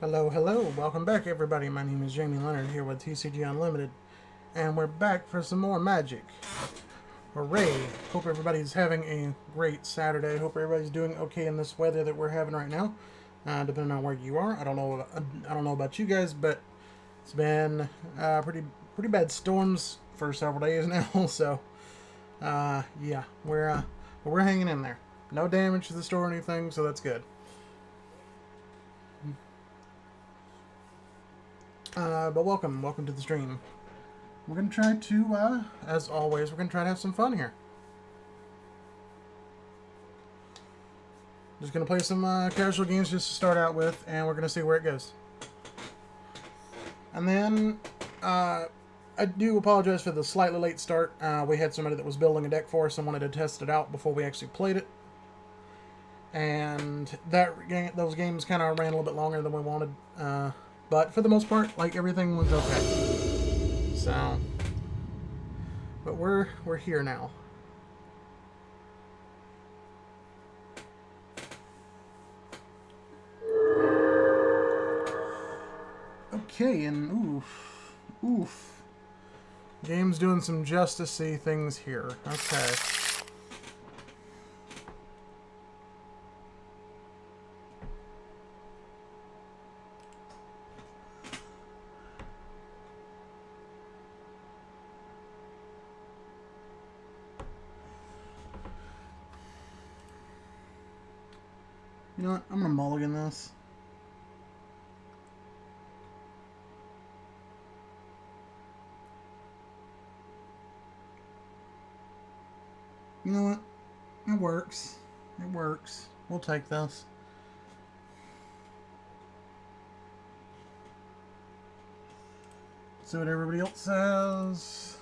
Hello, hello. Welcome back, everybody. My name is Jamie Leonard here with TCG Unlimited, and we're back for some more Magic. Hooray! Hope everybody's having a great Saturday. Hope everybody's doing okay in this weather that we're having right now. Depending on where you are, I don't know about you guys, but it's been pretty bad storms for several days now. So, yeah, we're hanging in there. No damage to the store or anything, so that's good. But welcome to the stream. We're going to try to, as always, we're going to try to have some fun here. Just going to play some casual games just to start out with, and we're going to see where it goes. And then, I do apologize for the slightly late start. We had somebody that was building a deck for us and wanted to test it out before we actually played it. And those games kind of ran a little bit longer than we wanted. But for the most part, like, everything was okay. So, but we're here now. Okay, and oof. Game's doing some justice-y things here. Okay. You know what? I'm gonna mulligan this. You know what? It works. It works. We'll take this. See what everybody else says.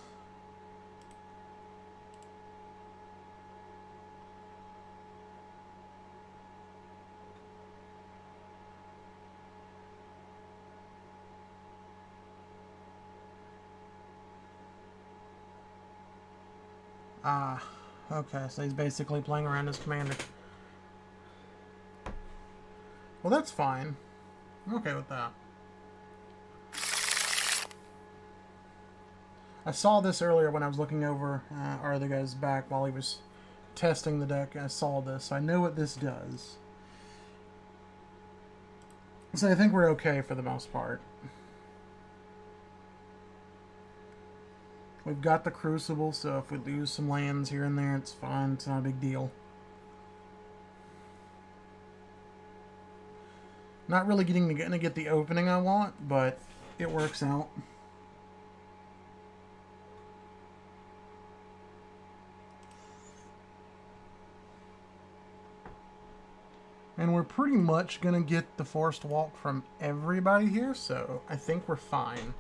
Okay, so he's basically playing around his commander. Well, that's fine. I'm okay with that. I saw this earlier when I was looking over our other guy's back while he was testing the deck. I saw this, so I know what this does. So I think we're okay for the most part. We've got the Crucible, so if we lose some lands here and there, it's fine. It's not a big deal. Not really gonna get the opening I want, but it works out. And we're pretty much gonna get the Forced Walk from everybody here, so I think we're fine.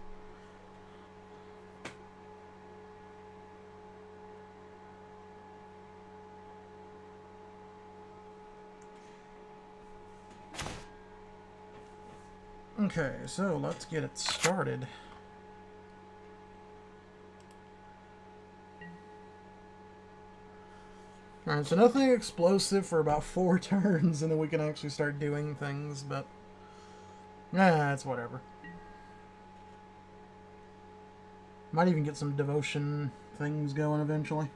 Okay, so let's get it started. Alright, so nothing explosive for about 4 turns, and then we can actually start doing things, but it's whatever. Might even get some devotion things going eventually.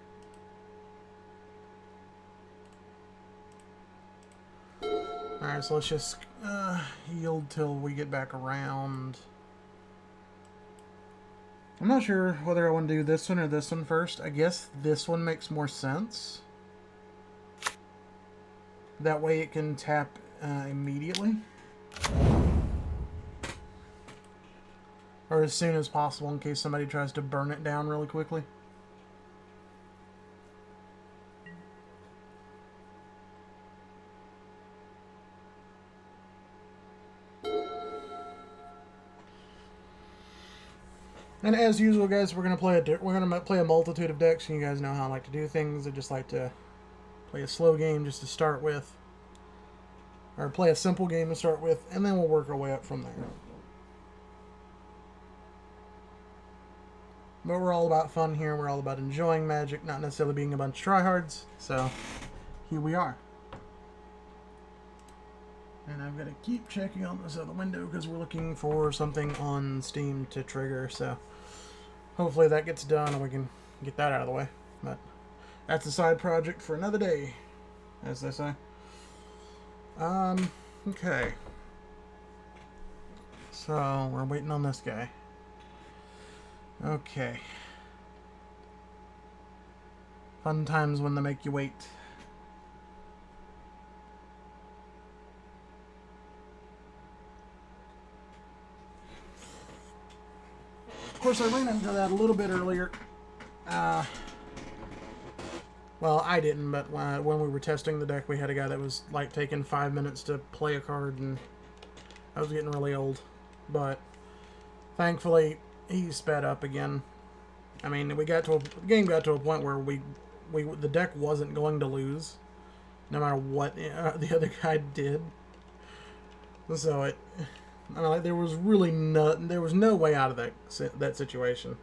Alright, so let's just yield till we get back around. I'm not sure whether I want to do this one or this one first. I guess this one makes more sense. That way it can tap immediately. Or as soon as possible in case somebody tries to burn it down really quickly. And as usual, guys, we're gonna play a multitude of decks. And you guys know how I like to do things. I just like to play a slow game just to start with, or play a simple game to start with, and then we'll work our way up from there. But we're all about fun here. We're all about enjoying Magic, not necessarily being a bunch of tryhards. So here we are. And I've got to keep checking on this other window because we're looking for something on Steam to trigger. So hopefully that gets done and we can get that out of the way. But that's a side project for another day, as they say. Okay. So we're waiting on this guy. Okay. Fun times when they make you wait. Of course, I ran into that a little bit earlier. Well, I didn't, but when we were testing the deck, we had a guy that was like taking 5 minutes to play a card, and I was getting really old. But thankfully, he sped up again. I mean, the game got to a point where the deck wasn't going to lose, no matter what the other guy did. So I mean, like, there was no way out of that situation.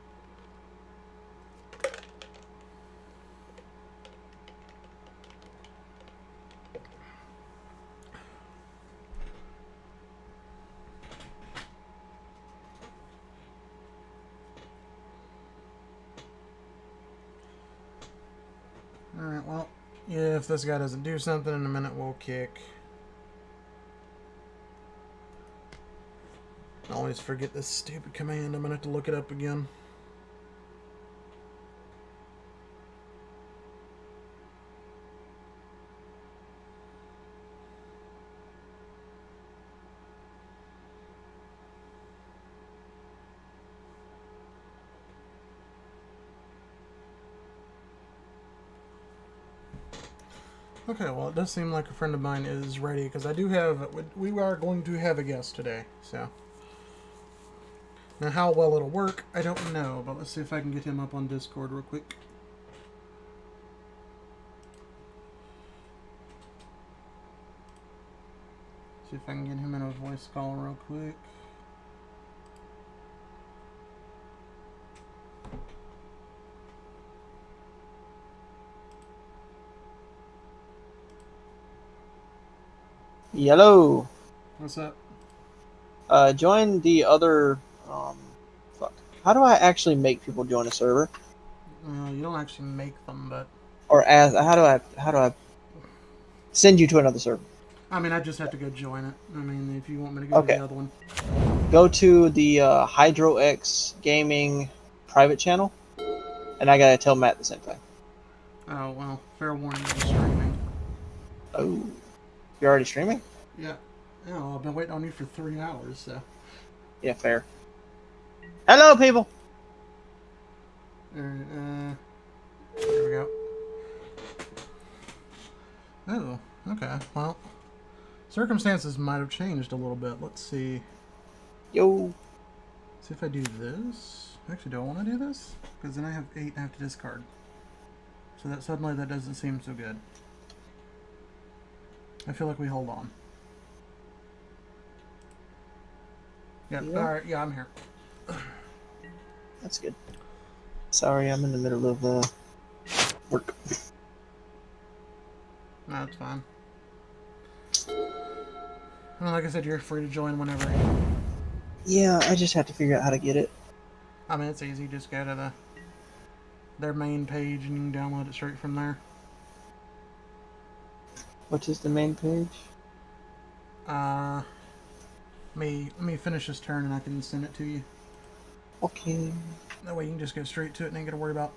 Alright, well, if this guy doesn't do something in a minute, we'll kick. I always forget this stupid command. I'm going to have to look it up again. Okay, well, it does seem like a friend of mine is ready, because we are going to have a guest today, so. Now, how well it'll work, I don't know, but let's see if I can get him up on Discord real quick. See if I can get him in a voice call real quick. Hello. What's up? Join the other. Fuck. How do I actually make people join a server? You don't actually make them, but. Or how do I send you to another server? I mean, I just have to go join it. I mean, if you want me to go to the other one. Go to the HydroX Gaming private channel, and I gotta tell Matt the same thing. Oh, well, fair warning, I'm streaming. Oh, you're already streaming? Yeah. Oh, I've been waiting on you for 3 hours, so. Yeah, fair. Hello, people! There we go. Oh, okay. Well, circumstances might have changed a little bit. Let's see. Yo. See if I do this. Actually, do I want to do this? Because then I have 8 I have to discard. So that suddenly that doesn't seem so good. I feel like we hold on. Yep. Yeah. Alright, yeah, I'm here. That's good. Sorry, I'm in the middle of work. No, it's fine. I mean, like I said, you're free to join whenever. Yeah, I just have to figure out how to get it. I mean, it's easy. Just go to their main page and you can download it straight from there. What is the main page? Let me finish this turn and I can send it to you. Okay. That way you can just go straight to it and ain't gotta worry about,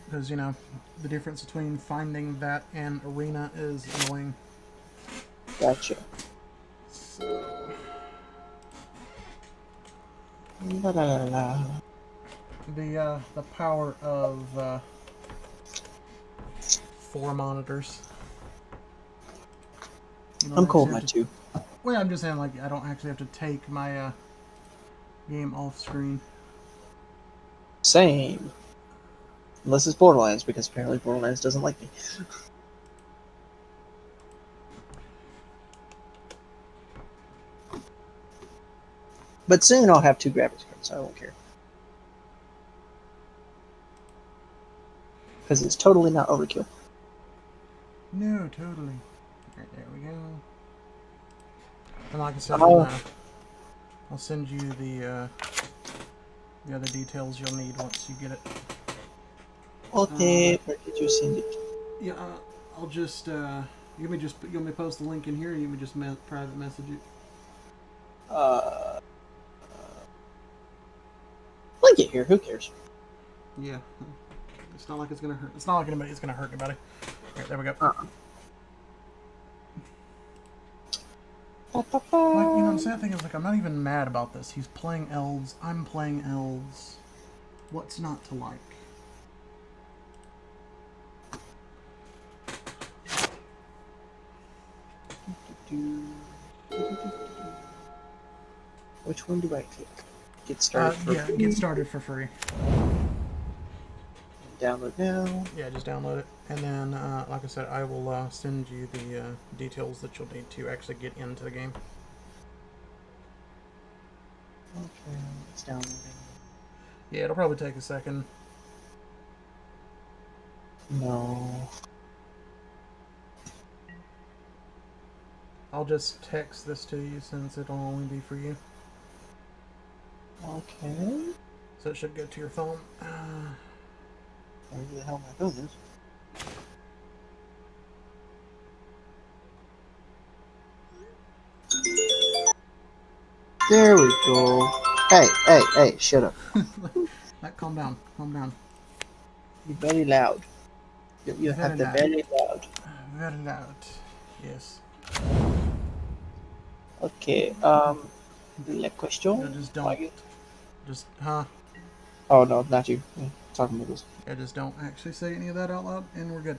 because, you know, the difference between finding that and arena is annoying. Gotcha. So. La, la, la, la. The power of 4 monitors. You know, I'm cool with my 2. Well, I'm just saying, like, I don't actually have to take my game off screen. Same. Unless it's Borderlands, because apparently Borderlands doesn't like me. But soon I'll have 2 graphics cards, so I won't care. Because it's totally not overkill. No, totally. Alright, there we go. And like I said, Oh. I'll send you the other details you'll need once you get it. Okay, where did you send it? Yeah, I'll just you want me to post the link in here, or you want me just private message it? Link it here. Who cares? Yeah, it's not like it's gonna hurt. It's not like it's gonna hurt anybody. Here, there we go. Like, you know, the sad thing is, like, I'm not even mad about this. He's playing elves. I'm playing elves. What's not to like? Which one do I click? Get started for yeah, free. get started for free. Download now. Yeah, just download it. And then, like I said, I will send you the details that you'll need to actually get into the game. Okay, it's downloading. Yeah, it'll probably take a second. No. I'll just text this to you since it'll only be for you. Okay. So it should go to your phone. Where the hell my phone is? There we go. Hey, shut up. Like, calm down, calm down. You're very loud. You have to very loud. Very loud. Yes. Okay, la question? Yeah, just don't. Huh? Oh, no, not you. Yeah, talking about this. Yeah, just don't actually say any of that out loud, and we're good.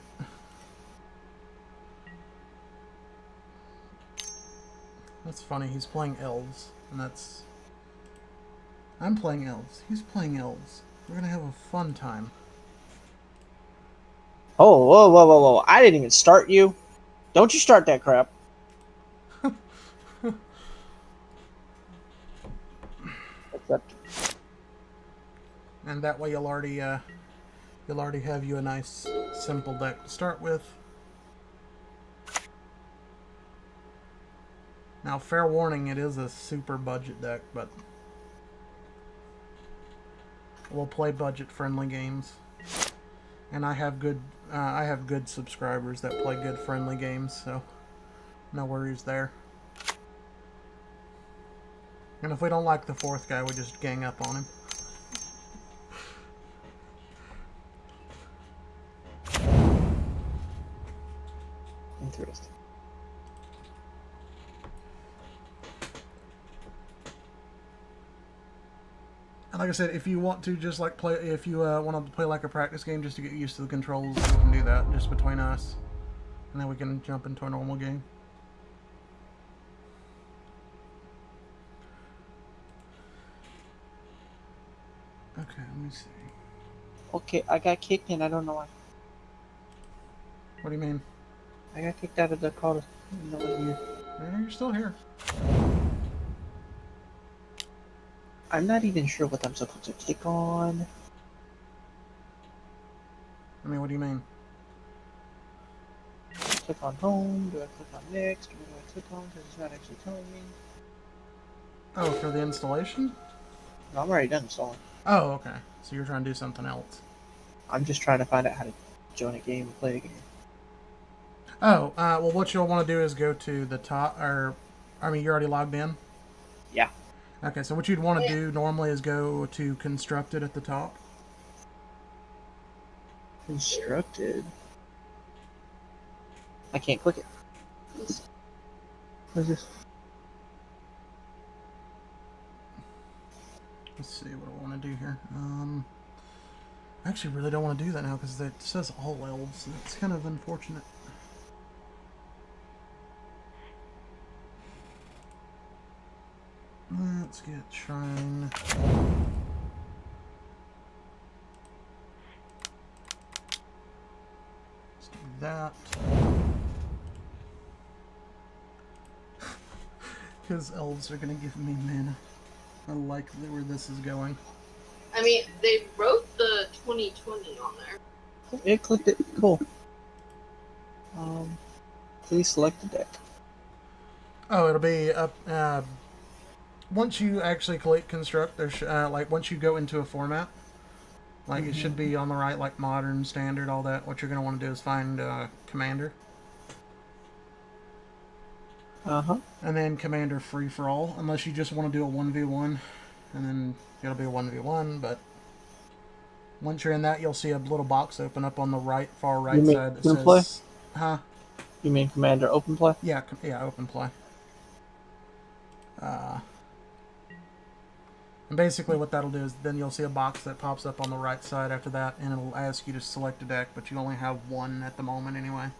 That's funny, he's playing elves, and that's... I'm playing elves. He's playing elves. We're gonna have a fun time. Oh, whoa. I didn't even start you. Don't you start that crap. Except. And that way you'll already have you a nice, simple deck to start with. Now, fair warning, it is a super budget deck, but we'll play budget-friendly games. And I have good subscribers that play good friendly games, so no worries there. And if we don't like the fourth guy, we just gang up on him. Interesting. And like I said, if you want to just like play, if you want to play like a practice game just to get used to the controls, we can do that just between us, and then we can jump into a normal game. Okay, let me see. Okay, I got kicked and I don't know why. What do you mean? I got kicked out of the call. No, You're still here. I'm not even sure what I'm supposed to click on. I mean, what do you mean? Click on home. Do I click on next? What do I click on? Because it's not actually telling me. Oh, for the installation? No, I'm already done installing. Oh, okay. So you're trying to do something else. I'm just trying to find out how to join a game and play a game. Oh, well, what you'll want to do is go to the top, or, I mean, you're already logged in? Yeah. Okay, so what you'd want to do normally is go to Constructed at the top. Constructed? I can't click it. What is this? Let's see what I want to do here. I actually really don't want to do that now because it says all elves. It's kind of unfortunate. Let's get Shrine. Let's do that. Because elves are going to give me mana. I like where this is going. I mean, they wrote the 2020 on there. It clicked it. Cool. Please select the deck. Oh, it'll be up. Once you actually click construct, there's like once you go into a format, like it should be on the right, like modern, standard, all that. What you're gonna want to do is find commander, and then commander free for all, unless you just want to do a 1v1, and then it'll be a 1v1. But once you're in that, you'll see a little box open up on the right, far right You mean side that open says, play? "Huh? You mean Commander Open Play? Yeah, yeah, open play." And basically what that'll do is then you'll see a box that pops up on the right side after that, and it'll ask you to select a deck, but you only have one at the moment anyway.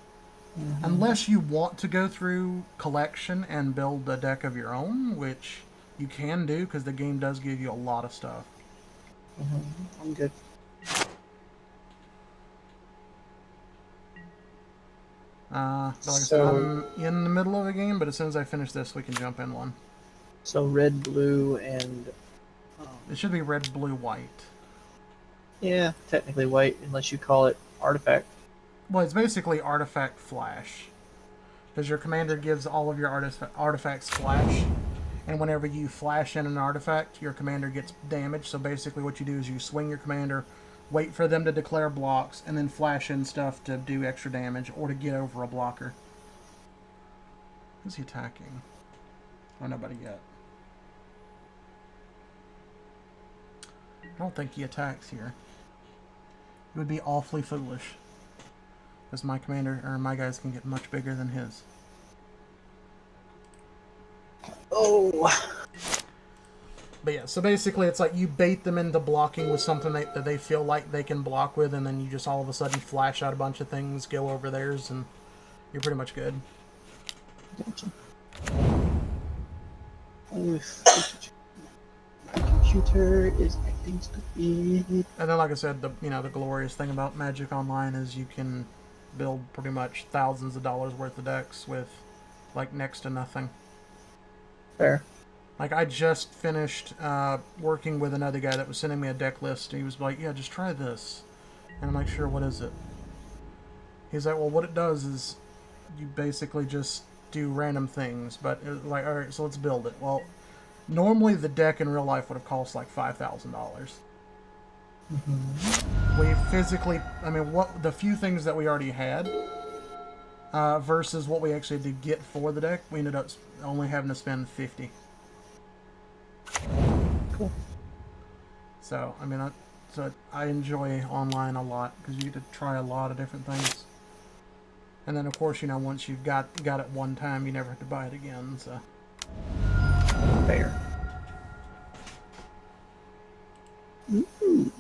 Unless you want to go through collection and build a deck of your own, which you can do because the game does give you a lot of stuff. I'm good. But like I said, I'm in the middle of a game, but as soon as I finish this, we can jump in one. So red, blue, and It should be red, blue, white. yeah, technically white, unless you call it artifact. Well, it's basically artifact flash. Because your commander gives all of your artifacts flash. And whenever you flash in an artifact, your commander gets damaged. So basically what you do is you swing your commander, wait for them to declare blocks, and then flash in stuff to do extra damage or to get over a blocker. Who's he attacking? Oh, nobody yet. I don't think he attacks here. It would be awfully foolish. Because my commander, or my guys can get much bigger than his. Oh. But yeah, so basically it's like you bait them into blocking with something that they feel like they can block with, and then you just all of a sudden flash out a bunch of things, go over theirs, and you're pretty much good. Gotcha. My computer is acting stupid. And then, like I said, the glorious thing about Magic Online is you can build pretty much thousands of dollars worth of decks with like next to nothing. Fair. Like, I just finished working with another guy that was sending me a deck list. He was like, yeah, just try this. And I'm like, sure, what is it? He's like, well, what it does is you basically just do random things. But, it was like, all right, so let's build it. Well, normally the deck in real life would have cost like $5,000. We physically, I mean, what the few things that we already had versus what we actually did get for the deck, we ended up only having to spend $50. Cool. So, I mean, I enjoy online a lot because you get to try a lot of different things. And then, of course, once you've got it one time, you never have to buy it again. So. Fair. Ooh.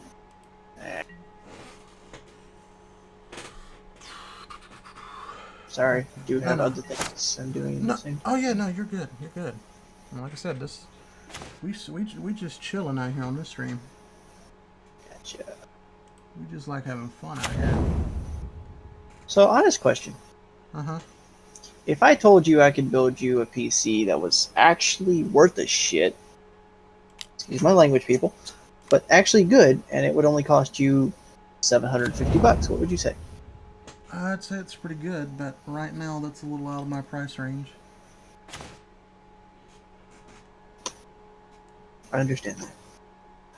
Sorry, I do have other things I'm doing. No, The same. oh yeah, no, you're good. You're good. And like I said, we just chilling out here on this stream. Gotcha. We just like having fun out here. So, honest question. Uh-huh. If I told you I could build you a PC that was actually worth a shit, excuse my language, people, but actually good, and it would only cost you $750, what would you say? I'd say it's pretty good, but right now that's a little out of my price range. I understand that.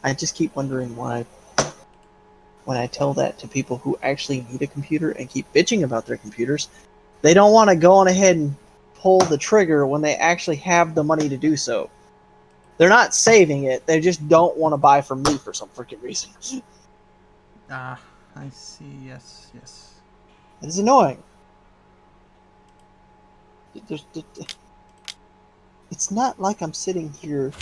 I just keep wondering why, when I tell that to people who actually need a computer and keep bitching about their computers, they don't want to go on ahead and pull the trigger when they actually have the money to do so. They're not saving it, they just don't want to buy from me for some freaking reason. Ah, I see. Yes. It is annoying. It's not like I'm sitting here,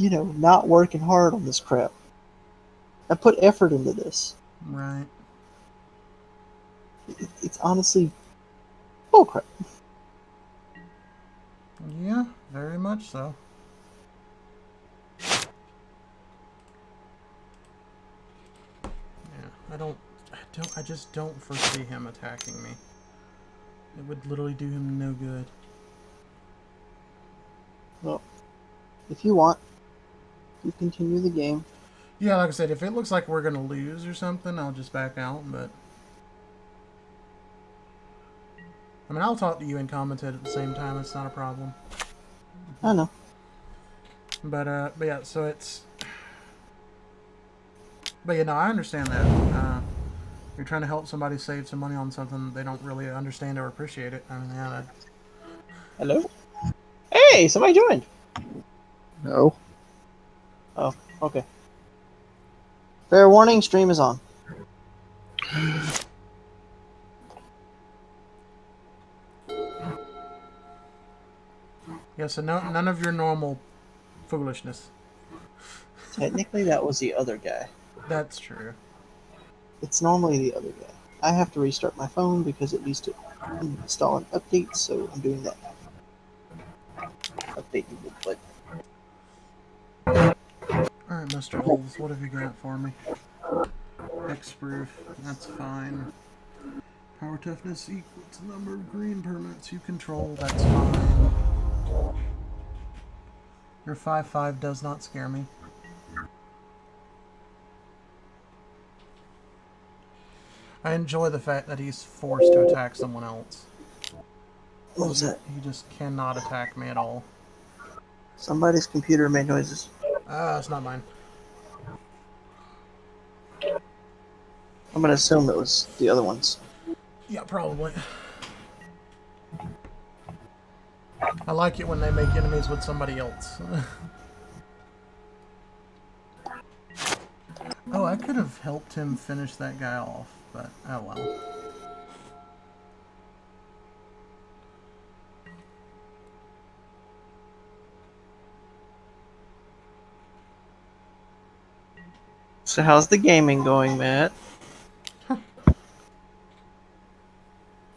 not working hard on this crap. I put effort into this. Right. It's honestly bullcrap. Yeah, very much so. Yeah, I just don't foresee him attacking me. It would literally do him no good. Well, if you want, you continue the game. Yeah, like I said, if it looks like we're gonna lose or something, I'll just back out, but I mean, I'll talk to you and commentate at the same time. It's not a problem. I know. But yeah, so it's. But you know, I understand that. You're trying to help somebody save some money on something they don't really understand or appreciate it. I mean, yeah, that, Hello? Hey, somebody joined. No. Oh, okay. Fair warning, stream is on. yeah. So none of your normal foolishness. Technically, that was the other guy. That's true. It's normally the other guy. I have to restart my phone because it needs to install an update, so I'm doing that now. Update needed, but All right, Mr. Wolves, what have you got for me? Hexproof, that's fine. Power toughness equal to the number of green permanents you control, that's fine. Your 5/5 does not scare me. I enjoy the fact that he's forced to attack someone else. what was that? He just cannot attack me at all. Somebody's computer made noises. It's not mine. I'm gonna assume it was the other ones. Yeah, probably. I like it when they make enemies with somebody else. Oh, I could have helped him finish that guy off, but oh well. So how's the gaming going, Matt?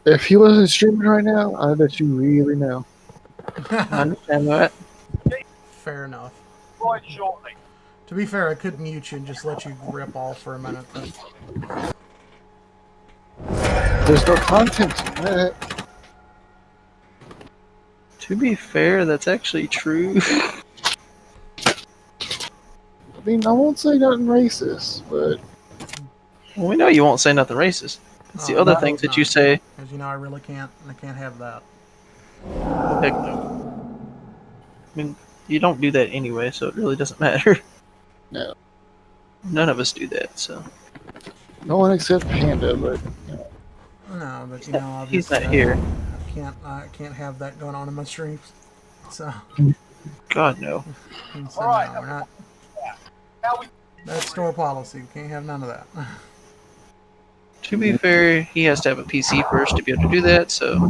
If he wasn't streaming right now, I bet you really know. I understand that. Fair enough. Right shortly. To be fair, I could mute you and just let you rip off for a minute, but There's no content in it. To be fair, that's actually true. I mean, I won't say nothing racist, but Well, we know you won't say nothing racist. It's the Oh, other no, things it's that you not. say. As you know, I really can't. I can't have that. Heck no. I mean, you don't do that anyway, so it really doesn't matter. No. None of us do that, so. no one except Panda, but you know, No, but you not- know, he's obviously, not here. I can't have that going on in my streams. So, God, no. so All right. no, we're not. Now we That's store policy. We can't have none of that. To be fair, he has to have a PC first to be able to do that, so.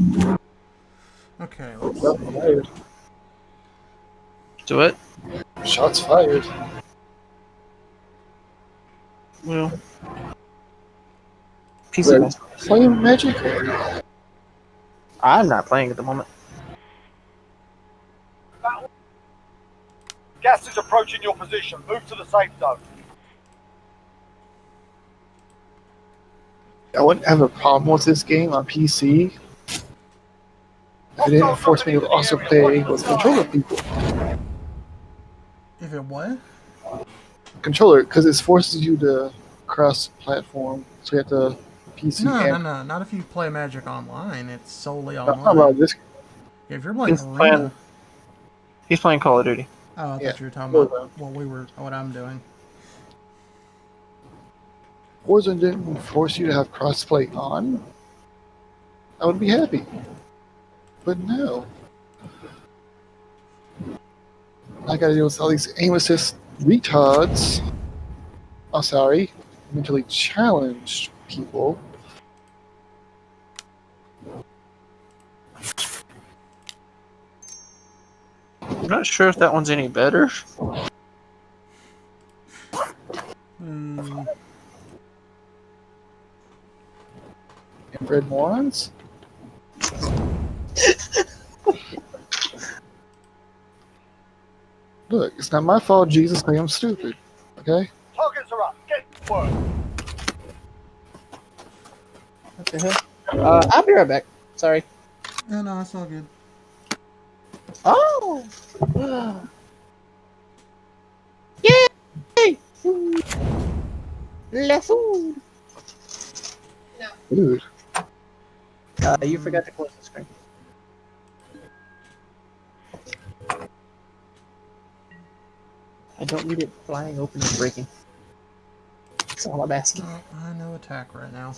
Okay, let's shots see. fired. Do it. Shots fired. Well. PC Right. master. Playing Magic or I'm not playing at the moment. gas is approaching your position. Move to the safe zone. I wouldn't have a problem with this game on PC. If it didn't force me to also play with controller people. If it what? Controller, because it forces you to cross-platform, so you have to PC No, and Not if you play Magic Online. It's solely I'm talking online. about this. If you're playing He's Arena, playing- He's playing Call of Duty. oh, I thought Yeah. you were talking Well, about what I'm doing. Warzone didn't force you to have crossplay on, I would be happy. But no. I gotta deal with all these aim assist retards. Oh, sorry. Mentally challenged people. I'm not sure if that one's any better. Hmm. Inbred morons? Look, it's not my fault Jesus say I'm stupid. Okay? Targets are up. Get to work. What the hell? I'll be right back. Sorry. Yeah, no, it's all good. Oh! Yay! Food! Le food! Dude. You forgot to close the screen. I don't need it flying open and breaking. That's all I'm asking. Oh, I know attack right now.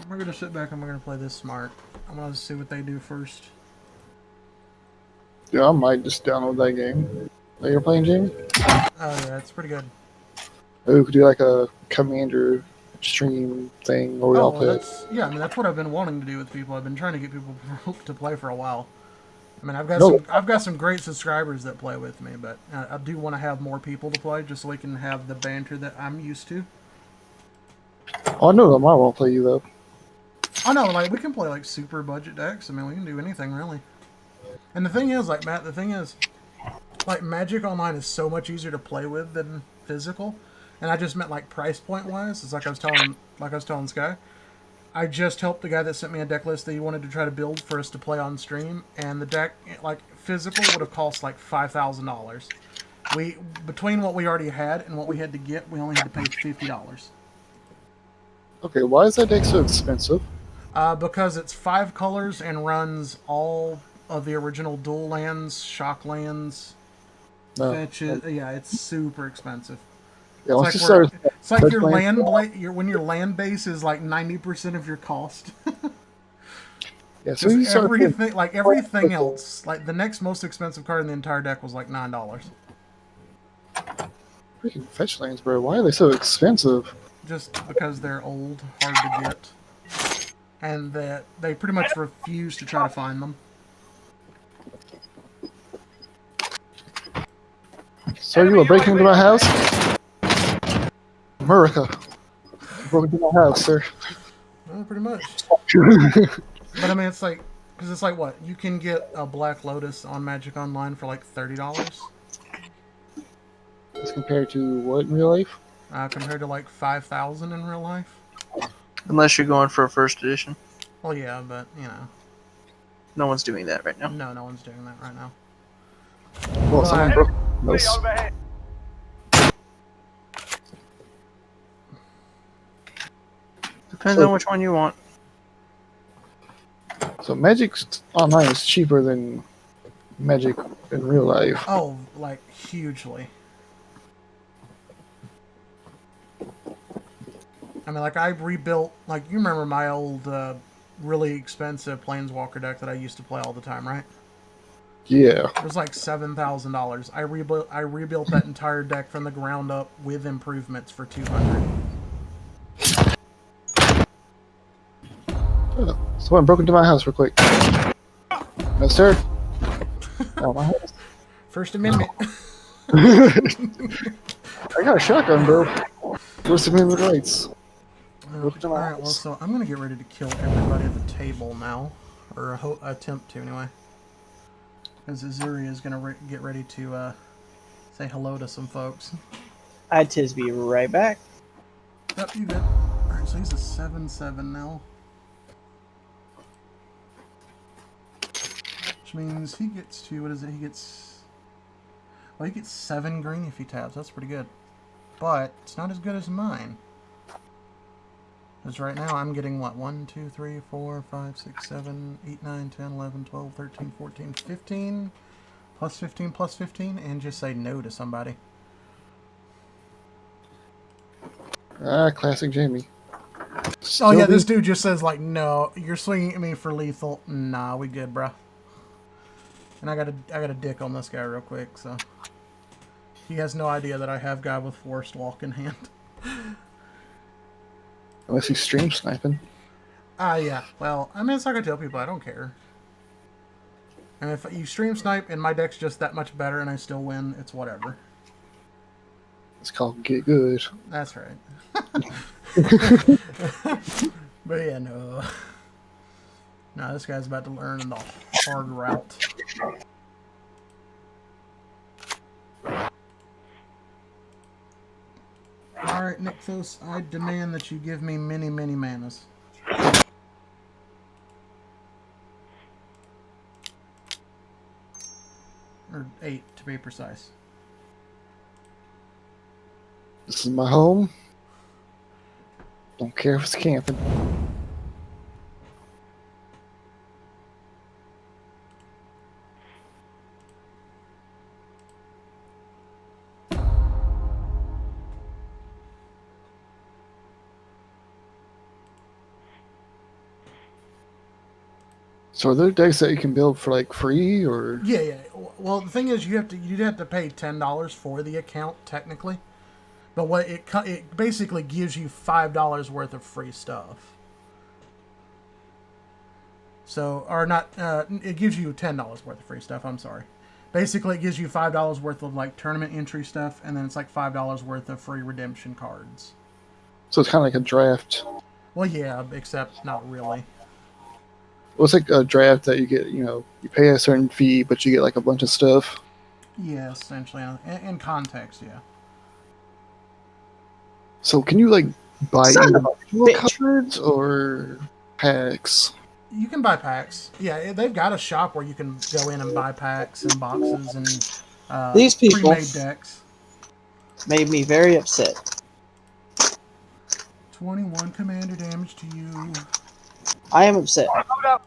We're gonna sit back and we're gonna play this smart. I'm gonna see what they do first. Yeah, I might just download that game that you're playing, Jamie. Oh yeah, it's pretty good. Maybe we could do like a commander stream thing where we Oh, all well, play. that's yeah. I mean, that's what I've been wanting to do with people. I've been trying to get people to play for a while. I mean, No. I've got some great subscribers that play with me, but I do want to have more people to play just so we can have the banter that I'm used to. Oh, I know that I won't play you though. Oh no, like we can play like super budget decks. I mean, we can do anything really. And the thing is, like Matt, the thing is, like Magic Online is so much easier to play with than physical. And I just meant like price point wise. It's like I was telling Sky. I just helped the guy that sent me a deck list that he wanted to try to build for us to play on stream, and the deck, like physical, would have cost like $5,000. We between what we already had and what we had to get, we only had to pay $50. Okay, why is that deck so expensive? Because it's 5 colors and runs all of the original dual lands, shock lands, No. fetches. Yeah, it's super expensive. Yeah, once you It's start. like your Fetch land when your land base is like 90% of your cost. Yeah, so you Just start. everything else, like the next most expensive card in the entire deck was like $9. Freaking fetch lands, bro. Why are they so expensive? Just because they're old, hard to get, and that they pretty much refuse to try to find them. So you were breaking into my house? America. You broke into my house, sir. Well, pretty much. But I mean, it's like, because it's like what? You can get a Black Lotus on Magic Online for like $30, As compared to what in real life? compared to like 5,000 in real life. Unless you're going for a first edition. Well, yeah, but you know, No one's doing that right now. no one's doing that right now. Well, someone broke. Be over here. Depends on which one you want. So Magic Online is cheaper than Magic in real life. Oh, like hugely. I mean, like I rebuilt. Like you remember my old, really expensive Planeswalker deck that I used to play all the time, right? Yeah. It was like $7,000. I rebuilt that entire deck from the ground up with improvements for $200. Someone broke into my house real quick. No, sir. Oh, my house. First Amendment. I got a shotgun, bro. First Amendment rights. Broke into my Alright, well, house. so I'm gonna get ready to kill everybody at the table now. Or attempt to, anyway. Because Azuri is gonna get ready to say hello to some folks. I'd be right back. Yep, you good. Alright, so he's a 7/7 now. Which means he gets to, what is it? He gets 7 green if he taps. That's pretty good. But it's not as good as mine. Because right now I'm getting what? 1, 2, 3, 4, 5, 6, 7, 8, 9, 10, 11, 12, 13, 14, 15. Plus 15, plus 15. And just say no to somebody. Ah, classic Jamie. Oh yeah, Still this dude just says like, no, you're swinging at me for lethal. Nah, we good, bruh. And I got a dick on this guy real quick, so he has no idea that I have guy with forced walk in hand. Unless he's stream sniping. Yeah. Well, I mean, it's like I tell people, I don't care. And if you stream snipe and my deck's just that much better and I still win, it's whatever. It's called Get Good. That's right. But yeah, no. No, this guy's about to learn the hard route. Alright, Nykthos, I demand that you give me many, many manas. Or 8, to be precise. This is my home. Don't care if it's camping. So are there decks that you can build for like free or? Yeah. Well, the thing is, you'd have to pay $10 for the account technically, but what it basically gives you $5 worth of free stuff. So, or not, it gives you $10 worth of free stuff. I'm sorry. Basically, it gives you $5 worth of like tournament entry stuff, and then it's like $5 worth of free redemption cards. So it's kind of like a draft. Well, yeah, except not really. Well, it's like a draft that you get. You pay a certain fee, but you get like a bunch of stuff. Yeah, essentially, in context, yeah. So can you like buy Son of a individual bitch. cards or packs? You can buy packs. Yeah, they've got a shop where you can go in and buy packs and boxes and These people- pre-made decks. Made me very upset. 21 commander damage to you. I am upset. Hold up.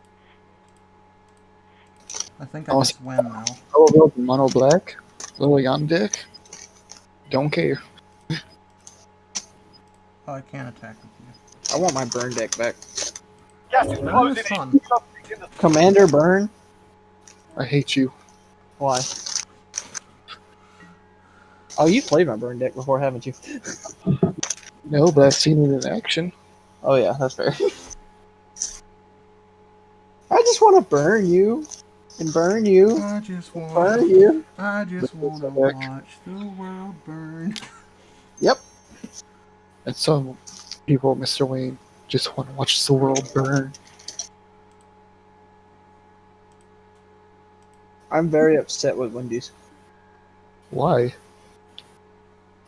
I think I just win now. Oh, well, mono black, Liliana deck. Don't care. Oh, I can't attack with you. I want my burn deck back. Gas is Burn closing is in. fun. Something's in the Commander burn? I hate you. Why? Oh, you played my burn deck before, haven't you? No, but I've seen it in action. Oh yeah, that's fair. I just want to burn you. And burn you. I just Burn want you. to watch the world burn. Yep. And some people, Mr. Wayne, just want to watch the world burn. I'm very upset with Wendy's. Why?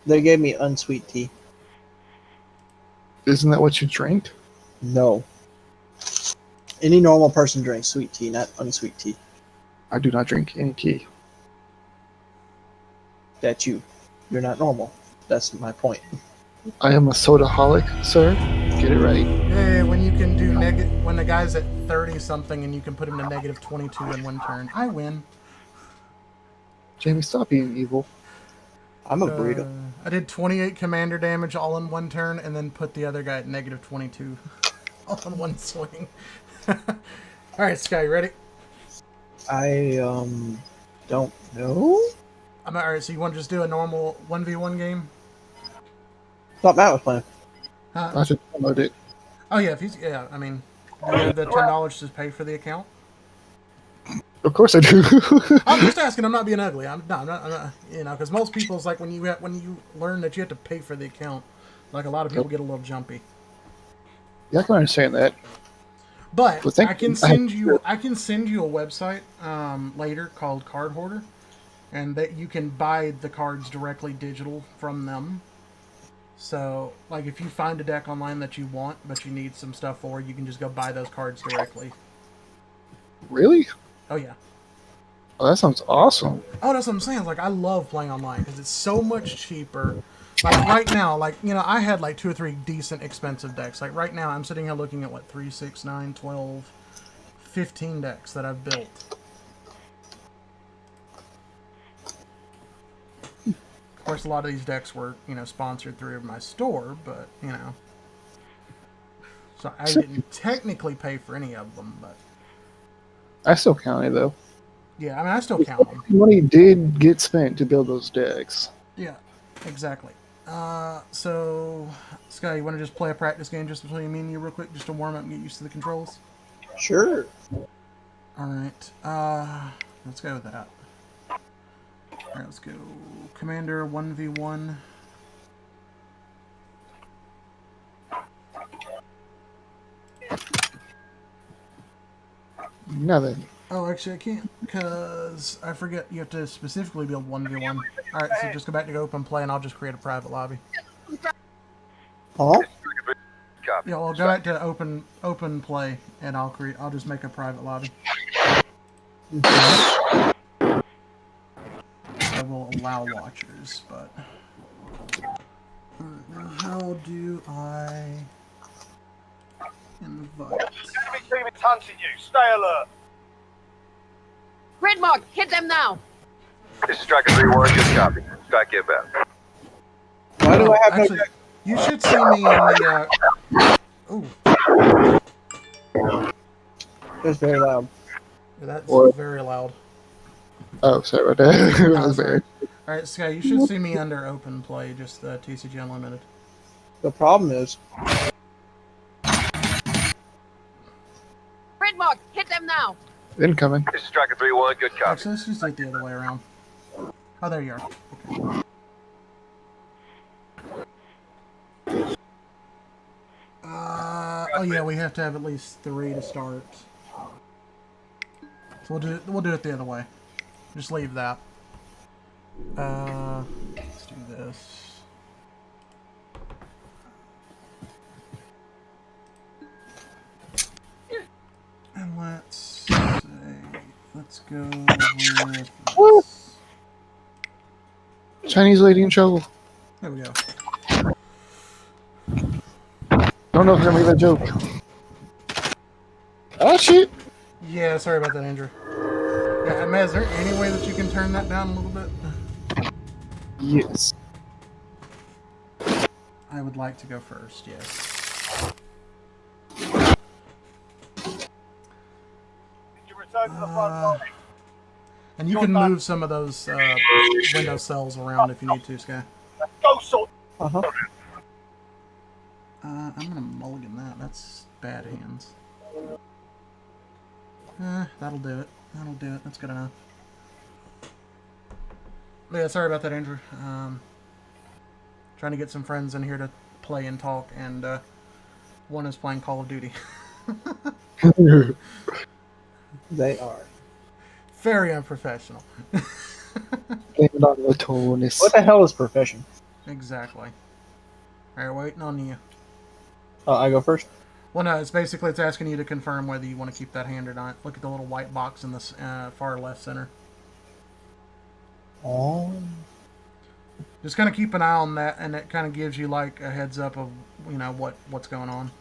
They gave me unsweet tea. Isn't that what you drink? No. Any normal person drinks sweet tea, not unsweet tea. I do not drink any tea. That's you. You're not normal. That's my point. I am a soda-holic, sir. Get it right. Yeah, when you can do when the guy's at 30 something and you can put him to negative 22 in one turn, I win. Jamie, stop being evil. I'm a burrito. I did 28 commander damage all in one turn, and then put the other guy at negative 22 all in one swing. All right, Sky, you ready? I don't know. All right. So you want to just do a normal 1v1 game? Thought Matt was playing. I should download it. Oh yeah, I mean, do you have the $10 to pay for the account? Of course I do. I'm just asking. I'm not being ugly. I'm not. You know, because most people's like when you learn that you have to pay for the account, like a lot of people get a little jumpy. Yeah, I can understand that. But Well, thank I can you. send you a website later called Card Hoarder, and that you can buy the cards directly digital from them. So, like, if you find a deck online that you want, but you need some stuff for, you can just go buy those cards directly. Really? Oh yeah. Oh, that sounds awesome. Oh, that's what I'm saying. Like, I love playing online because it's so much cheaper. Like, right now, like, you know, I had like 2 or 3 decent expensive decks. Like, right now, I'm sitting here looking at, 3, 6, 9, 12, 15 decks that I've built. Of course, a lot of these decks were, you know, sponsored through my store, but, you know. So I didn't technically pay for any of them, but. I still count it, though. Yeah, I mean, I still count them. Money did get spent to build those decks. Yeah, exactly. So, Sky, you want to just play a practice game just between me and you real quick, just to warm up and get used to the controls? Sure. Alright, let's go with that. Alright, let's go. Commander 1v1. Nothing. Oh, actually, I can't, because I forget you have to specifically build 1v1. Alright, so just go back to open play, and I'll just create a private lobby. Huh? Yeah, well, go back to open play, and I'll just make a private lobby. I will allow watchers, but... Alright, now how do I invite? enemy team is hunting you. Stay alert. Grid mark, hit them now. This is Striker 3-1, just copy. Strike it back. Why do I have Actually, no? you should see me in the, ooh. It was very loud. That's Or- very loud. Oh, sorry about that. That Oh, was sorry. bad. Alright, Sky, you should see me under open play, just TCG Unlimited. The problem is, Grid mark, hit them now. Incoming. This is Striker 3-1. Good copy. Actually, let's just do it the other way around. Oh, there you are. Okay. Oh yeah, we have to have at least 3 to start. So we'll do it the other way. Just leave that. Let's do this. And let's go with this. Chinese lady in trouble. There we go. Don't know if I'm gonna make that joke. Oh shit! Yeah, sorry about that, Andrew. Yeah, Matt, is there any way that you can turn that down a little bit? Yes. I would like to go first, yes. Did you return to the front line? And you can move some of those window cells around if you need to, Sky. Go sort. uh-huh. I'm gonna mulligan that. That's bad hands. That'll do it. That'll do it. That's good enough. Yeah, sorry about that, Andrew. Trying to get some friends in here to play and talk, and one is playing Call of Duty. They are. Very unprofessional. Blame it on the tonus. What the hell is profession? Exactly. Alright, waiting on you. Oh, I go first? Well, no, it's basically it's asking you to confirm whether you want to keep that hand or not. Look at the little white box in the far left center. Oh. Just kind of keep an eye on that, and it kind of gives you like a heads up of what's going on.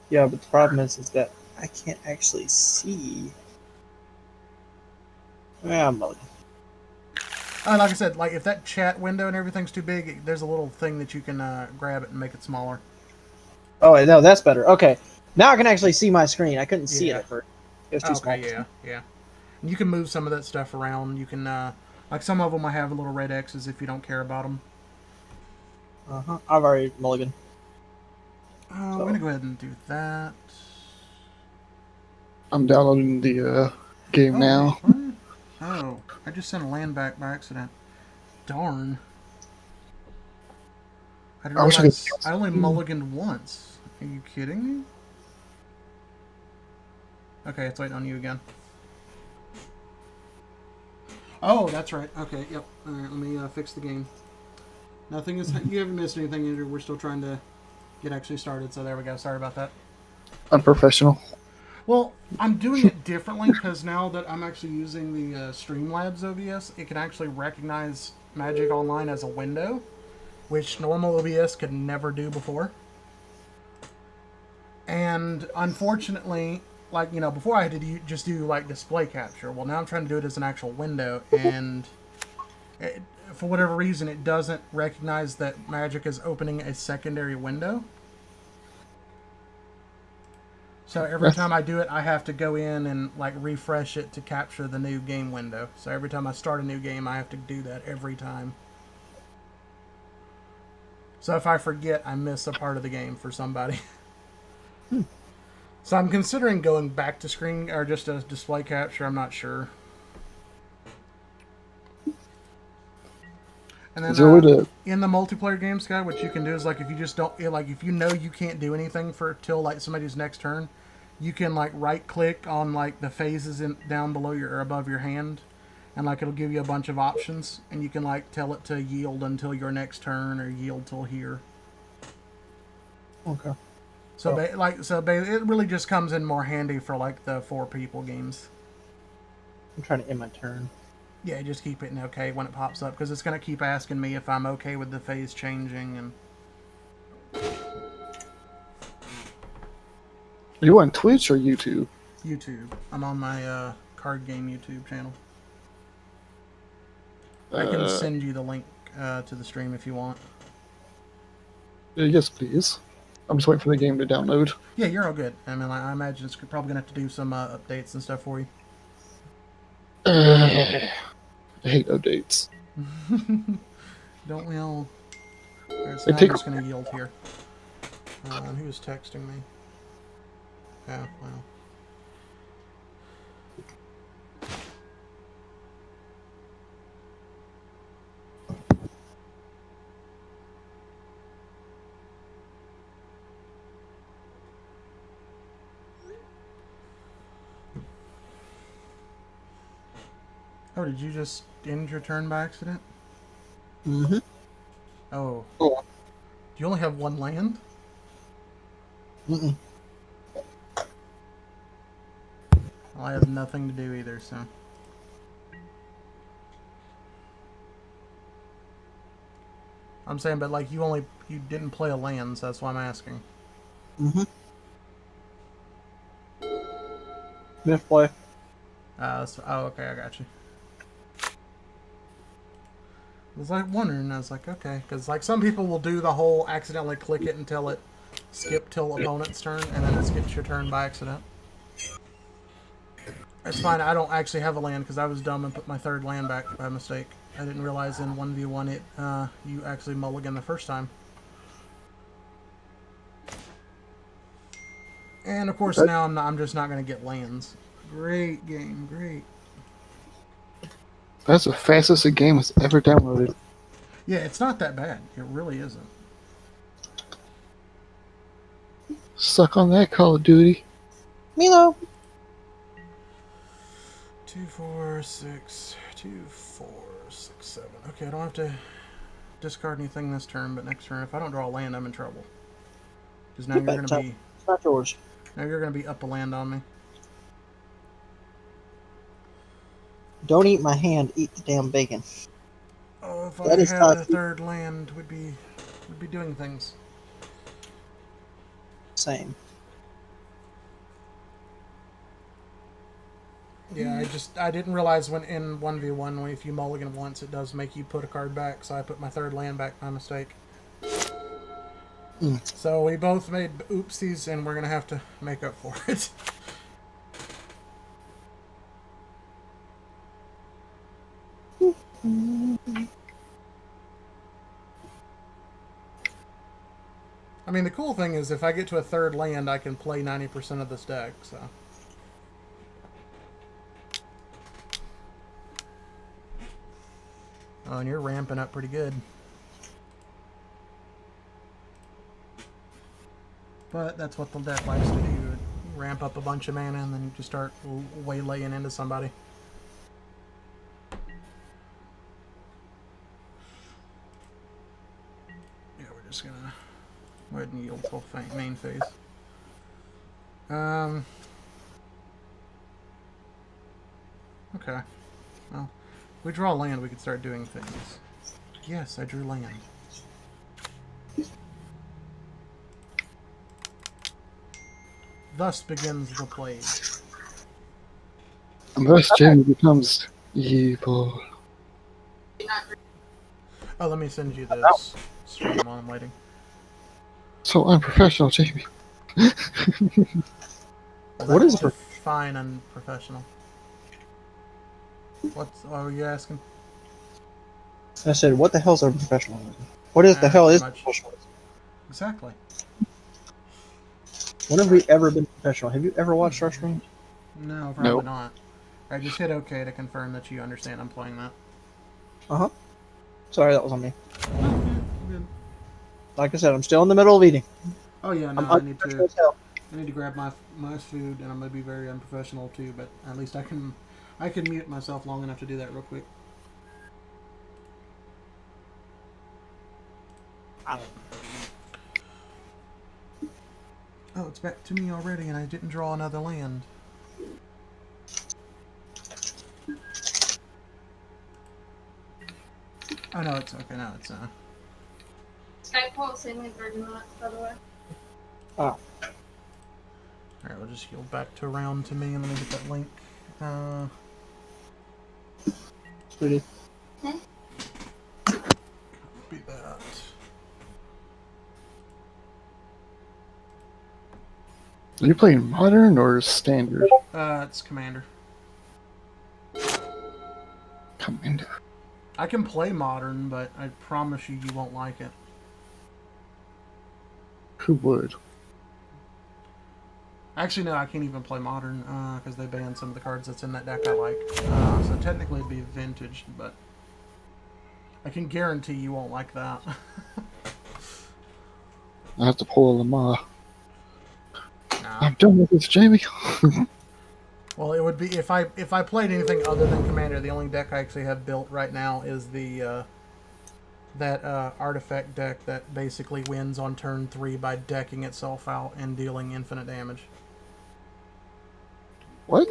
Yeah, but the problem is that I can't actually see. Yeah, I'm mulligan. Like I said, like if that chat window and everything's too big, there's a little thing that you can grab it and make it smaller. Oh, no, that's better. Okay. Now I can actually see my screen. I couldn't see it Yeah. at first. It was too small. Okay, yeah. And you can move some of that stuff around. You can, like some of them I have little red X's if you don't care about them. Uh-huh. I've already mulligan. I'm going to go ahead and do that. I'm downloading the game now. What? Oh, I just sent a land back by accident. Darn. I didn't I wish I realize could- I only mulliganed once. Are you kidding me? Okay, it's waiting on you again. Oh, that's right. Okay, yep. Alright, let me fix the game. Nothing is... You haven't missed anything, Andrew. We're still trying to get actually started, so there we go. Sorry about that. Unprofessional. Well, I'm doing it differently because now that I'm actually using the Streamlabs OBS, it can actually recognize Magic Online as a window, which normal OBS could never do before. And unfortunately, like, before I had to just do like display capture. Well, now I'm trying to do it as an actual window, and for whatever reason, it doesn't recognize that Magic is opening a secondary window. So every time I do it, I have to go in and like refresh it to capture the new game window. So every time I start a new game, I have to do that every time. So if I forget, I miss a part of the game for somebody. So I'm considering going back to screen or just a display capture. I'm not sure. And then Is there a way to... in the multiplayer games, guy, what you can do is like if you just don't like if you know you can't do anything for till like somebody's next turn, you can like right click on like the phases down below your or above your hand, and like it'll give you a bunch of options, and you can like tell it to yield until your next turn or yield till here. Okay. So it really just comes in more handy for like the 4 people games. I'm trying to end my turn. Yeah, just keep it in okay when it pops up because it's gonna keep asking me if I'm okay with the phase changing and. Are you on Twitch or YouTube? YouTube. I'm on my card game YouTube channel. I can send you the link to the stream if you want. Yes, please. I'm just waiting for the game to download. Yeah, you're all good. I mean, I imagine it's probably gonna have to do some updates and stuff for you. I hate updates. Don't we all? Alright, so It now I'm take just gonna yield here. Who was texting me? Yeah, well. Oh, did you just end your turn by accident? Mm-hmm. Oh. Oh. Do you only have one land? Mm-mm. Well, I have nothing to do either, so. I'm saying, but like you didn't play a land, so that's why I'm asking. Mm-hmm. Misplay. Oh, okay, I got you. I was like wondering, I was like, okay, because like some people will do the whole accidentally click it until it skip till opponent's turn, and then it skips your turn by accident. It's fine. I don't actually have a land because I was dumb and put my third land back by mistake. I didn't realize in 1v1 you actually mulligan the first time. And of course now I'm just not going to get lands. Great game, great. That's the fastest a game has ever downloaded. Yeah, it's not that bad. It really isn't. Suck on that, Call of Duty. Milo. 2, 4, 6, 2, 4, 6, 7. Okay, I don't have to discard anything this turn, but next turn, if I don't draw a land, I'm in trouble. Because now you're going to be... It's not yours. Now you're going to be up a land on me. Don't eat my hand. Eat the damn bacon. Oh, if That I is had not- a third land, we'd be doing things. Same. Yeah, I didn't realize when in 1v1, if you mulligan once, it does make you put a card back, so I put my third land back by mistake. Mm. So we both made oopsies, and we're going to have to make up for it. I mean, the cool thing is if I get to a third land, I can play 90% of this deck, so... Oh, and you're ramping up pretty good. But that's what the deck likes to do. You ramp up a bunch of mana, and then you just start waylaying into somebody. Yeah, we're just gonna go ahead and yield till main phase. Okay. Well, if we draw land, we can start doing things. Yes, I drew land. Thus begins the plague. Unless Jamie becomes evil. Oh, let me send you this stream while I'm waiting. So unprofessional, Jamie. What is it? Fine unprofessional. What's... Oh, are you asking? I said, what the hell's our professionalism? What is the Ah, hell is much. professionalism? Exactly. When have we ever been professional? Have you ever watched our streams? No, probably Nope. not. I just hit OK to confirm that you understand I'm playing that. Uh-huh. Sorry, that was on me. Good. Like I said, I'm still in the middle of eating. Oh yeah, no, I'm I need unprofessional to as hell. grab my food, and I'm gonna be very unprofessional too. But at least I can mute myself long enough to do that real quick. Oh, it's back to me already, and I didn't draw another land. Oh no, it's okay. No, it's Skype won't say my version on it, by the way. Oh. Alright, we'll just heal back to around to me, and let me get that link. Sweetie. Copy that. Are you playing modern or standard? It's Commander. Commander. I can play Modern, but I promise you, you won't like it. Who would? Actually, no, I can't even play Modern because they banned some of the cards that's in that deck I like. So technically, it'd be Vintage, but I can guarantee you won't like that. I have to pull a Lamar. Nah. I'm done with this, Jamie. Well, it would be if I played anything other than Commander. The only deck I actually have built right now is the that artifact deck that basically wins on turn 3 by decking itself out and dealing infinite damage. What?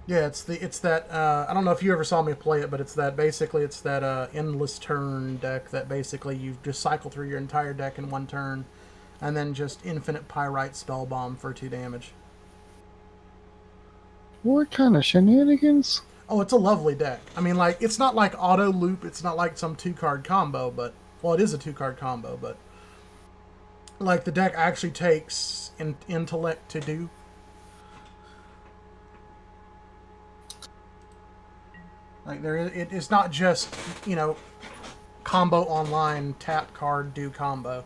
Yeah, it's that I don't know if you ever saw me play it, but it's that endless turn deck that basically you just cycle through your entire deck in one turn, and then just infinite Pyrite Spellbomb for 2 damage. What kind of shenanigans? Oh, it's a lovely deck. I mean, like, it's not like auto loop. It's not like some 2-card combo, but well, it is a 2-card combo, but like the deck actually takes intellect to do. Like it's not just combo online tap card do combo.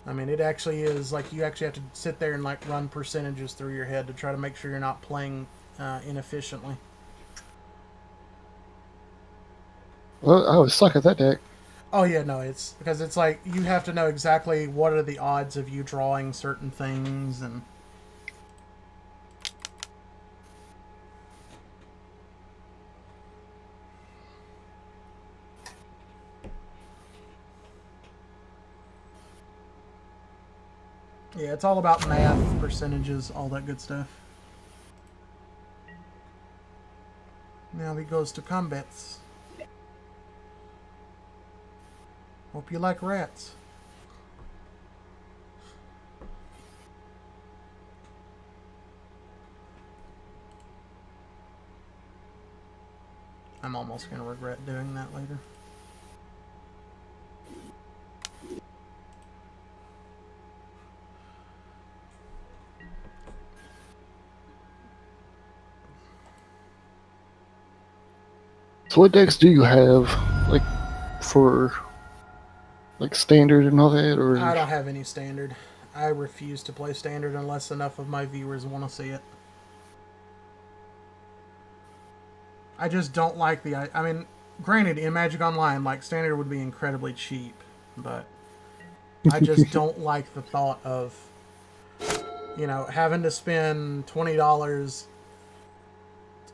I mean, it actually is like you actually have to sit there and like run percentages through your head to try to make sure you're not playing inefficiently. Well, I would suck at that deck. Oh yeah, no, it's because it's like you have to know exactly what are the odds of you drawing certain things and yeah, it's all about math, percentages, all that good stuff. Now he goes to combats. Hope you like rats. I'm almost going to regret doing that later. So what decks do you have, like, for, like, standard and all that, or? I don't have any standard. I refuse to play standard unless enough of my viewers want to see it. I just don't like the... I mean, granted, in Magic Online, like, standard would be incredibly cheap, but I just don't like the thought of, having to spend $20,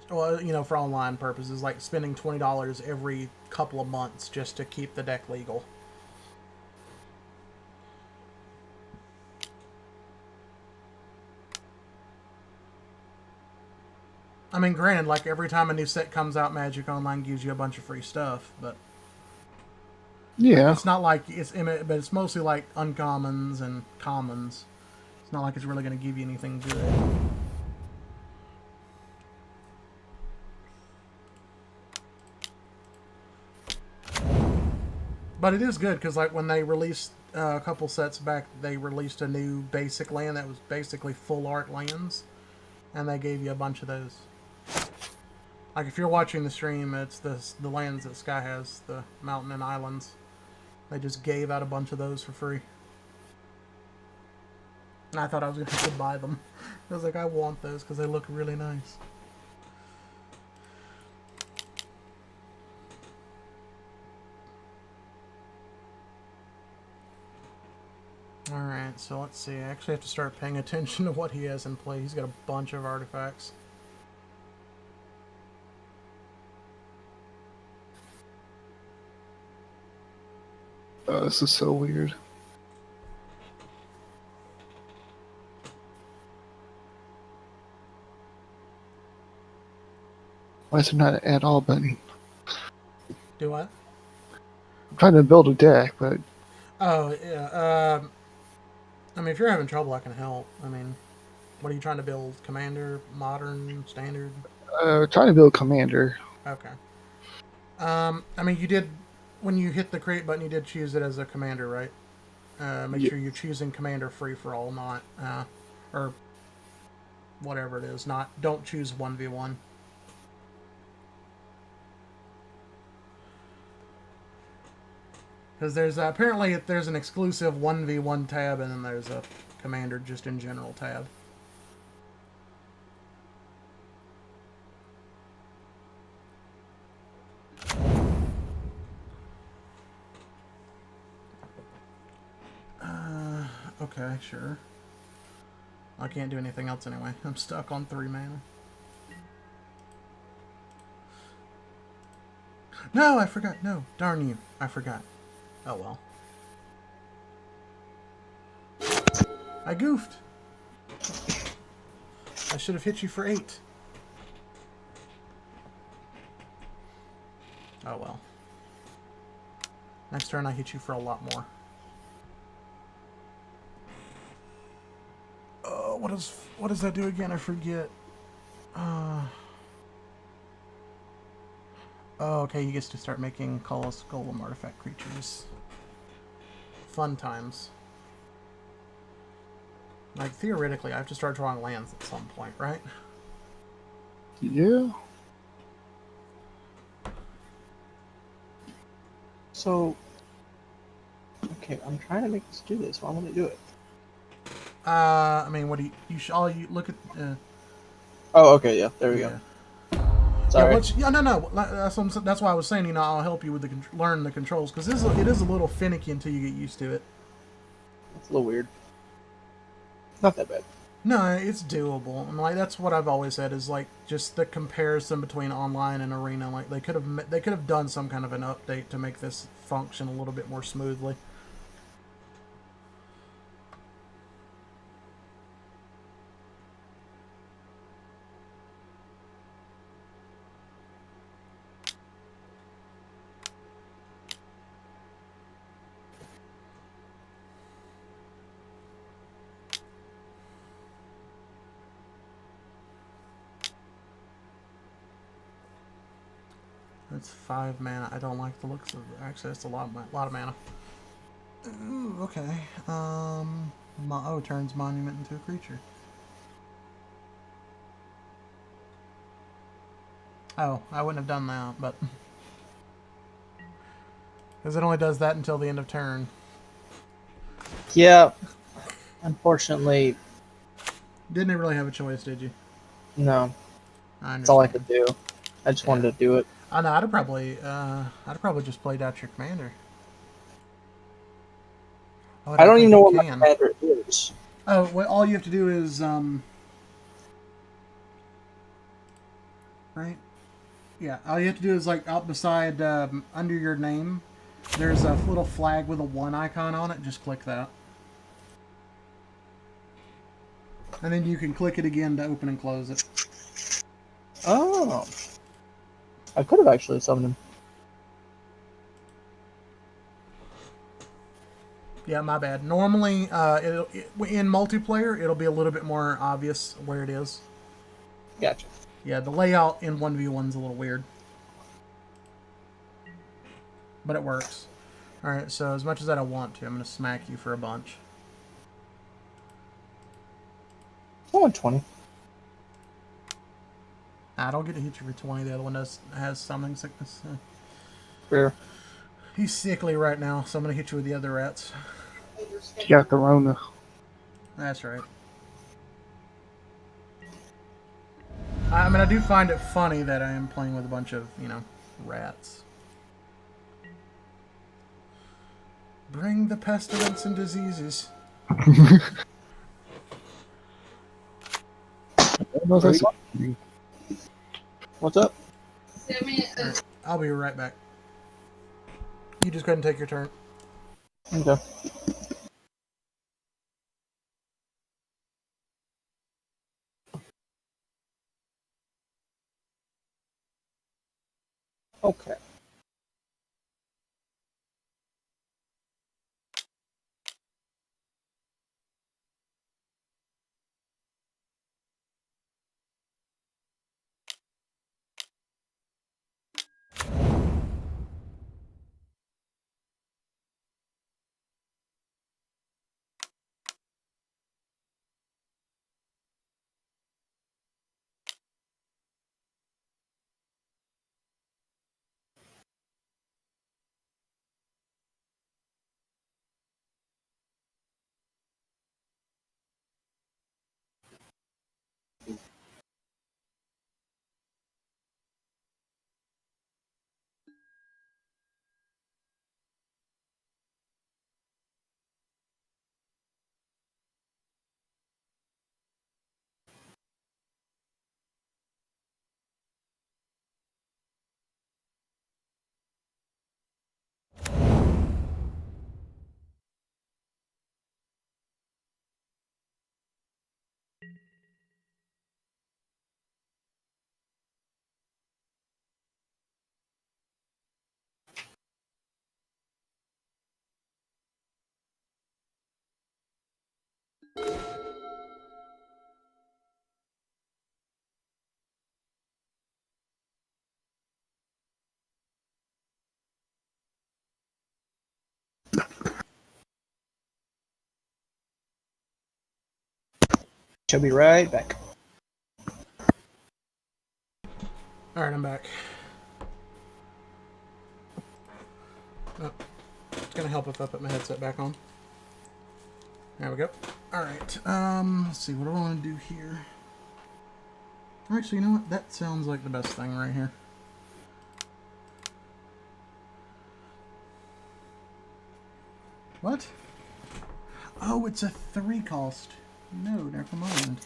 well, for online purposes, like spending $20 every couple of months just to keep the deck legal. I mean, granted, like every time a new set comes out, Magic Online gives you a bunch of free stuff, but Yeah. it's not like but it's mostly like uncommons and commons. It's not like it's really going to give you anything good. But it is good because, like, when they released a couple sets back, they released a new basic land that was basically full art lands, and they gave you a bunch of those. Like, if you're watching the stream, it's the lands that Sky has, the mountain and islands. They just gave out a bunch of those for free. And I thought I was going to have to buy them. I was like, I want those because they look really nice. Alright, so let's see. I actually have to start paying attention to what he has in play. He's got a bunch of artifacts. Oh, this is so weird. Why is there not an add all button? Do what? I'm trying to build a deck, but Oh, yeah. I mean, if you're having trouble, I can help. I mean, what are you trying to build? Commander, Modern, Standard? trying to build Commander. Okay. I mean, you did, when you hit the create button, you did choose it as a Commander, right? Make Yeah. sure you're choosing commander free for all, not or whatever it is. Not don't choose 1v1. Because there's apparently there's an exclusive 1v1 tab, and then there's a commander just in general tab. Okay, sure. I can't do anything else anyway. I'm stuck on 3 mana. No, I forgot. No, darn you. I forgot. Oh well. I goofed. I should have hit you for 8. Oh well. Next turn I hit you for a lot more. Oh, what does that do again? I forget. Oh, okay, he gets to start making Colossus Golem artifact creatures. Fun times. Like, theoretically, I have to start drawing lands at some point, right? Yeah. So, okay, I'm trying to make this do this. Why won't it do it? I mean, what do you look at, Oh, okay, yeah, there we yeah. go. Yeah, Sorry. no. That's why I was saying, I'll help you with learn the controls, because it is a little finicky until you get used to it. It's a little weird. Not that bad. No, it's doable, and like that's what I've always said is like just the comparison between online and arena. Like they could have done some kind of an update to make this function a little bit more smoothly. That's 5 mana. I don't like the looks of it. Actually, that's a lot of mana. Ooh, okay. Turns monument into a creature. Oh, I wouldn't have done that, but because it only does that until the end of turn. Yeah. Unfortunately, Didn't really have a choice, did you? no. I That's all I understand. could do. I just wanted to do it. I know. I'd have probably just played out your commander. Oh, I don't even know you what my can. commander is. Oh, well, all you have to do is right? Yeah, all you have to do is like out beside under your name, there's a little flag with a 1 icon on it. Just click that, and then you can click it again to open and close it. Oh. I could have actually summoned him. Yeah, my bad. Normally, in multiplayer, it'll be a little bit more obvious where it is. Gotcha. Yeah, the layout in 1v1's a little weird, but it works. All right, so as much as I don't want to, I'm gonna smack you for a bunch. I want 20. I don't get to hit you for 20. The other one has summoning sickness. Rare. He's sickly right now, so I'm gonna hit you with the other rats. You got Corona. That's right. I mean, I do find it funny that I am playing with a bunch of, rats. Bring the pestilence and diseases. What's up? Right, I'll be right back. You just go ahead and take your turn. Okay. Okay. She'll be right back. Alright, I'm back. Oh, it's gonna help if I put my headset back on. There we go. Alright, let's see, what do I want to do here? Actually, you know what? That sounds like the best thing right here. What? Oh, it's a 3 cost. No, never mind.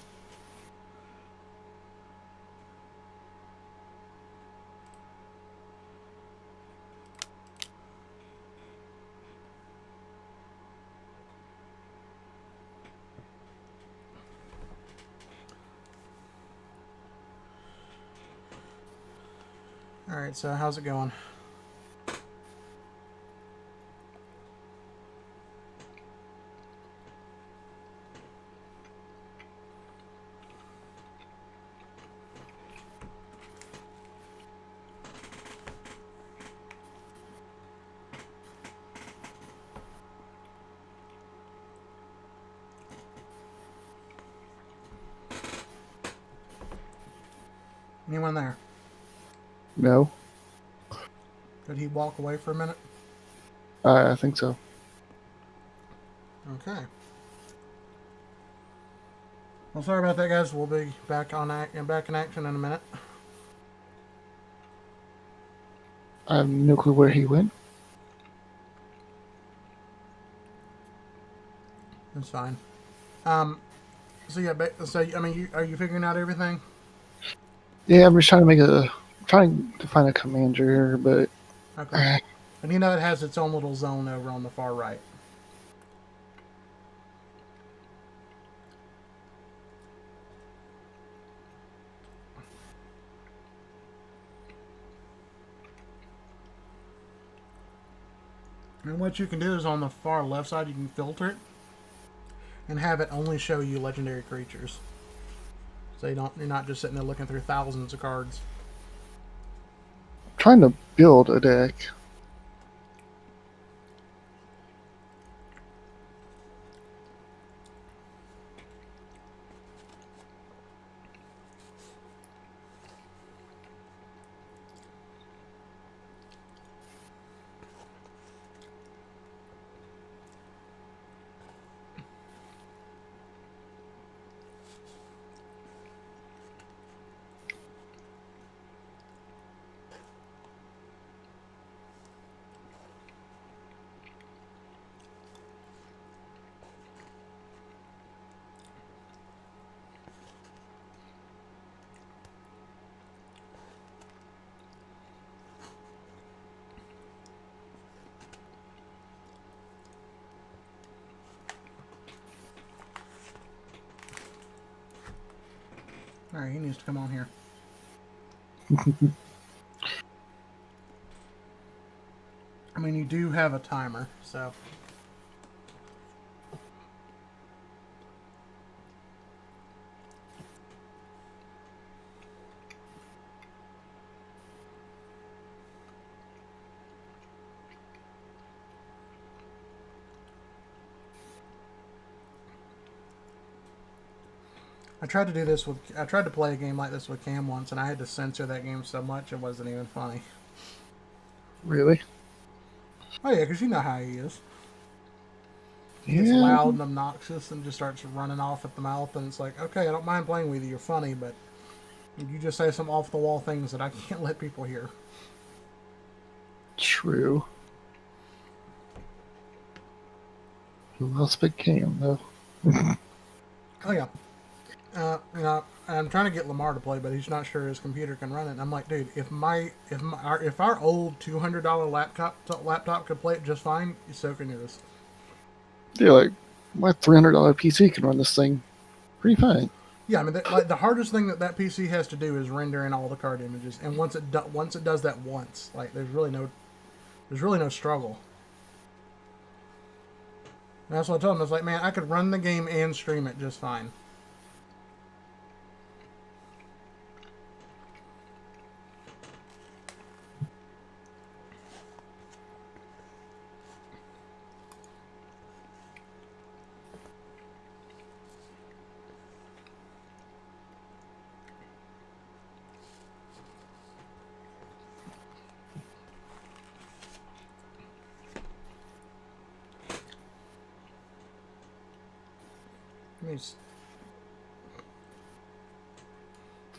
Alright, so how's it going? Anyone there? No, Did he walk away for a minute? I think so. Okay. Well, sorry about that, guys. We'll be back back in action in a minute. I have no clue where he went. That's fine. So yeah, so I mean, are you figuring out everything? Yeah, I'm just trying to find a commander, but Okay. And you know it has its own little zone over on the far right. And what you can do is on the far left side, you can filter it and have it only show you legendary creatures. So you're not just sitting there looking through thousands of cards. trying to build a deck. Alright, he needs to come on here. I mean, you do have a timer, so... I tried to play a game like this with Cam once, and I had to censor that game so much it wasn't even funny. Really? Oh yeah, because you know how he is. He gets Yeah. loud and obnoxious and just starts running off at the mouth, and it's like, okay, I don't mind playing with you, you're funny, but you just say some off-the-wall things that I can't let people hear. True. Who else but Cam, though? Oh yeah. You know, I'm trying to get Lamar to play, but he's not sure his computer can run it. And I'm like, dude, if our old $200 laptop could play it just fine, so can yours. Yeah, like, my $300 PC can run this thing pretty fine. Yeah, I mean, like the hardest thing that PC has to do is render in all the card images, and once it does that once, like there's really no struggle. And that's what I told him. I was like, man, I could run the game and stream it just fine.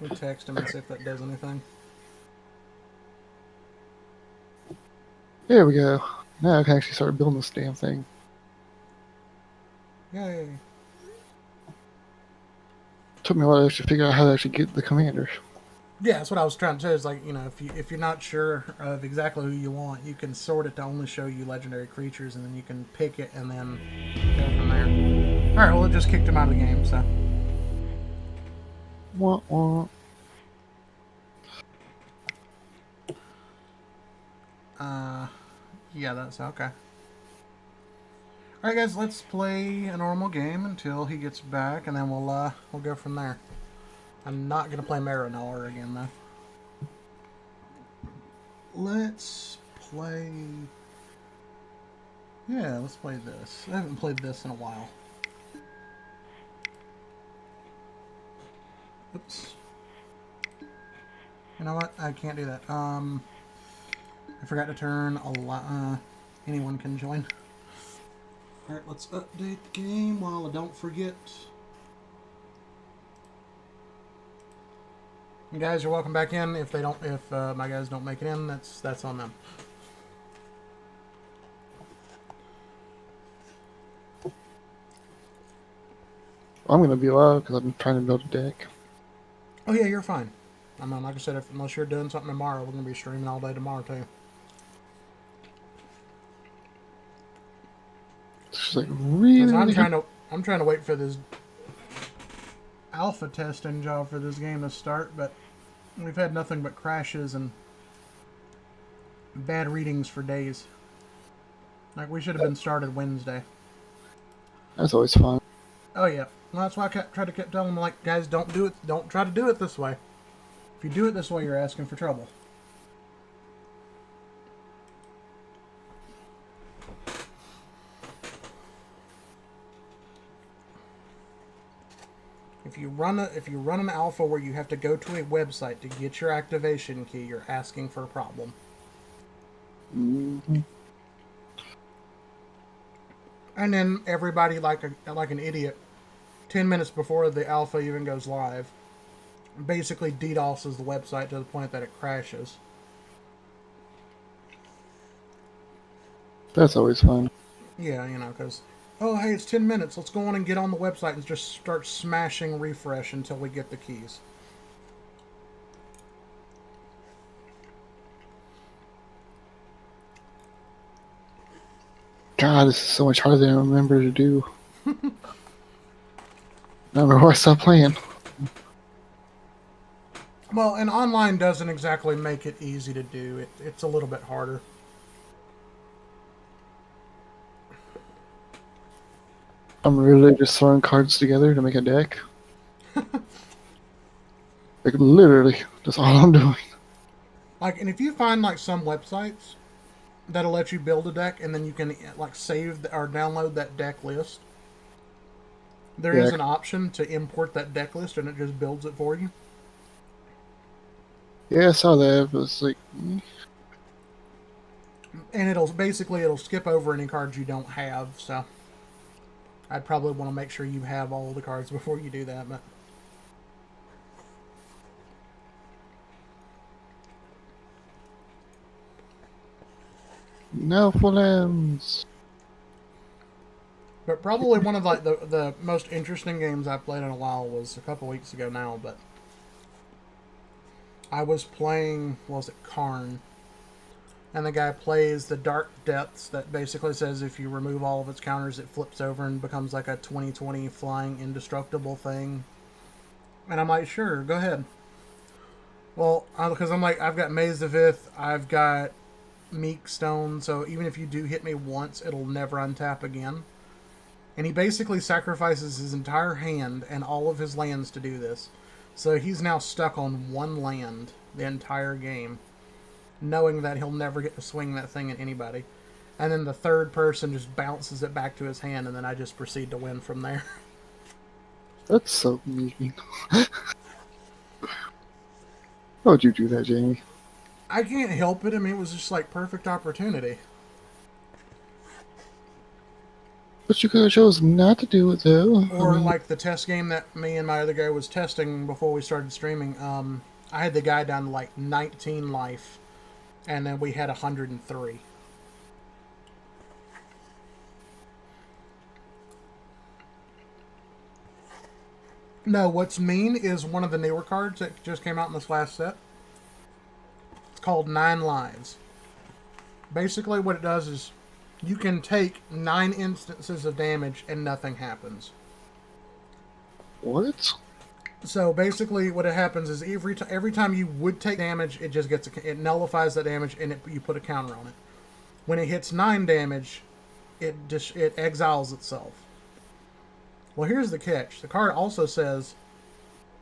Let me text him and see if that does anything. There we go. Now I can actually start building this damn thing. Yay. Took me a while to actually figure out how to actually get the commander. Yeah, that's what I was trying to say. Is like, you know, if you're not sure of exactly who you want, you can sort it to only show you legendary creatures, and then you can pick it and then go from there. All right, well, it just kicked him out of the game, so. Wah, wah. Yeah, that's okay. All right, guys, let's play a normal game until he gets back, and then we'll go from there. I'm not gonna play Marinor again, though. Let's play. Yeah, let's play this. I haven't played this in a while. Oops. You know what? I can't do that. I forgot to turn a lot. Anyone can join. Alright, let's update the game while I don't forget. You guys are welcome back in. If my guys don't make it in, that's on them. I'm gonna be loud because I'm trying to build a deck. Oh yeah, you're fine. I mean, like I said, unless you're doing something tomorrow, we're gonna be streaming all day tomorrow too. It's just like really. I'm trying to wait for this alpha testing job for this game to start, but we've had nothing but crashes and bad readings for days. Like, we should have been started Wednesday. That's always fun. Oh yeah, well, that's why I tried to keep telling them, like, guys, don't try to do it this way. If you do it this way, you're asking for trouble. If you run an alpha where you have to go to a website to get your activation key, you're asking for a problem. Mm-hmm. And then everybody, like an idiot, 10 minutes before the alpha even goes live, basically DDoSes the website to the point that it crashes. That's always fun. Yeah, you know, because, oh, hey, it's 10 minutes. Let's go on and get on the website and just start smashing refresh until we get the keys. God, this is so much harder than I remember to do. I remember where I stopped playing. Well, and online doesn't exactly make it easy to do. It's a little bit harder. I'm really just throwing cards together to make a deck. Like, literally, that's all I'm doing. Like, and if you find, like, some websites that'll let you build a deck, and then you can, like, save or download that deck list. There is an option to import that deck list, and it just builds it for you. Yeah, I saw that. It was like, And it'll skip over any cards you don't have, so I'd probably want to make sure you have all the cards before you do that, but no full ends. But probably one of like the most interesting games I've played in a while was a couple weeks ago now, but I was playing, what was it, Karn. And the guy plays the Dark Depths that basically says if you remove all of its counters, it flips over and becomes like a 20/20 flying indestructible thing. And I'm like, sure, go ahead. Well, because I'm like, I've got Maze the Fifth, I've got Meek Stone, so even if you do hit me once, it'll never untap again. And he basically sacrifices his entire hand and all of his lands to do this. So he's now stuck on one land the entire game, knowing that he'll never get to swing that thing at anybody. And then the third person just bounces it back to his hand, and then I just proceed to win from there. That's so mean. How would you do that, Jamie? I can't help it. I mean, it was just like perfect opportunity. But you could have chose not to do it, though. Or like the test game that me and my other guy was testing before we started streaming. I had the guy down to like 19 life, and then we had 103. No, what's mean is one of the newer cards that just came out in this last set. It's called 9 Lives. Basically what it does is you can take 9 instances of damage and nothing happens. What? So basically what it happens is every time you would take damage, it just it nullifies that damage and you put a counter on it. When it hits 9 damage, it exiles itself. Well, here's the catch. The card also says,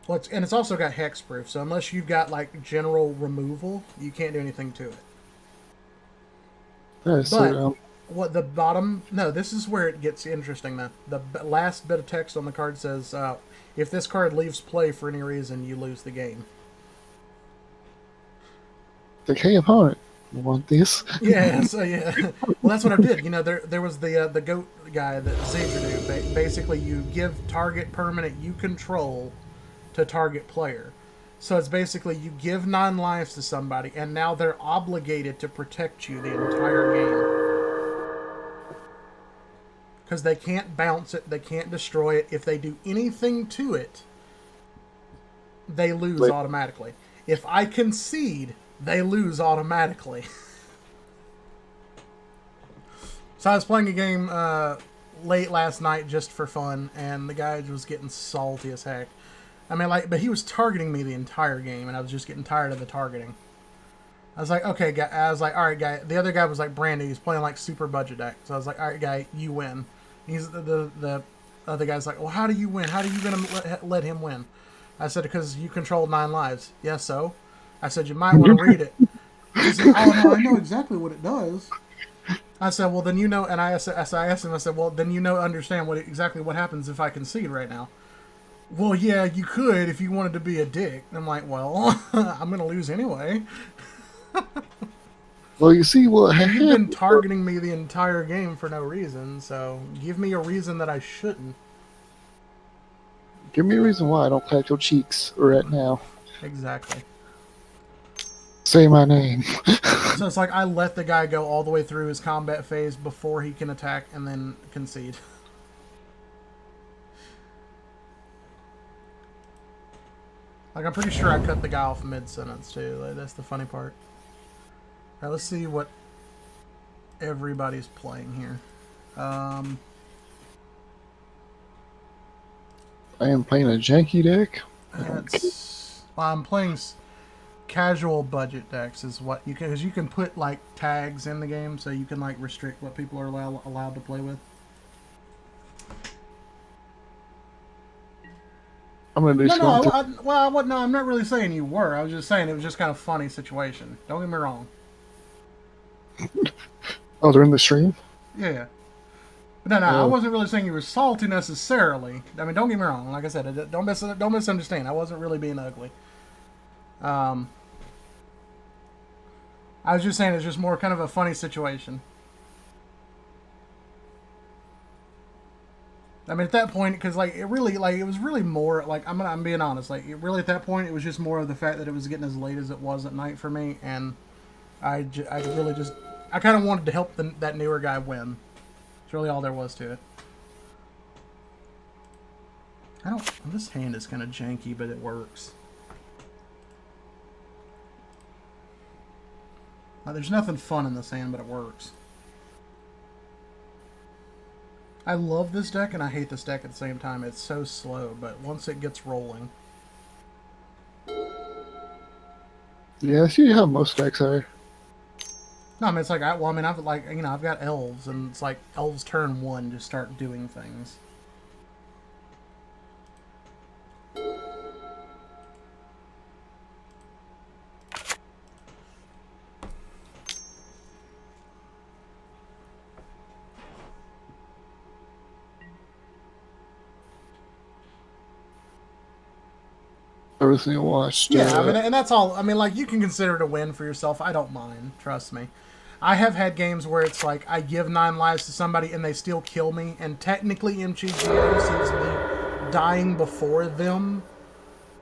and it's also got hexproof, so unless you've got like general removal, you can't do anything to it. That is But so what the bottom? No, this is where it gets interesting. Now, the last bit of text on the card says, "If this card leaves play for any reason, you lose the game." like, hey, opponent, you want this? Yeah, so yeah. Well, that's what I did. You know, there was the goat guy that Xavier do. Basically, you give target permanent you control to target player. So it's basically you give 9 lives to somebody, and now they're obligated to protect you the entire game. Because they can't bounce it, they can't destroy it. If they do anything to it, they lose automatically. If I concede, they lose automatically. So I was playing a game late last night just for fun, and the guy was getting salty as heck. I mean, but he was targeting me the entire game, and I was just getting tired of the targeting. I was like, okay, guy. I was like, all right, guy. The other guy was like Brandy. He's playing like super budget deck. So I was like, all right, guy, you win. He's the other guy's like, well, how do you win? How are you gonna let him win? I said, because you control 9 lives. Yes, so. I said, you might want to read it. He said, oh no, I know exactly what it does. I said, well, then you know, and I asked him, I said, well, then you know, understand exactly what happens if I concede right now. Well, yeah, you could if you wanted to be a dick. And I'm like, well, I'm going to lose anyway. Well, you see what You've been targeting me the entire game for no reason, so give me a reason that I shouldn't. Give me a reason why I don't pat your cheeks right now. Exactly. Say my name. So it's like I let the guy go all the way through his combat phase before he can attack and then concede. Like, I'm pretty sure I cut the guy off mid-sentence, too. Like, that's the funny part. Alright, let's see what everybody's playing here. I am playing a janky deck. Well, I'm playing casual budget decks is what you can, because you can put, like, tags in the game, so you can, like, restrict what people are allowed to play with. I'm gonna do No, I'm not really saying you were. I was just saying it was just kind of a funny situation. Don't get me wrong. Oh, they're in the stream? Yeah. But no, I wasn't really saying you were salty necessarily. I mean, don't get me wrong. Like I said, don't misunderstand. I wasn't really being ugly. I was just saying it's just more kind of a funny situation. I mean, at that point, because like it was really more like I'm being honest. Like it really at that point, it was just more of the fact that it was getting as late as it was at night for me, and I kind of wanted to help that newer guy win. That's really all there was to it. This hand is kind of janky, but it works. There's nothing fun in this hand, but it works. I love this deck and I hate this deck at the same time. It's so slow, but once it gets rolling, Yeah, I see how most decks are. No, I mean, it's like, well, I mean, I've got elves, and it's like elves turn 1 just start doing things. I recently watched. Yeah, I mean, and that's all. I mean, like, you can consider it a win for yourself. I don't mind. Trust me. I have had games where it's like I give 9 lives to somebody and they still kill me, and technically MTGO sees me dying before them,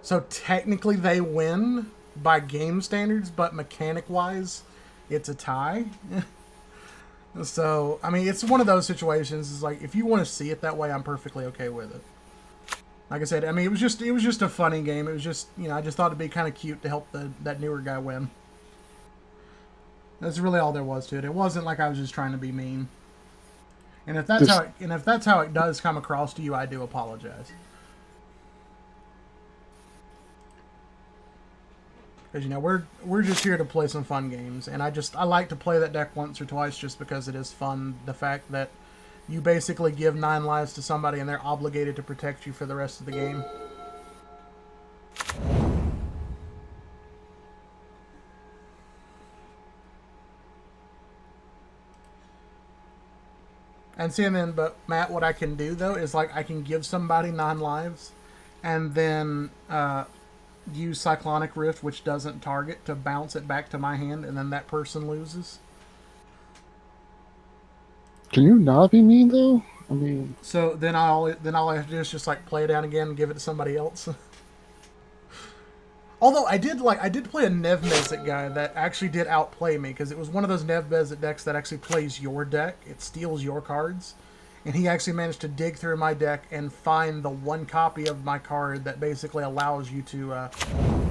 so technically they win by game standards, but mechanic-wise, it's a tie. So, I mean, it's one of those situations. It's like, if you want to see it that way, I'm perfectly okay with it. Like I said, I mean, it was just a funny game. It was just, I just thought it'd be kind of cute to help that newer guy win. That's really all there was to it. It wasn't like I was just trying to be mean. And if that's how it does come across to you, I do apologize. Because we're just here to play some fun games, and I like to play that deck once or twice just because it is fun. The fact that you basically give 9 lives to somebody and they're obligated to protect you for the rest of the game. And see, and then, but Matt, what I can do though is like I can give somebody 9 lives, and then use Cyclonic Rift, which doesn't target, to bounce it back to my hand, and then that person loses. Can you not be mean though? I mean, So then all I have to do is just like play it down again and give it to somebody else. Although I did play a Nev Mezzet guy that actually did outplay me, because it was one of those Nev Mezzet decks that actually plays your deck. It steals your cards. And he actually managed to dig through my deck and find the one copy of my card that basically allows you to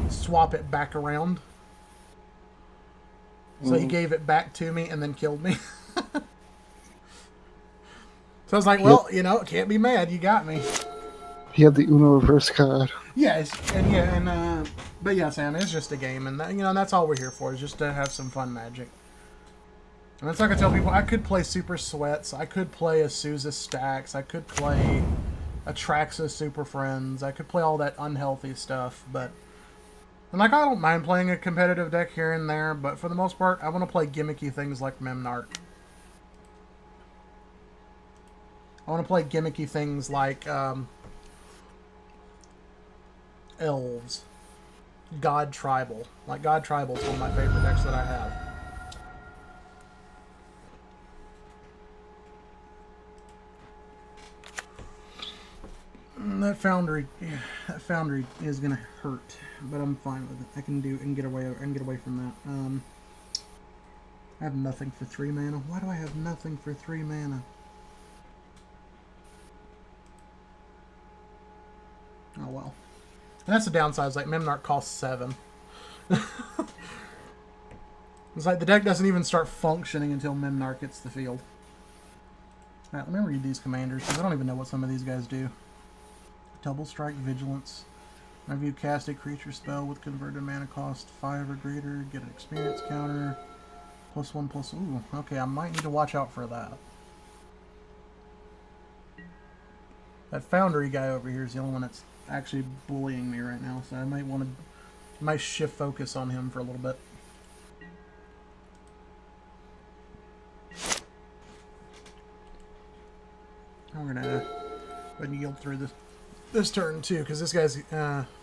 swap it back around. So he gave it back to me and then killed me. So I was like, well, can't be mad. You got me. he had the Uno reverse card. Yes, but yeah, Sam, it's just a game, and and that's all we're here for, is just to have some fun Magic. And that's like I tell people, I could play Super Sweats, I could play a Sousa Stacks, I could play a Traxa Super Friends, I could play all that unhealthy stuff, but and like I don't mind playing a competitive deck here and there, but for the most part, I want to play gimmicky things like Memnarch. I want to play gimmicky things like Elves. God Tribal. Like, God Tribal is one of my favorite decks that I have. That Foundry is gonna hurt, but I'm fine with it. I can get away from that. I have nothing for 3 mana. Why do I have nothing for 3 mana? Oh well. And that's the downside, is like Memnarch costs 7. It's like the deck doesn't even start functioning until Memnarch hits the field. Alright, let me read these commanders, because I don't even know what some of these guys do. Double Strike Vigilance. Whenever you cast a creature spell with converted mana cost 5 or greater, get an experience counter. +1/+. Ooh, okay, I might need to watch out for that. That Foundry guy over here is the only one that's actually bullying me right now, so I might shift focus on him for a little bit. I'm gonna go ahead and yield through this turn too, because this guy's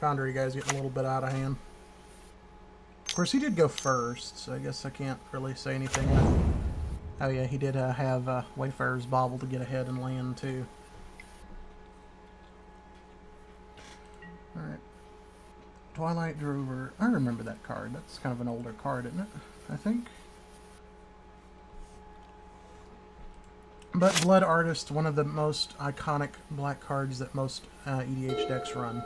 Foundry guy's getting a little bit out of hand. Of course, he did go first, so I guess I can't really say anything. Oh yeah, he did have Wayfarer's Bauble to get ahead and land too. Alright. Twilight Drover. I remember that card. That's kind of an older card, isn't it? I think. But Blood Artist, one of the most iconic black cards that most EDH decks run.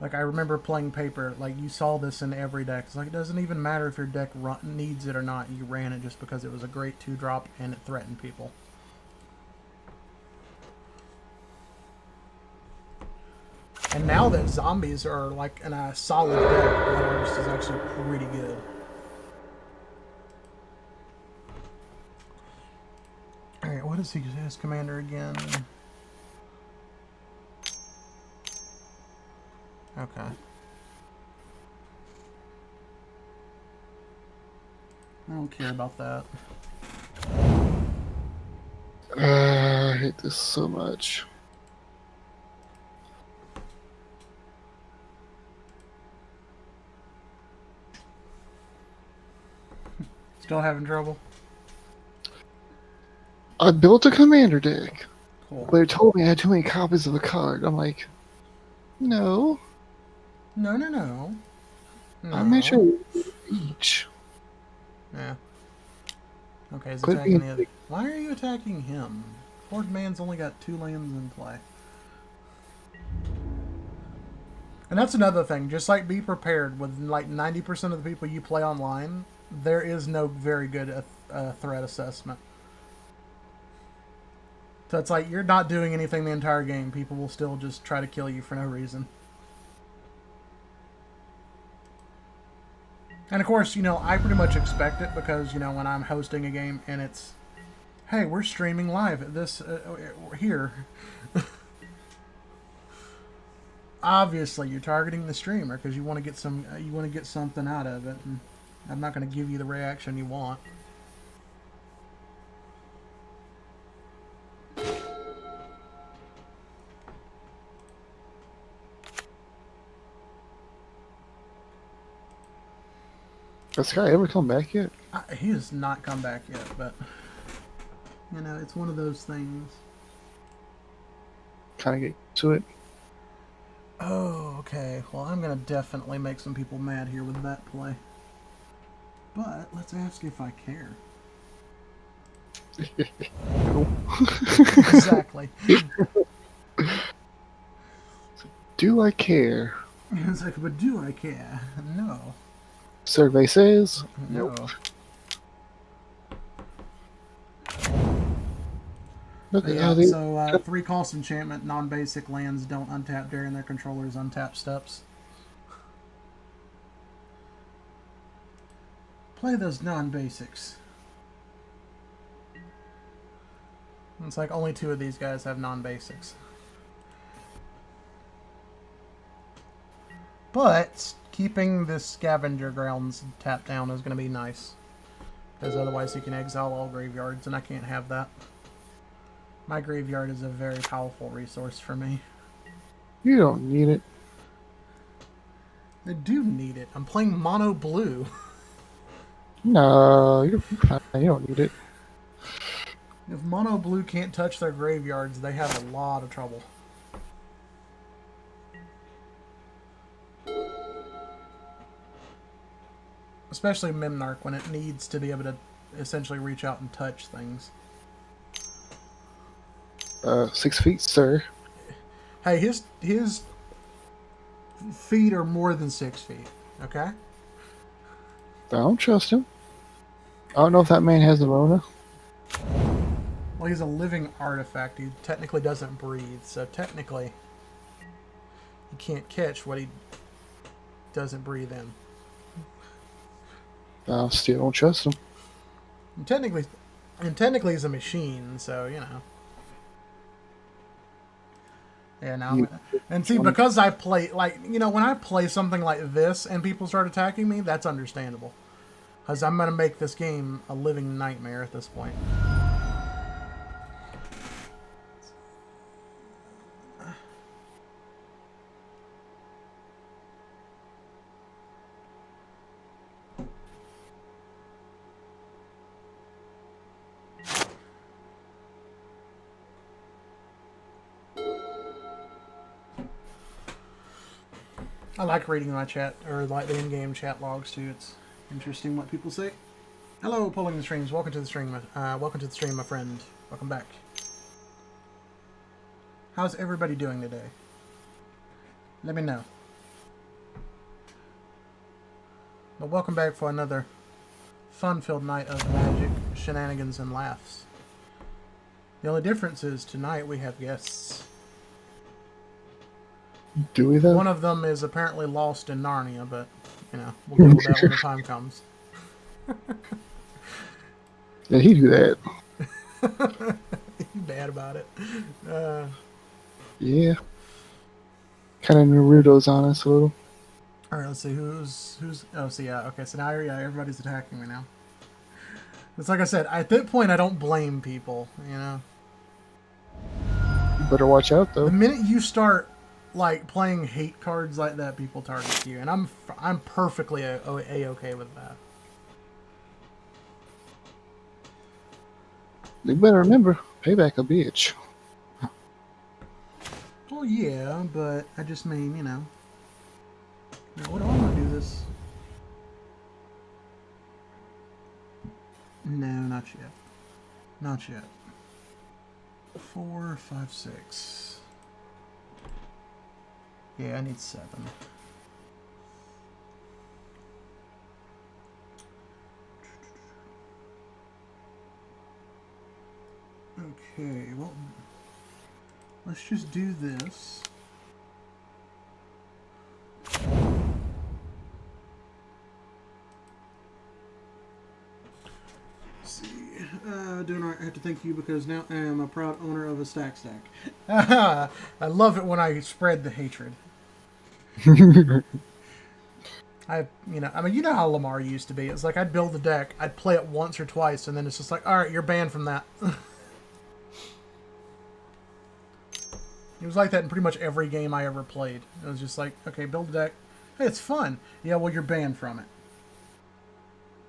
Like, I remember playing Paper, like, you saw this in every deck. It's like, it doesn't even matter if your deck needs it or not. You ran it just because it was a great 2-drop and it threatened people. And now that zombies are like in a solid deck, Blood Harvest is actually pretty good. Alright, what is his commander again? Okay. I don't care about that. I hate this so much. Still having trouble? I built a commander deck, Cool. but it told me I had too many copies of a card. I'm like, no. No, no, no. No. I made sure each. Yeah. Okay, he's Quit attacking being the other. Why are you attacking him? Horde Man's only got 2 lands in play. And that's another thing. Just like be prepared with like 90% of the people you play online, there is no very good threat assessment. So it's like you're not doing anything the entire game. People will still just try to kill you for no reason. And of course, you know, I pretty much expect it because, you know, when I'm hosting a game and it's, hey, we're streaming live at this, here. Obviously, you're targeting the streamer because you want to get something out of it. And I'm not going to give you the reaction you want. Has this guy ever come back yet? He has not come back yet, but you know, it's one of those things. Kind of get to it. Oh, okay. Well, I'm gonna definitely make some people mad here with that play. But let's ask if I care. No. Exactly. Do I care? It's like, but do I care? No. Survey says No. nope. Look at how Yeah, they. so 3 cost enchantment, non-basic lands don't untap during their controller's untap steps. Play those non-basics. It's like only 2 of these guys have non-basics. But keeping this scavenger grounds tapped down is going to be nice. Because otherwise he can exile all graveyards, and I can't have that. My graveyard is a very powerful resource for me. You don't need it. I do need it. I'm playing mono blue. No, you're fine. You don't need it. If mono blue can't touch their graveyards, they have a lot of trouble. Especially Mimnarch when it needs to be able to essentially reach out and touch things. 6 feet, sir. Hey, his feet are more than 6 feet. Okay. I don't trust him. I don't know if that man has the Rona. Well, he's a living artifact. He technically doesn't breathe, so technically he can't catch what he doesn't breathe in. I still don't trust him. And technically he's a machine, so you know. Yeah, now and see, because I play like, you know, when I play something like this and people start attacking me, that's understandable. Because I'm gonna make this game a living nightmare at this point. I like reading my chat, or like the in-game chat logs too. It's interesting what people say. Hello, pulling the streams. Welcome to the stream. Welcome to the stream, my friend. Welcome back. How's everybody doing today? Let me know. But welcome back for another fun-filled night of magic, shenanigans, and laughs. The only difference is tonight we have guests. Do we though? One of them is apparently lost in Narnia, but you know we'll deal with that when the time comes. Yeah, he do that. You bad about it. Yeah. Kind of Naruto's on us a little. All right, let's see who's. Oh, so yeah, okay. So now, yeah, everybody's attacking me now. It's like I said. At that point, I don't blame people. You know, You better watch out the though. minute you start like playing hate cards like that, people target you, and I'm perfectly okay with that. You better remember, payback a bitch. Well, yeah, but I just mean, you know. Now, what do I want to do this? No, not yet. Not yet. 4, 5, 6. Yeah, I need 7. Okay, well, let's just do this. Let's see. I have to thank you because now I am a proud owner of a stack. I love it when I spread the hatred. You know how Lamar used to be. It's like I'd build the deck, I'd play it once or twice, and then it's just like, all right, you're banned from that. It was like that in pretty much every game I ever played. It was just like, okay, build a deck. Hey, it's fun. Yeah, well, you're banned from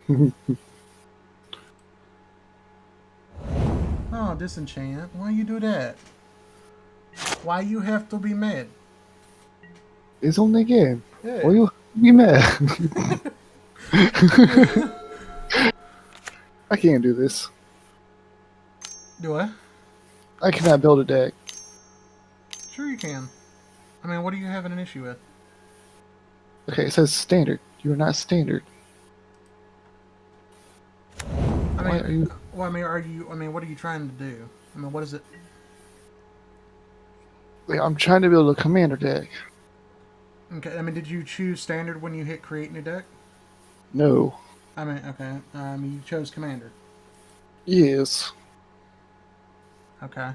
it. Oh, disenchant. Why you do that? Why you have to be mad? It's on the game. Yeah. Why you be mad? I can't do this. Do I? I cannot build a deck. Sure you can. I mean, what are you having an issue with? Okay, it says standard. You are not standard. I Why mean, are you? well, what are you trying to do? I mean, what is it? Like, I'm trying to build a commander deck. Okay, I mean, did you choose standard when you hit create new deck? No. I mean, okay, you chose commander. Yes. Okay.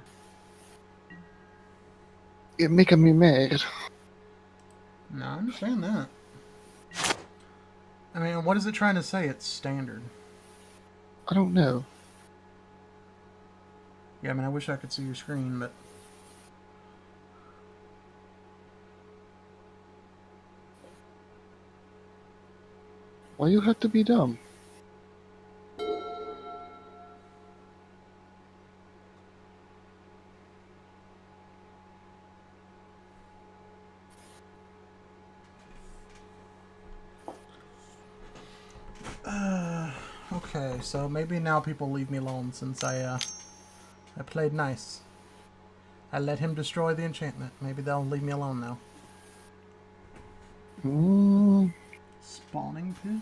It making me mad. No, I understand that. I mean, what is it trying to say? It's standard. I don't know. Yeah, I mean, I wish I could see your screen, but... Why you have to be dumb? Okay, so maybe now people leave me alone since I played nice. I let him destroy the enchantment. Maybe they'll leave me alone now. Spawning pit?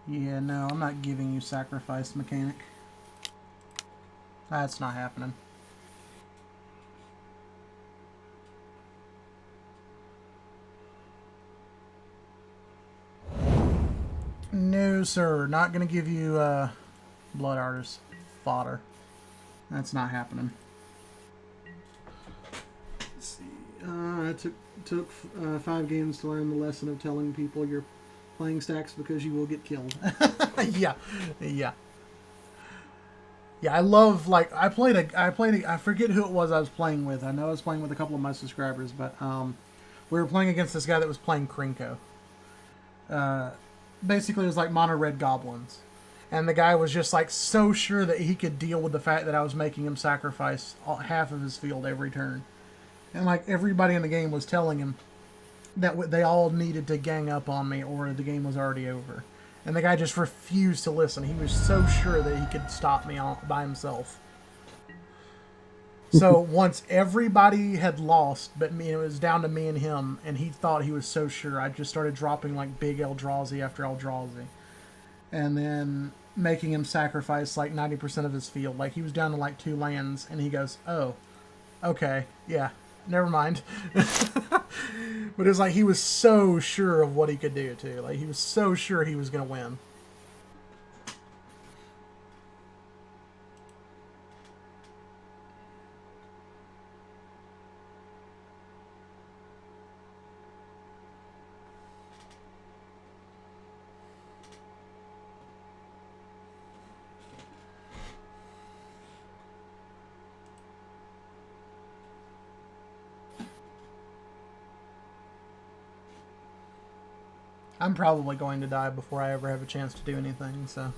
Yeah, no, I'm not giving you sacrifice mechanic. That's not happening. No, sir. Not gonna give you blood artist fodder. That's not happening. Let's see. It took 5 games to learn the lesson of telling people you're playing stacks because you will get killed. Yeah. Yeah, I love, like, I forget who it was I was playing with. I know I was playing with a couple of my subscribers, but we were playing against this guy that was playing Krinko. Basically, it was like mono red goblins. And the guy was just, like, so sure that he could deal with the fact that I was making him sacrifice half of his field every turn. And, like, everybody in the game was telling him that they all needed to gang up on me or the game was already over. And the guy just refused to listen. He was so sure that he could stop me all by himself. So once everybody had lost, but me, it was down to me and him, and he thought he was so sure, I just started dropping like big Eldrazi after Eldrazi, and then making him sacrifice like 90% of his field. Like he was down to like 2 lands, and he goes, "Oh, okay, yeah, never mind." But it was like he was so sure of what he could do too. Like he was so sure he was gonna win. I'm probably going to die before I ever have a chance to do anything, so.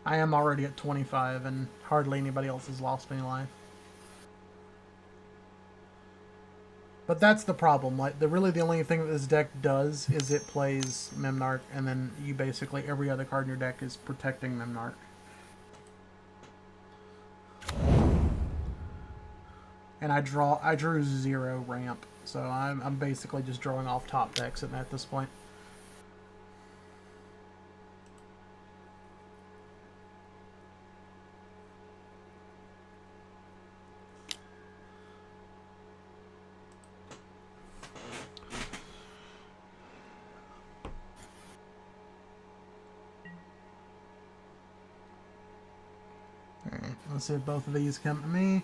I am already at 25, and hardly anybody else has lost any life. But that's the problem. Like, really the only thing that this deck does is it plays Memnarch, and then you basically, every other card in your deck is protecting Memnarch. And I drew 0 ramp, so I'm basically just drawing off top decks at this point. Alright, let's see if both of these come to me.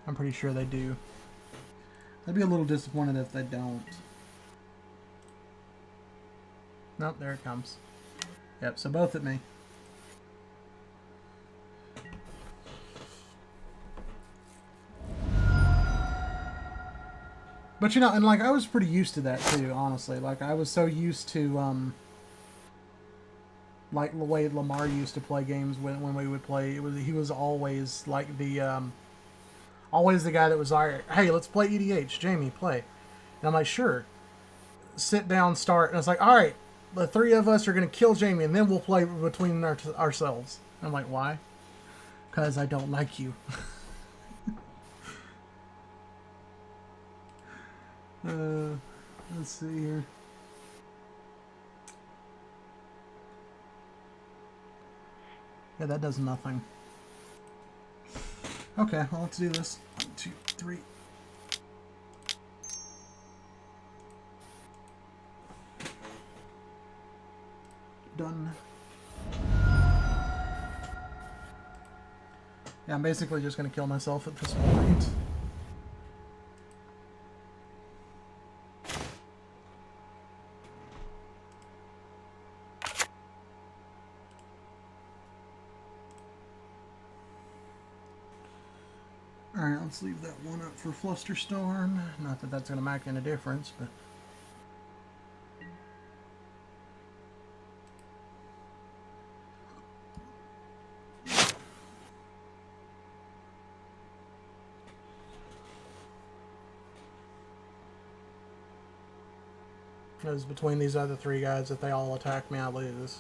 I'm pretty sure they do. I'd be a little disappointed if they don't. Nope, there it comes. Yep, so both at me. But you know, and like I was pretty used to that too, honestly. Like I was so used to like the way Lamar used to play games when we would play. He was always like the always the guy that was like, "Hey, let's play EDH. Jamie, play." And I'm like, "Sure." Sit down, start, and it's like, "All right, the 3 of us are gonna kill Jamie, and then we'll play between ourselves." And I'm like, "Why?" Because I don't like you. Let's see here. Yeah, that does nothing. Okay, well, let's do this. 1, 2, 3. Done. Yeah, I'm basically just gonna kill myself at this point. Alright, let's leave that one up for Flusterstorm. Not that that's going to make any difference, but... Because between these other 3 guys, if they all attack me, I lose.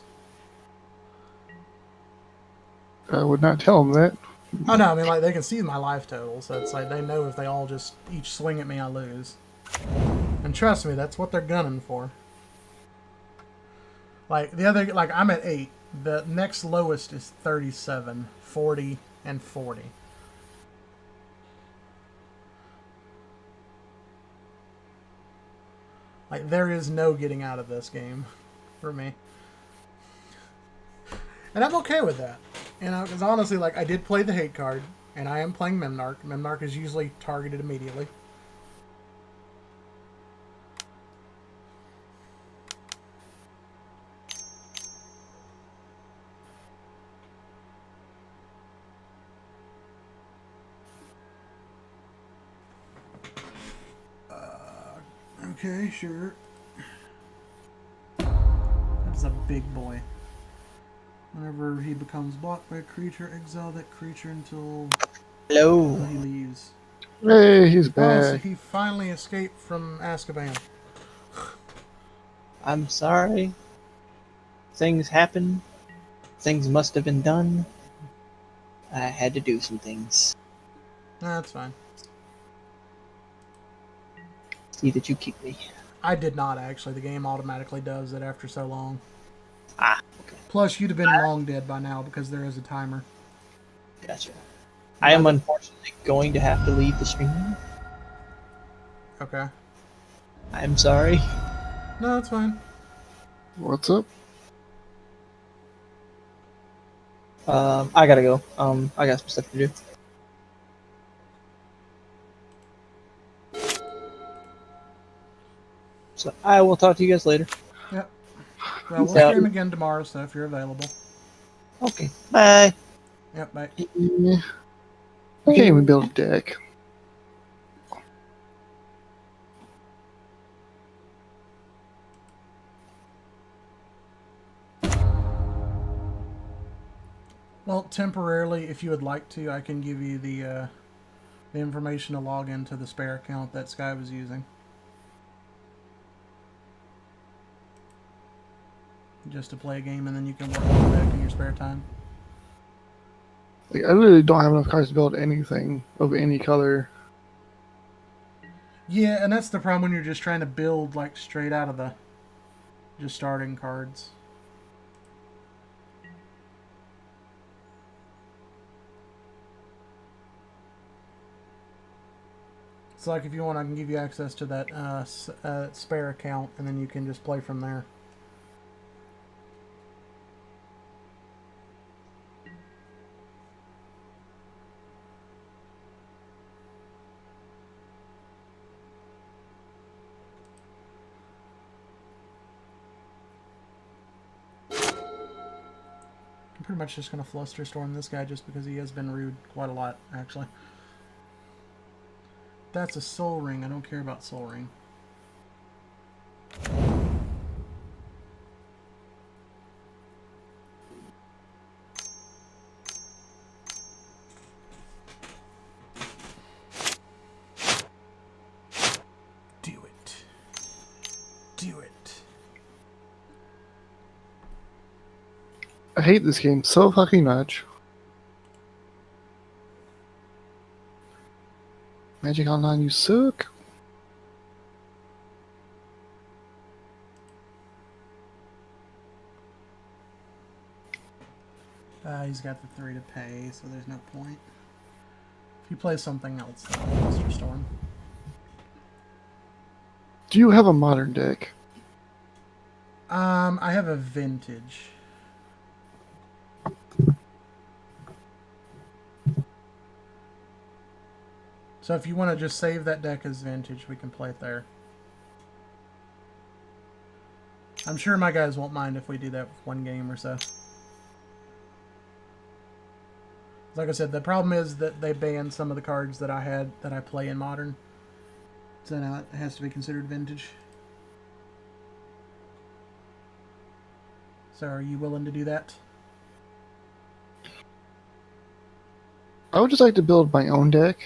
I would not tell them that. Oh no, I mean, like, they can see my life total, so it's like they know if they all just each swing at me, I lose. And trust me, that's what they're gunning for. Like, the other, like, I'm at 8. The next lowest is 37, 40, and 40. Like, there is no getting out of this game for me. And I'm okay with that. You know, because honestly, like, I did play the hate card, and I am playing Memnarch. Memnarch is usually targeted immediately. Okay, sure. That's a big boy. Whenever he becomes blocked by a creature, exile that creature until Hello. he leaves. Hey, he's Oh, back. so he finally escaped from Azkaban. I'm sorry. Things happen. Things must have been done. I had to do some things. No, that's fine. See that you kicked me. I did not actually. The game automatically does it after so long. Ah, okay. Plus, you'd have been long dead by now because there is a timer. Gotcha. I am unfortunately going to have to leave the stream. Okay. I'm sorry. No, that's fine. What's up? I gotta go. I got some stuff to do. So I will talk to you guys later. Yep. Well, we'll Peace out. stream again tomorrow, so if you're available. Okay. Bye. Yep, bye. Yeah. I can't even build a deck. Well, temporarily, if you would like to, I can give you the information to log into the spare account that Sky was using. Just to play a game, and then you can work on the deck in your spare time. Like, I really don't have enough cards to build anything of any color. Yeah, and that's the problem when you're just trying to build like straight out of the just starting cards. So like if you want, I can give you access to that spare account, and then you can just play from there. I'm pretty much just going to fluster storm this guy just because he has been rude quite a lot, actually. That's a soul ring. I don't care about soul ring. Do it. Do it. I hate this game so fucking much. Magic Online, you suck. He's got the 3 to pay, so there's no point. If you play something else, then I'll fluster storm. Do you have a modern deck? I have a vintage. So if you want to just save that deck as vintage, we can play it there. I'm sure my guys won't mind if we do that with one game or so. Like I said, the problem is that they banned some of the cards that I had that I play in Modern. So now it has to be considered vintage. So are you willing to do that? I would just like to build my own deck,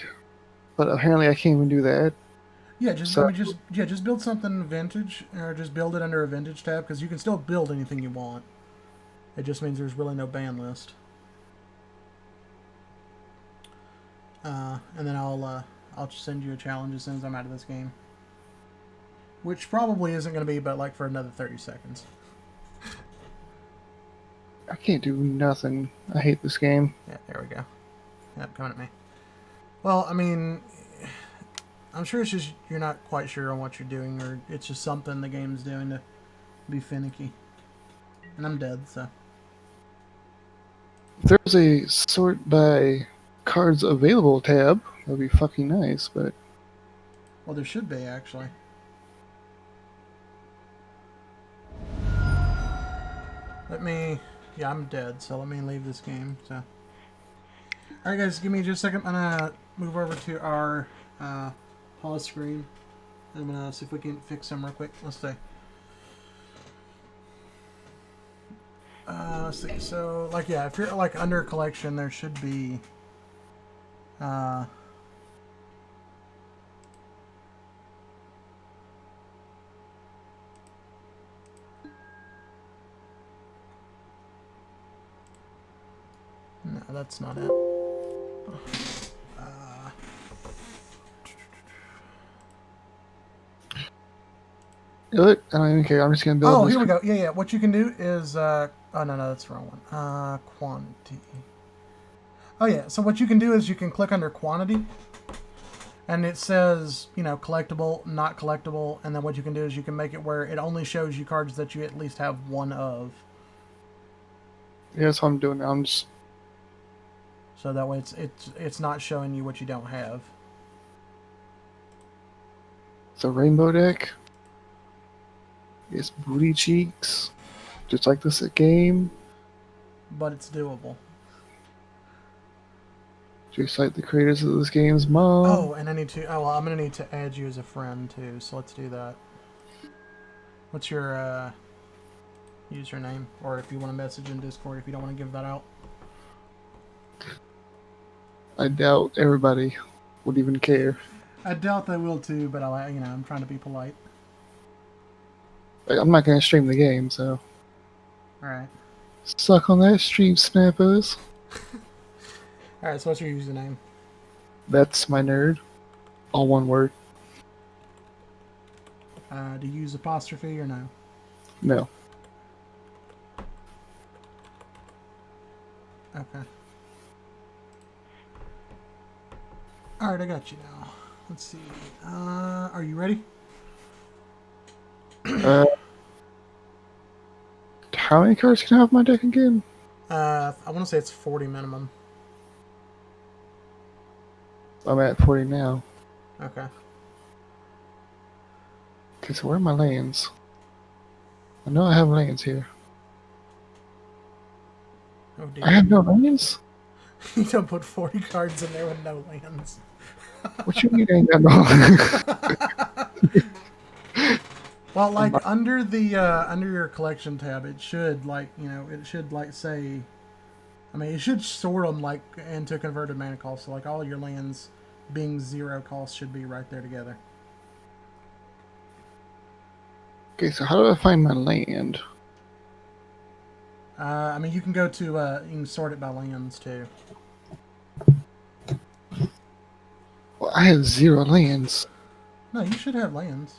but apparently I can't even do that. Yeah, just So- just build something vintage, or just build it under a vintage tab, because you can still build anything you want. It just means there's really no ban list. And then I'll send you a challenge as soon as I'm out of this game, which probably isn't going to be but like for another 30 seconds. I can't do nothing. I hate this game. Yeah, there we go. Yep, coming at me. Well, I mean, I'm sure it's just you're not quite sure on what you're doing, or it's just something the game's doing to be finicky. And I'm dead, so. If there's a sort by cards available tab, that'd be fucking nice, but Well, there should be, actually. Let me... Yeah, I'm dead, so let me leave this game, so... Alright guys, give me just a second. I'm gonna move over to our pause screen. I'm gonna see if we can fix them real quick. Let's see. Let's see. So, like, yeah, if you're like under collection, there should be no, that's not it. Good. I don't even care. I'm just gonna build. Oh, this here we go. Yeah, yeah. What you can do is, oh no, that's the wrong one. Quantity. Oh yeah. So what you can do is you can click under quantity, and it says, you know, collectible, not collectible, and then what you can do is you can make it where it only shows you cards that you at least have one of. Yeah, that's what I'm doing now. I'm just. So that way it's not showing you what you don't have. It's a rainbow deck. It's booty cheeks, just like this game. But it's doable. Just like the creators of this game's mom. Oh, and I need to. Oh, well, I'm gonna need to add you as a friend too. So let's do that. What's your username? Or if you want to message in Discord, if you don't want to give that out. I doubt everybody would even care. I doubt they will too, but I'm trying to be polite. Like, I'm not gonna stream the game, so All right. suck on that, stream snappers. All right. So what's your username? That's my nerd. All one word. Do you use apostrophe or no? No. Okay. All right, I got you now. Let's see. Are you ready? How many cards can I have in my deck again? I want to say it's 40 minimum. I'm at 40 now. Okay. Okay, so where are my lands? I know I have lands here. Oh dear. I have no lands? You don't put 40 cards in there with no lands. What you mean I ain't got no Well, like under the under your collection tab, it should it should say, I mean, it should sort them like into converted mana cost. So like all your lands being 0 cost should be right there together. Okay, so how do I find my land? I mean, you can go to you can sort it by lands too. Well, I have 0 lands. No, you should have lands.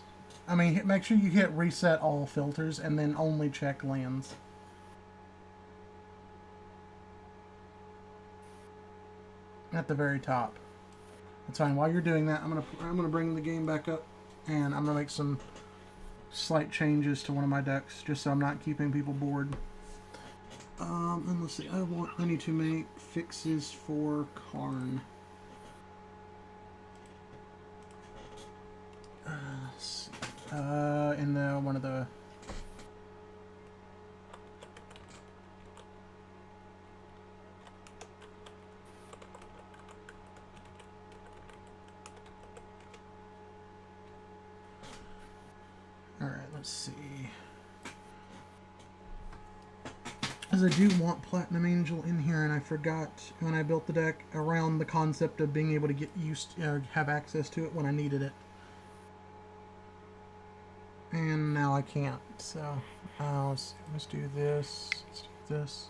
I mean, make sure you hit reset all filters and then only check lands. At the very top. That's fine. While you're doing that, I'm gonna bring the game back up, and I'm gonna make some slight changes to one of my decks, just so I'm not keeping people bored. And let's see. I need to make fixes for Karn. In the one of the. All right, let's see. As I do want Platinum Angel in here, and I forgot when I built the deck around the concept of being able to get have access to it when I needed it. And now I can't, so let's do this. Let's do this.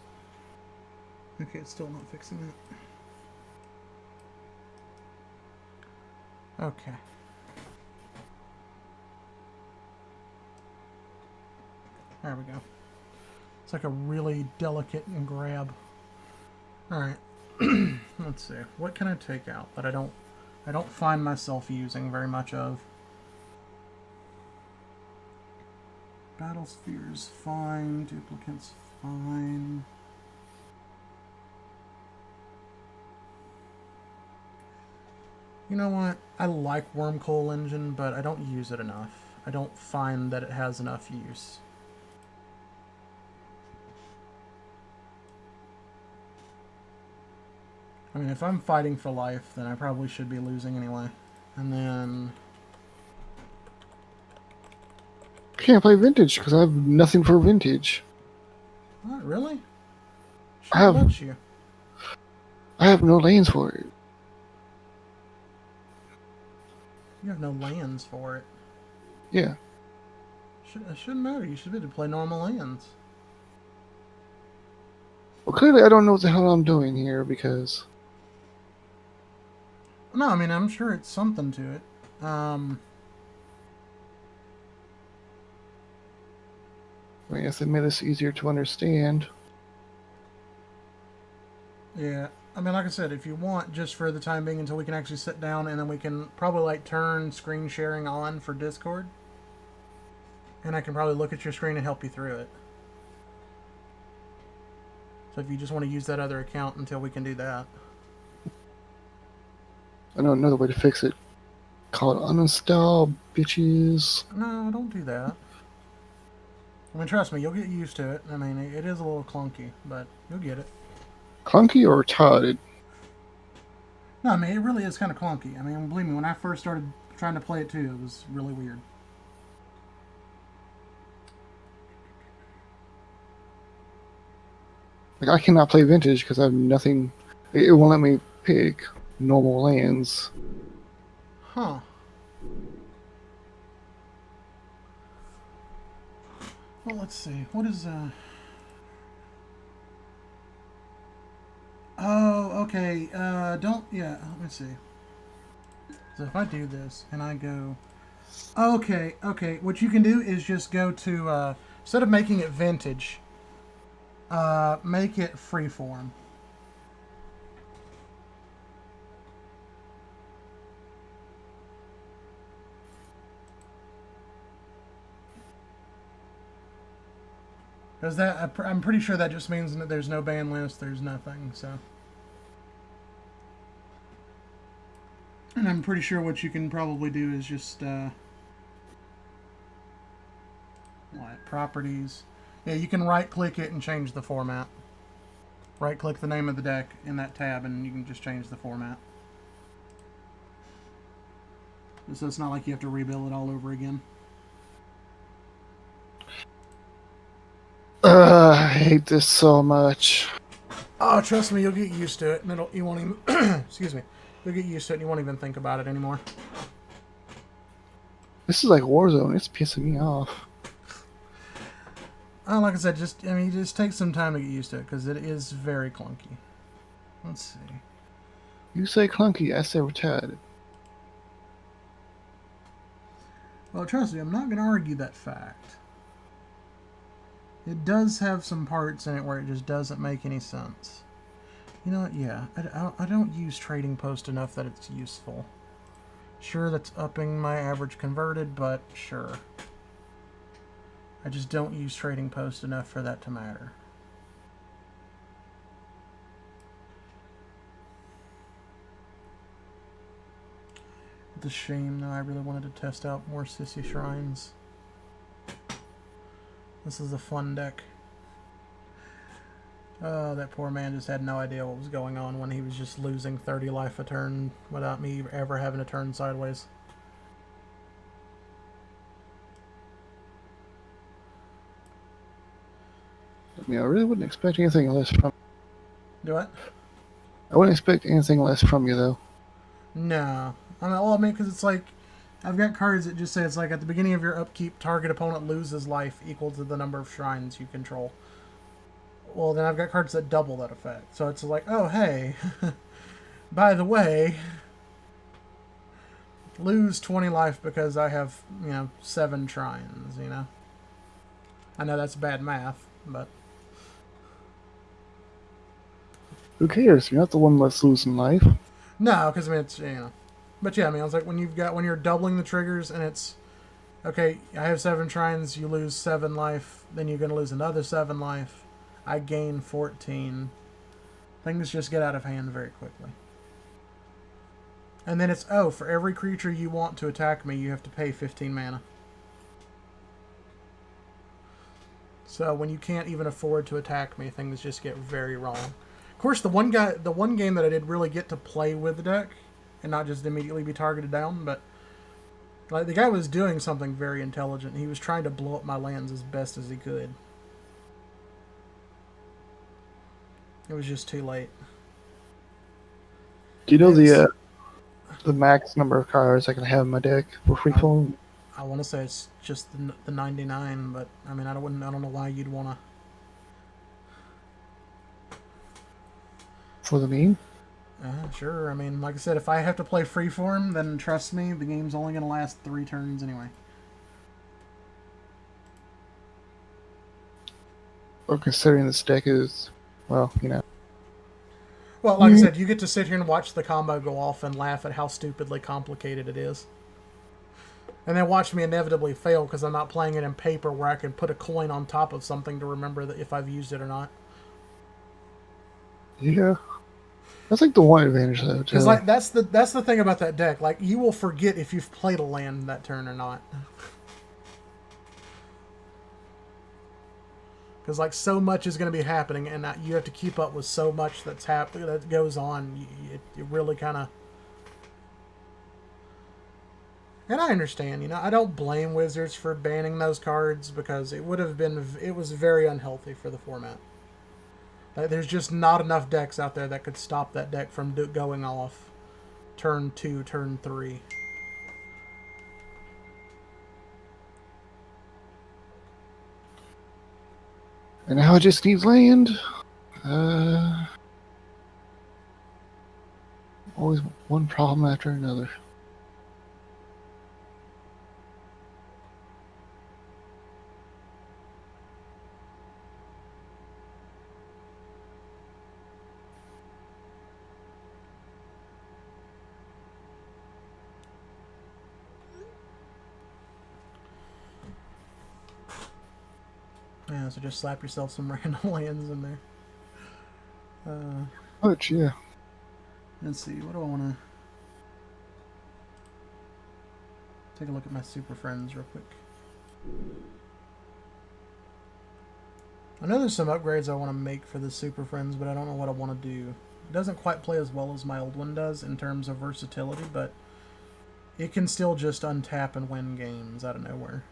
Okay, it's still not fixing it. Okay. There we go. It's like a really delicate grab. Alright. Let's see. What can I take out that I don't find myself using very much of? Battlesphere's fine. Duplicate's fine. You know what? I like Wormcoal Engine, but I don't use it enough. I don't find that it has enough use. I mean, if I'm fighting for life, then I probably should be losing anyway. And then... I can't play Vintage because I have nothing for Vintage. What, really? I have- Let you. I have no lanes for it. You have no lands for it. Yeah. It shouldn't matter. You should be able to play normal lands. Well, clearly I don't know what the hell I'm doing here because No, I mean, I'm sure it's something to it. I guess they made this easier to understand. Yeah. I mean, like I said, if you want, just for the time being until we can actually sit down, and then we can probably like turn screen sharing on for Discord. And I can probably look at your screen and help you through it. So if you just want to use that other account until we can do that. I know another way to fix it. Call it uninstall, bitches. No, don't do that. I mean, trust me, you'll get used to it. I mean, it is a little clunky, but you'll get it. Clunky or retarded? No, I mean, it really is kind of clunky. I mean, believe me, when I first started trying to play it too, it was really weird. Like, I cannot play Vintage because I have nothing. It won't let me pick normal lands. Huh. Well, let's see. What is, Oh, okay. Yeah, let me see. So if I do this and I go... Okay. What you can do is just go to, instead of making it vintage, make it freeform. Because I'm pretty sure that just means that there's no ban list, there's nothing, so. And I'm pretty sure what you can probably do is just, properties. Yeah, you can right-click it and change the format. Right-click the name of the deck in that tab, and you can just change the format. So it's not like you have to rebuild it all over again. I hate this so much. Oh, trust me, you'll get used to it, and you won't even, excuse me, you'll get used to it, and you won't even think about it anymore. This is like Warzone. It's pissing me off. Like I said, just take some time to get used to it, because it is very clunky. Let's see. You say clunky, I say retarded. Well, trust me, I'm not going to argue that fact. It does have some parts in it where it just doesn't make any sense. You know what? Yeah, I don't use Trading Post enough that it's useful. Sure, that's upping my average converted, but sure. I just don't use Trading Post enough for that to matter. It's a shame, though. I really wanted to test out more Sissy Shrines. This is a fun deck. Oh, that poor man just had no idea what was going on when he was just losing 30 life a turn without me ever having to turn sideways. I mean, I really wouldn't expect anything less from. Do what? I wouldn't expect anything less from you, though. No. I mean, because it's like, I've got cards that just say it's like at the beginning of your upkeep, target opponent loses life equal to the number of shrines you control. Well, then I've got cards that double that effect. So it's like, oh, hey, by the way, lose 20 life because I have, 7 shrines, I know that's bad math, but... Who cares? You're not the one that's losing life. No, because, I mean, it's, But yeah, I mean, it's like when you're doubling the triggers and it's, okay, I have 7 shrines, you lose 7 life, then you're going to lose another 7 life. I gain 14. Things just get out of hand very quickly. And then it's, oh, for every creature you want to attack me, you have to pay 15 mana. So when you can't even afford to attack me, things just get very wrong. Of course, the one game that I did really get to play with the deck, and not just immediately be targeted down, but like the guy was doing something very intelligent. He was trying to blow up my lands as best as he could. It was just too late. Do you know the max number of cards I can have in my deck for free form? I want to say it's just the 99, but I mean I don't know why you'd want to. For the meme? Sure. I mean, like I said, if I have to play freeform, then trust me, the game's only going to last 3 turns anyway. Or considering this deck is, well, you know. Well, like I said, you get to sit here and watch the combo go off and laugh at how stupidly complicated it is. And then watch me inevitably fail because I'm not playing it in paper where I can put a coin on top of something to remember that if I've used it or not. Yeah. That's like the one advantage though. Because like that's the thing about that deck. Like you will forget if you've played a land that turn or not. Because like so much is going to be happening, and you have to keep up with so much that's happening that goes on. It really kind of. And I understand, you know, I don't blame Wizards for banning those cards because it was very unhealthy for the format. Like, there's just not enough decks out there that could stop that deck from going off turn 2, turn 3. And now it just needs land. Always one problem after another. Yeah, so just slap yourself some random lands in there. Much, yeah. Let's see, what do I want to... Take a look at my Super Friends real quick. I know there's some upgrades I want to make for the Super Friends, but I don't know what I want to do. It doesn't quite play as well as my old one does in terms of versatility, but it can still just untap and win games out of nowhere.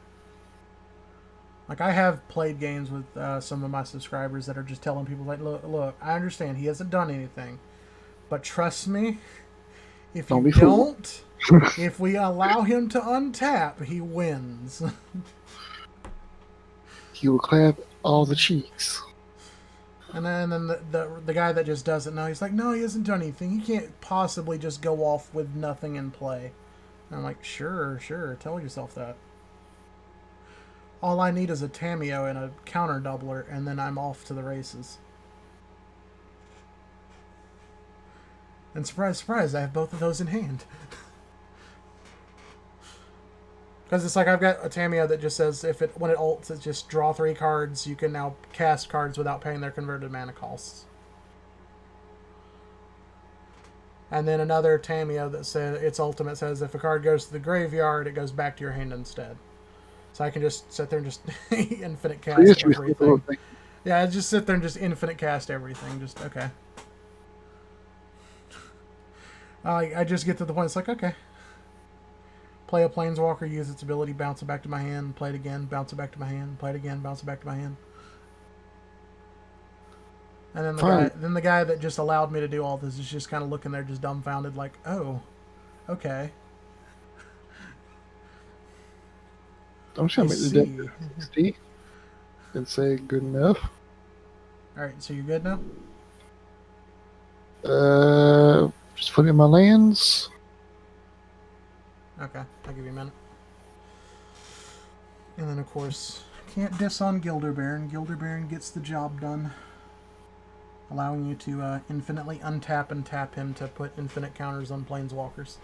Like, I have played games with some of my subscribers that are just telling people, like, look, I understand he hasn't done anything, but trust me, if Don't you be fooled. don't, if we allow him to untap, he wins. He will clap all the cheeks. And then the guy that just doesn't know, he's like, no, he hasn't done anything. He can't possibly just go off with nothing in play. And I'm like, sure, tell yourself that. All I need is a Tameo and a counter doubler, and then I'm off to the races. And surprise, surprise, I have both of those in hand. Because it's like I've got a Tameo that just says when it ults, it's just draw 3 cards. You can now cast cards without paying their converted mana costs. And then another Tameo that says its ultimate says if a card goes to the graveyard, it goes back to your hand instead. So I can just sit there and just infinite cast everything. Yeah, I just sit there and just infinite cast everything. Just, okay. I just get to the point, it's like, okay. Play a Planeswalker, use its ability, bounce it back to my hand, play it again, bounce it back to my hand, play it again, bounce it back to my hand. And then the guy that just allowed me to do all this is just kind of looking there just dumbfounded like, oh, okay. I'm just gonna make the deck 60 and say good enough. Alright, so you're good now? Just put in my lands. Okay, I'll give you a minute. And then, of course, can't diss on Gilder Baron. Gilder Baron gets the job done, allowing you to infinitely untap and tap him to put infinite counters on Planeswalkers.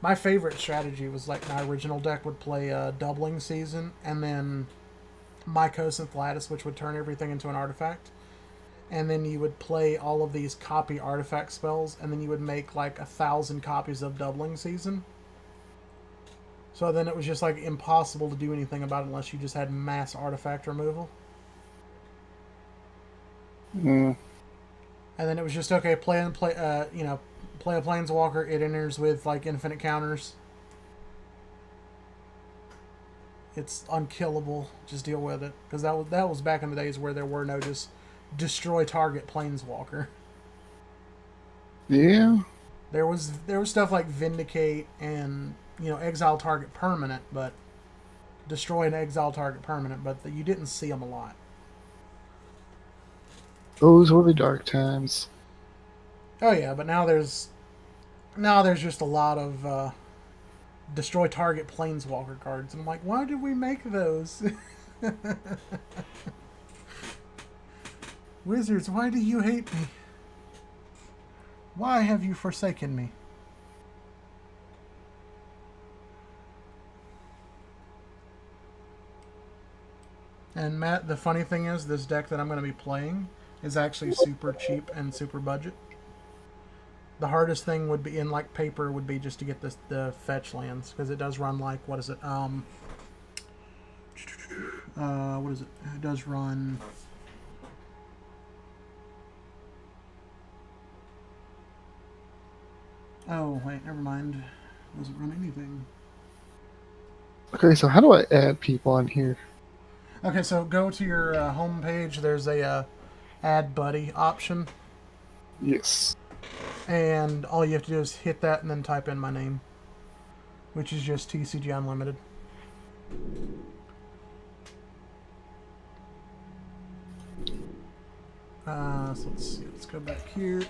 My favorite strategy was like my original deck would play Doubling Season and then Mycosynth Lattice, which would turn everything into an artifact. And then you would play all of these copy artifact spells, and then you would make like 1,000 copies of Doubling Season. So then it was just like impossible to do anything about it unless you just had mass artifact removal. Mm. And then it was just okay, play a Planeswalker. It enters with like infinite counters. It's unkillable. Just deal with it, because that was back in the days where there were no just destroy target Planeswalker. Yeah. There was stuff like Vindicate and exile target permanent, but destroy an exile target permanent, but you didn't see them a lot. Those were the dark times. Oh yeah, but now there's just a lot of destroy target planeswalker cards. And I'm like, why did we make those? Wizards, why do you hate me? Why have you forsaken me? And Matt, the funny thing is, this deck that I'm going to be playing is actually super cheap and super budget. The hardest thing would be in like paper would be just to get the fetch lands, because it does run like, what is it? What is it? It does run. Oh wait, never mind. It doesn't run anything. Okay, so how do I add people on here? Okay, so go to your home page. There's a add buddy option, Yes. and all you have to do is hit that and then type in my name, which is just TCG Unlimited. So let's see. Let's go back here.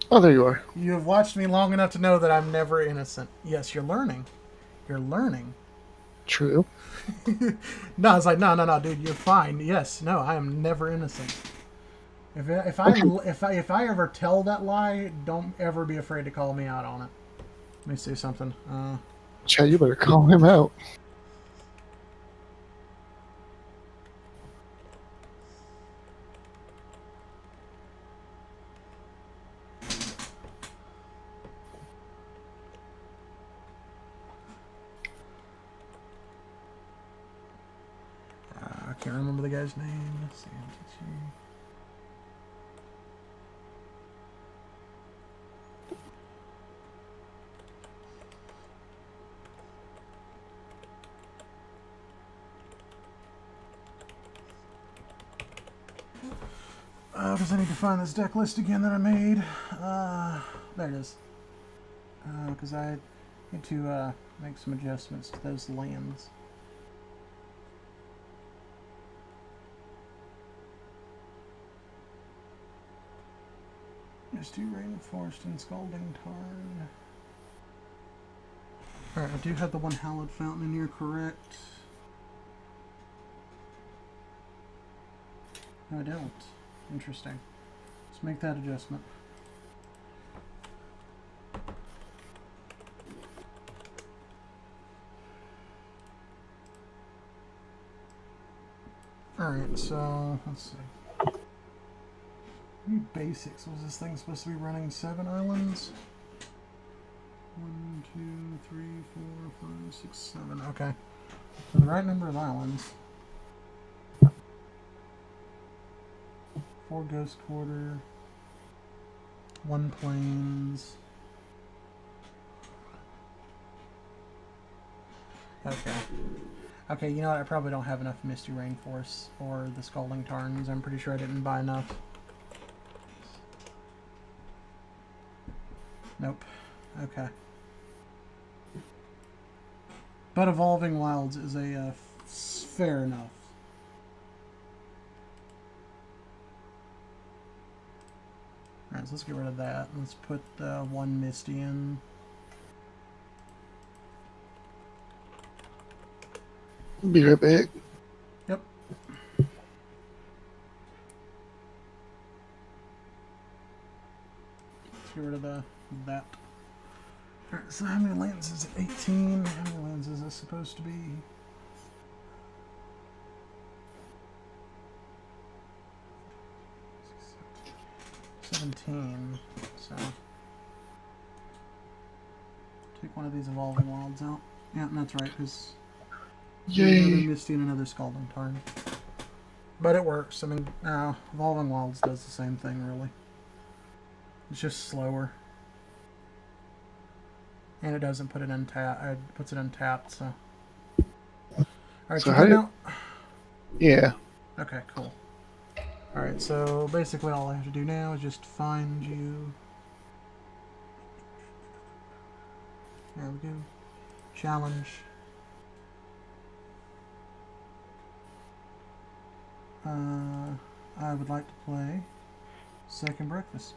Oh, there you are. You have watched me long enough to know that I'm never innocent. Yes, you're learning. You're learning. True. No, it's like no, dude, you're fine. Yes, no, I am never innocent. If I ever tell that lie, don't ever be afraid to call me out on it. Let me see something. Chad, you better call him out. I can't remember the guy's name. Let's see. Because I need to find this deck list again that I made. There it is. Because I need to make some adjustments to those lands. Misty Rainforest and Scalding Tarn. Alright, I do have the one Hallowed Fountain in here, correct? No, I don't. Interesting. Let's make that adjustment. Alright, so let's see. New basics. Was this thing supposed to be running 7 islands? 1, 2, 3, 4, 5, 6, 7. Okay. So the right number of islands. 4 Ghost Quarter. 1 Plains. Okay. Okay, you know what? I probably don't have enough Misty Rainforests or the Scalding Tarns. I'm pretty sure I didn't buy enough. Nope. Okay. But Evolving Wilds is a fair enough. Alright, so let's get rid of that. Let's put the 1 Misty in. Be right back. Yep. Let's get rid of that. Alright, so how many lands is it? 18. How many lands is this supposed to be? So take one of these Evolving Wilds out. Yeah, and that's right, because another Yay. Misty and another Scalding Tarn. But it works. I mean, Evolving Wilds does the same thing, really. It's just slower. And it doesn't put it in tap. It puts it in tapped, so. Alright, So you how good do- now? Yeah. Okay, cool. Alright, so basically all I have to do now is just find you. There we go. Challenge. I would like to play Second breakfast.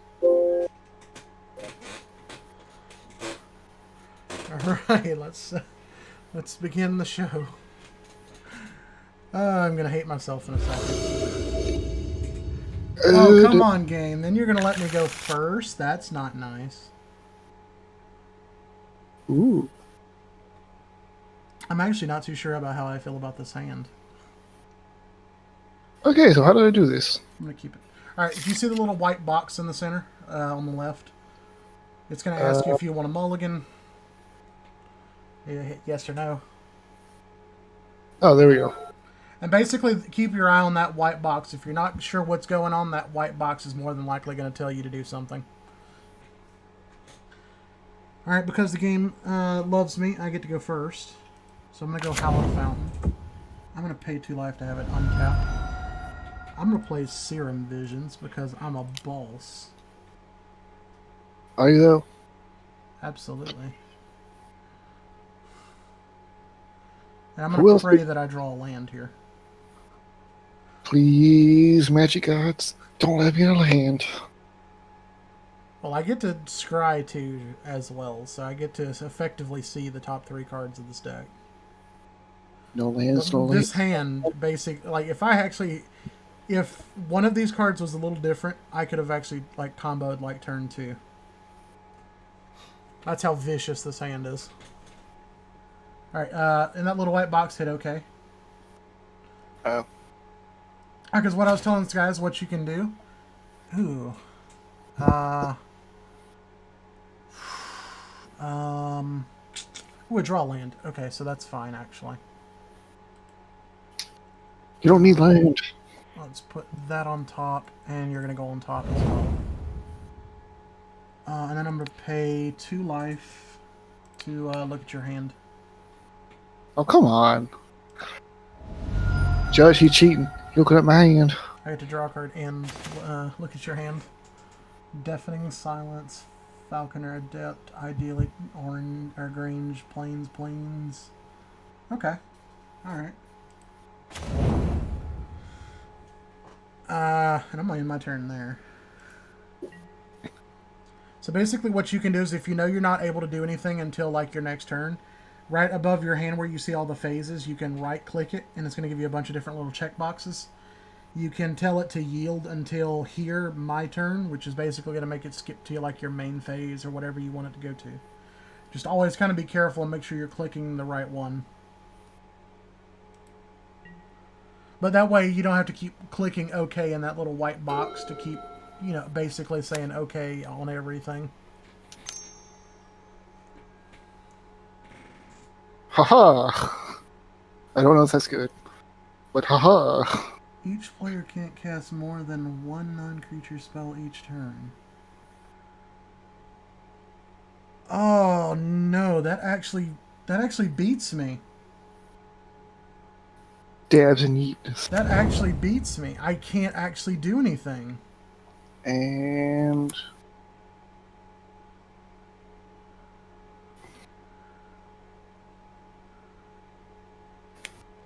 Alright, let's begin the show. I'm gonna hate myself in a second. Oh, come on, game. Then you're gonna let me go first? That's not nice. Ooh. I'm actually not too sure about how I feel about this hand. Okay, so how do I do this? I'm gonna keep it. Alright, do you see the little white box in the center on the left? It's gonna ask you if you want a mulligan. You hit yes or no. Oh, there we go. And basically, keep your eye on that white box. If you're not sure what's going on, that white box is more than likely going to tell you to do something. Alright, because the game loves me, I get to go first. So I'm going to go Hallowed Fountain. I'm going to pay 2 life to have it untapped. I'm going to play Serum Visions because I'm a boss. Are you though? Absolutely. And I'm going to pray that I draw a land here. Please, magic gods, don't let me in a land. Well, I get to scry 2 as well, so I get to effectively see the top 3 cards of this deck. No lands, no This lands. hand, like, if one of these cards was a little different, I could have actually, like, comboed, like, turn 2. That's how vicious this hand is. Alright, and that little white box hit okay. Oh. Because what I was telling these guys, what you can do. Ooh. Withdraw land. Okay, so that's fine, actually. You don't need land. Let's put that on top, and you're going to go on top as well. And then I'm going to pay 2 life to look at your hand. Oh, come on. Judge, he cheating. Looking at my hand. I get to draw a card and look at your hand. Deafening Silence, Falconer Adept, ideally Orange or Grange, Plains. Okay. Alright. And I'm gonna end my turn there. So basically what you can do is if you know you're not able to do anything until like your next turn, right above your hand where you see all the phases, you can right click it and it's going to give you a bunch of different little check boxes. You can tell it to yield until here, my turn, which is basically going to make it skip to like your main phase or whatever you want it to go to. Just always kind of be careful and make sure you're clicking the right one. But that way you don't have to keep clicking OK in that little white box to keep, you know, basically saying OK on everything. Haha. I don't know if that's good. But haha. Each player can't cast more than 1 non-creature spell each turn. Oh no, that actually beats me. Dabs and yeetness. That actually beats me. I can't actually do anything. And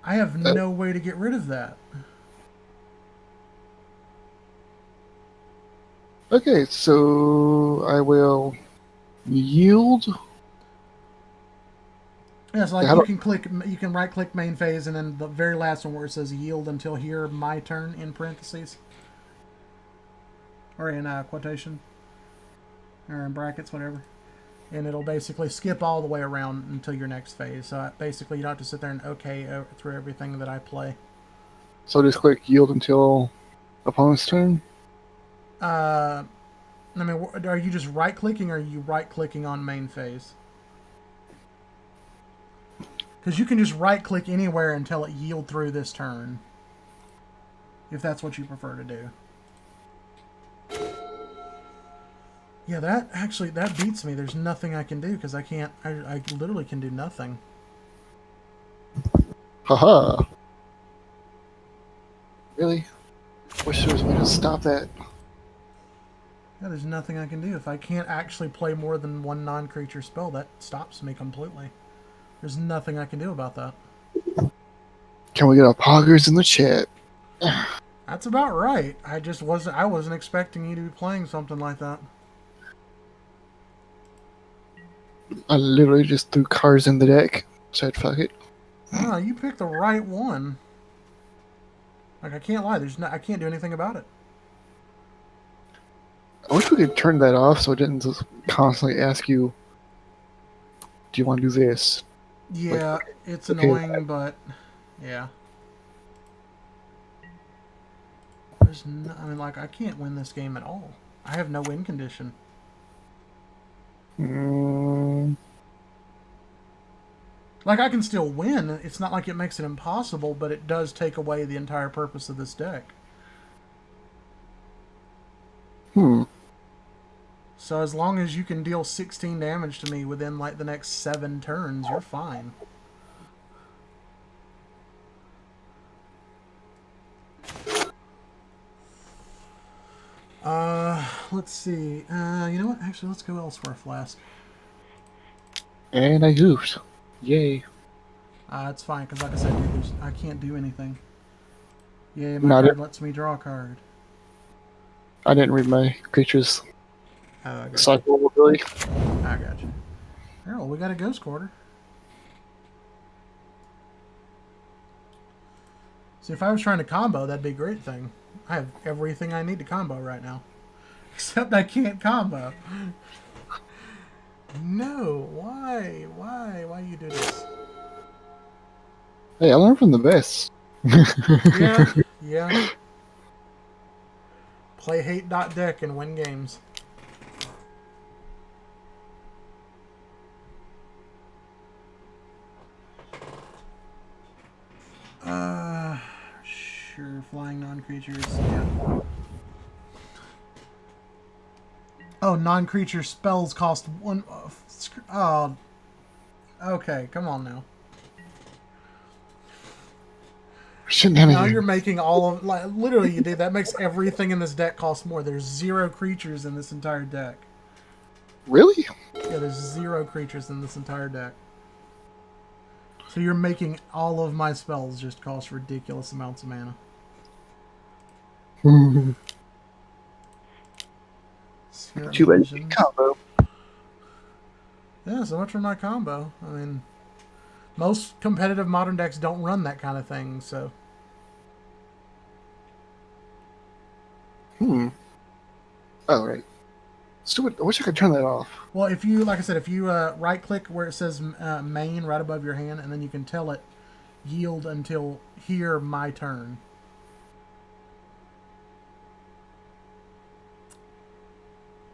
I have no way to get rid of that. okay, so I will yield. Yeah, so like How you can right click main phase and then the very last one where it says yield until here, my turn in parentheses. Or in quotation. Or in brackets, whatever. And it'll basically skip all the way around until your next phase. So basically you don't have to sit there and OK through everything that I play. So just click yield until opponent's turn. I mean, are you just right clicking or are you right clicking on main phase? Because you can just right click anywhere and tell it yield through this turn. If that's what you prefer to do. Yeah, that beats me. There's nothing I can do because I can't, I literally can do nothing. Haha. Really? Wish there was a way to stop that. Yeah, there's nothing I can do. If I can't actually play more than 1 non-creature spell, that stops me completely. There's nothing I can do about that. Can we get our poggers in the chat? That's about right. I wasn't expecting you to be playing something like that. I literally just threw cards in the deck. Said fuck it. No, you picked the right one. Like, I can't lie. I can't do anything about it. I wish we could turn that off so it didn't just constantly ask you, "Do you want to do this?" Yeah, Like, it's okay. annoying, but yeah. There's no, I mean, like, I can't win this game at all. I have no win condition. Mm, Like, I can still win. It's not like it makes it impossible, but it does take away the entire purpose of this deck. hmm. So as long as you can deal 16 damage to me within, like, the next 7 turns, you're fine. Let's see. You know what? Actually, let's go elsewhere, Flask. And I goofed. Yay. It's fine, because like I said, dude, I can't do anything. Yay, my Not card it. lets me draw a card. I didn't read my creatures Oh, I got you. cycle ability. I got you. Oh, we got a ghost quarter. See, if I was trying to combo, that'd be a great thing. I have everything I need to combo right now. Except I can't combo. No, why? Why you do this? Hey, I learned from the best. Yeah. Play hate.deck and win games. Sure, flying non-creatures, yeah. Oh, non-creature spells cost 1... Oh, okay, come on now. Now you're making all of... Like, literally, you did. That makes everything in this deck cost more. There's 0 creatures in this entire deck. Really? Yeah, there's 0 creatures in this entire deck. So you're making all of my spells just cost ridiculous amounts of mana. Too bad combo. Yeah, so much for my combo. I mean, most competitive modern decks don't run that kind of thing, so... Oh, right. Stupid. I wish I could turn that off. Well, if you, like I said, if you right-click where it says main right above your hand, and then you can tell it yield until here, my turn.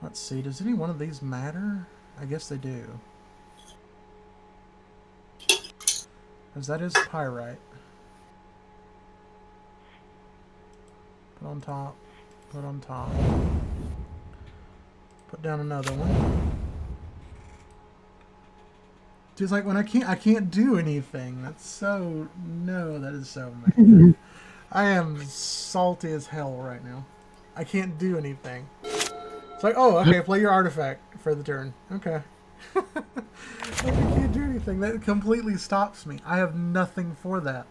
Let's see, does any one of these matter? I guess they do. Because that is pyrite. Put on top. Put on top. Put down another one. Just like when I can't do anything. That's so, no, that is so mad. I am salty as hell right now. I can't do anything. It's like, oh, okay, play your artifact for the turn. Okay. Like, I can't do anything. That completely stops me. I have nothing for that.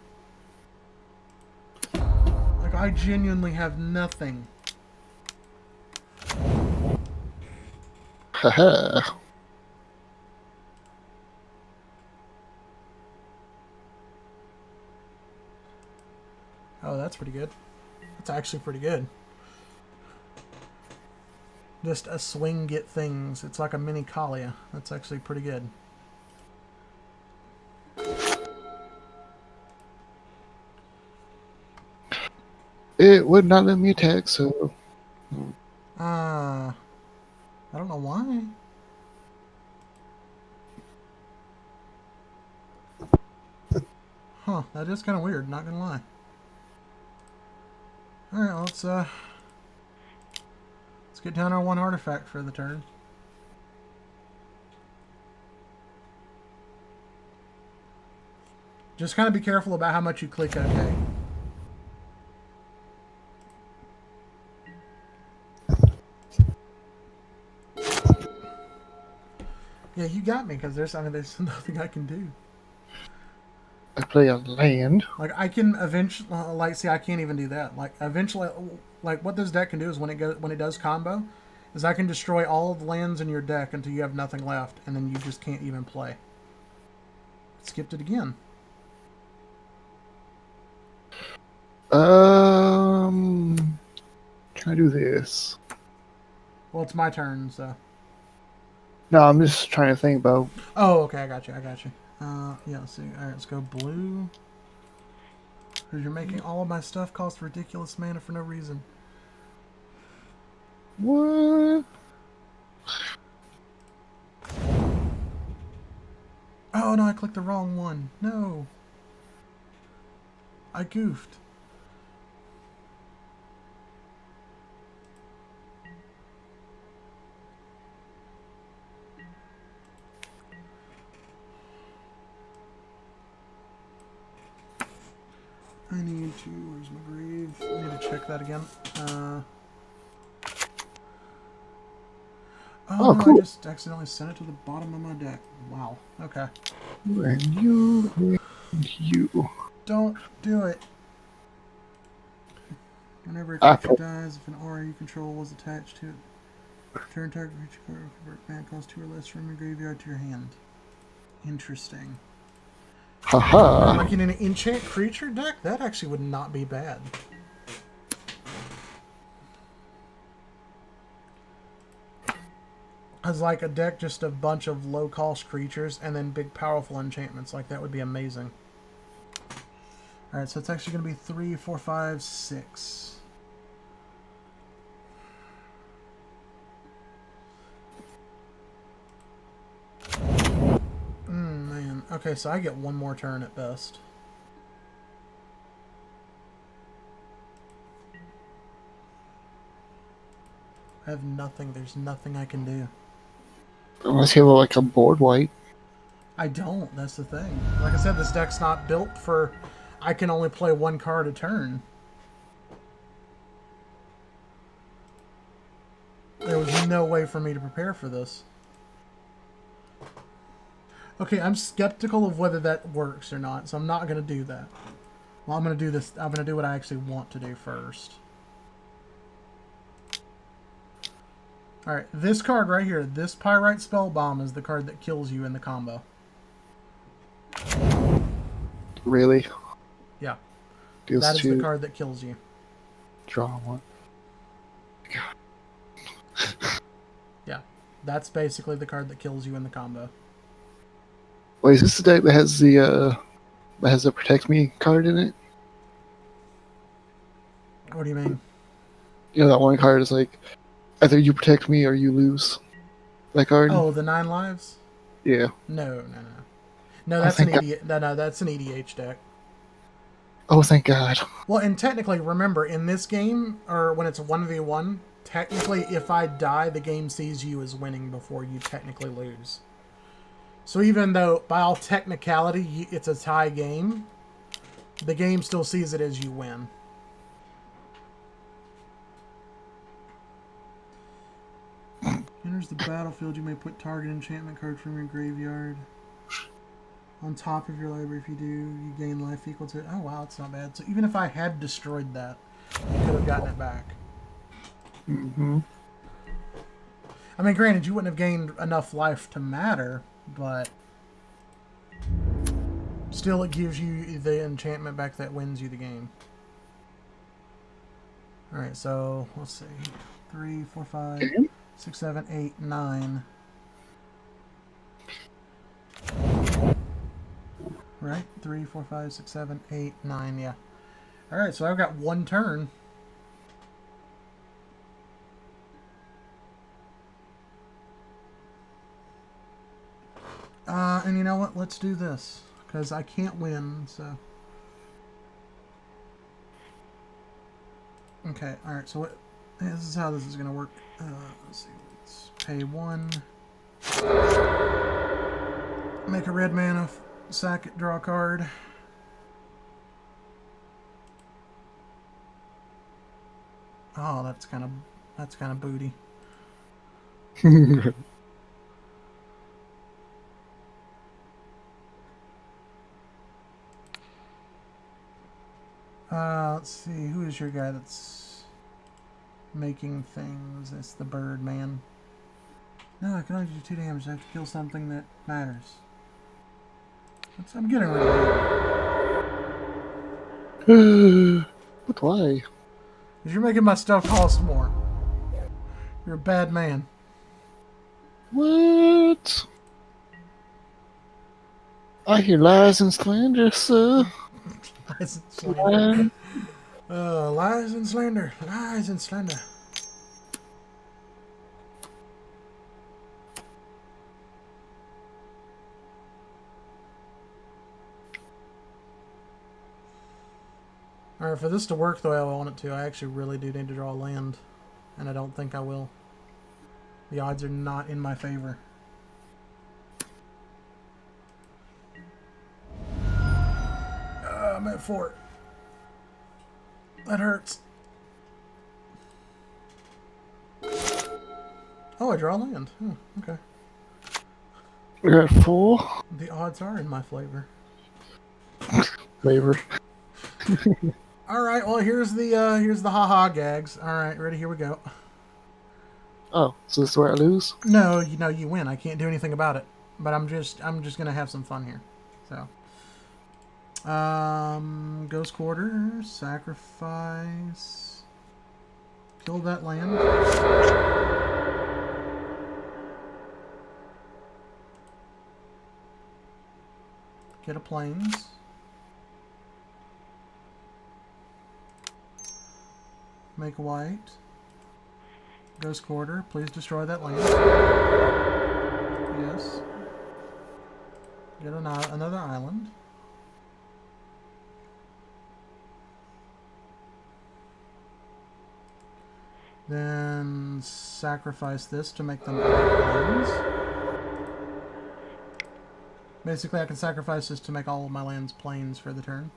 Like, I genuinely have nothing. Haha. Oh, that's pretty good. That's actually pretty good. Just a swing get things. It's like a mini Kalia. That's actually pretty good. It would not let me attack, so... I don't know why. Huh, that is kind of weird, not gonna lie. Alright, let's get down our one artifact for the turn. Just kind of be careful about how much you click OK. Yeah, you got me, because there's nothing I can do. I play a land. Like I can eventually, like, see, I can't even do that. Like eventually, like what this deck can do is when it does combo, is I can destroy all of the lands in your deck until you have nothing left, and then you just can't even play. Skipped it again. Can I do this? Well, it's my turn, so. No, I'm just trying to think about. Oh, okay, I got you. Yeah, let's see. All right, let's go blue. Because you're making all of my stuff cost ridiculous mana for no reason. What? Oh, no, I clicked the wrong one. No. I goofed. I need to... Where's my grave? I need to check that again. Oh, no, cool. I just accidentally sent it to the bottom of my deck. Wow. Okay. And you. Don't do it. Whenever a Apple. creature dies, if an aura you control was attached to it, turn target creature card or convert mana cost 2 or less from your graveyard to your hand. Interesting. Haha. Like in an enchant creature deck, that actually would not be bad. As like a deck just a bunch of low cost creatures and then big powerful enchantments, like that would be amazing. Alright, so it's actually going to be 3, 4, 5, 6. Man. Okay, so I get one more turn at best. I have nothing. There's nothing I can do. Unless you have like a board wipe. I don't. That's the thing. Like I said, this deck's not built for... I can only play one card a turn. There was no way for me to prepare for this. Okay, I'm skeptical of whether that works or not, so I'm not going to do that. Well, I'm going to do this. I'm going to do what I actually want to do first. Alright, this card right here, this Pyrite Spellbomb is the card that kills you in the combo. Really? Yeah. Deals That is two. the card that kills you. Draw one. Yeah. That's basically the card that kills you in the combo. Wait, is this the deck that has the Protect Me card in it? What do you mean? You know that one card is like either you protect me or you lose. That card? Oh, the 9 lives? Yeah. No. No, that's an thank God. no, that's an EDH deck. Oh, thank God. Well, and technically, remember, in this game, or when it's 1v1, technically, if I die, the game sees you as winning before you technically lose. So even though, by all technicality, it's a tie game, the game still sees it as you win. Enters the battlefield, you may put target enchantment card from your graveyard on top of your library. If you do, you gain life equal to it. Oh wow, it's not bad. So even if I had destroyed that, you could have gotten it back. Mm-hmm. I mean, granted, you wouldn't have gained enough life to matter, but still it gives you the enchantment back that wins you the game. Alright, so let's see. 3, 4, 5, 6, 7, 8, 9. Right? 3, 4, 5, 6, 7, 8, 9, yeah. Alright, so I've got one turn. And you know what? Let's do this. Because I can't win, so... Okay, alright, so what... This is how this is going to work. Let's see. Let's pay 1. Make a red mana, sack it, draw a card. Oh, that's kind of booty. Let's see. Who is your guy that's making things? It's the bird man. No, I can only do 2 damage. I have to kill something that matters. I'm getting rid of it. But why? Because you're making my stuff cost more. You're a bad man. What? I hear lies and slander, sir. Lies and slander. Lies and slander. Lies and slander. Alright, for this to work the way I want it to, I actually really do need to draw land. And I don't think I will. The odds are not in my favor. I'm at 4. That hurts. Oh, I draw land. Oh, okay. You're at 4. The odds are in my favor. Flavor. All right. Well, here's the haha gags. All right, ready? Here we go. Oh, so this is where I lose? No, you win. I can't do anything about it. But I'm just gonna have some fun here. So, Ghost Quarter, sacrifice, kill that land. Get a plains. Make white. Ghost Quarter, please destroy that land. Yes. Get another island. Then sacrifice this to make them lands. Basically, I can sacrifice this to make all of my lands plains for the turn.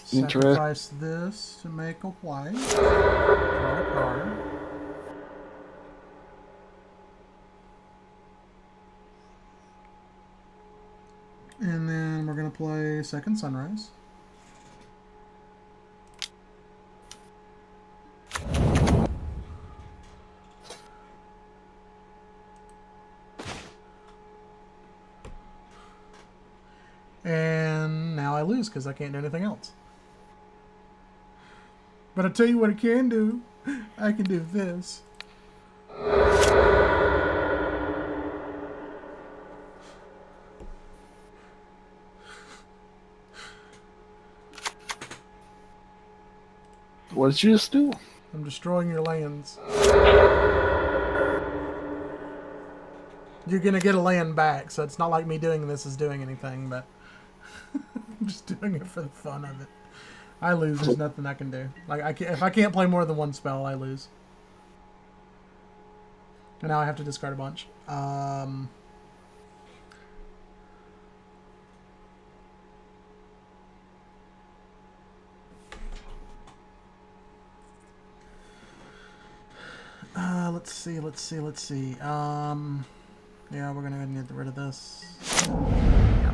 Sacrifice this to make a white. Draw a card. And then we're going to play Second Sunrise. And now I lose because I can't do anything else. But I'll tell you what I can do. I can do this. What did you just do? I'm destroying your lands. You're gonna get a land back, so it's not like me doing this is doing anything, but I'm just doing it for the fun of it. I lose. There's nothing I can do. Like if I can't play more than one spell, I lose. And now I have to discard a bunch. Let's see. Yeah, we're gonna get rid of this. Yeah.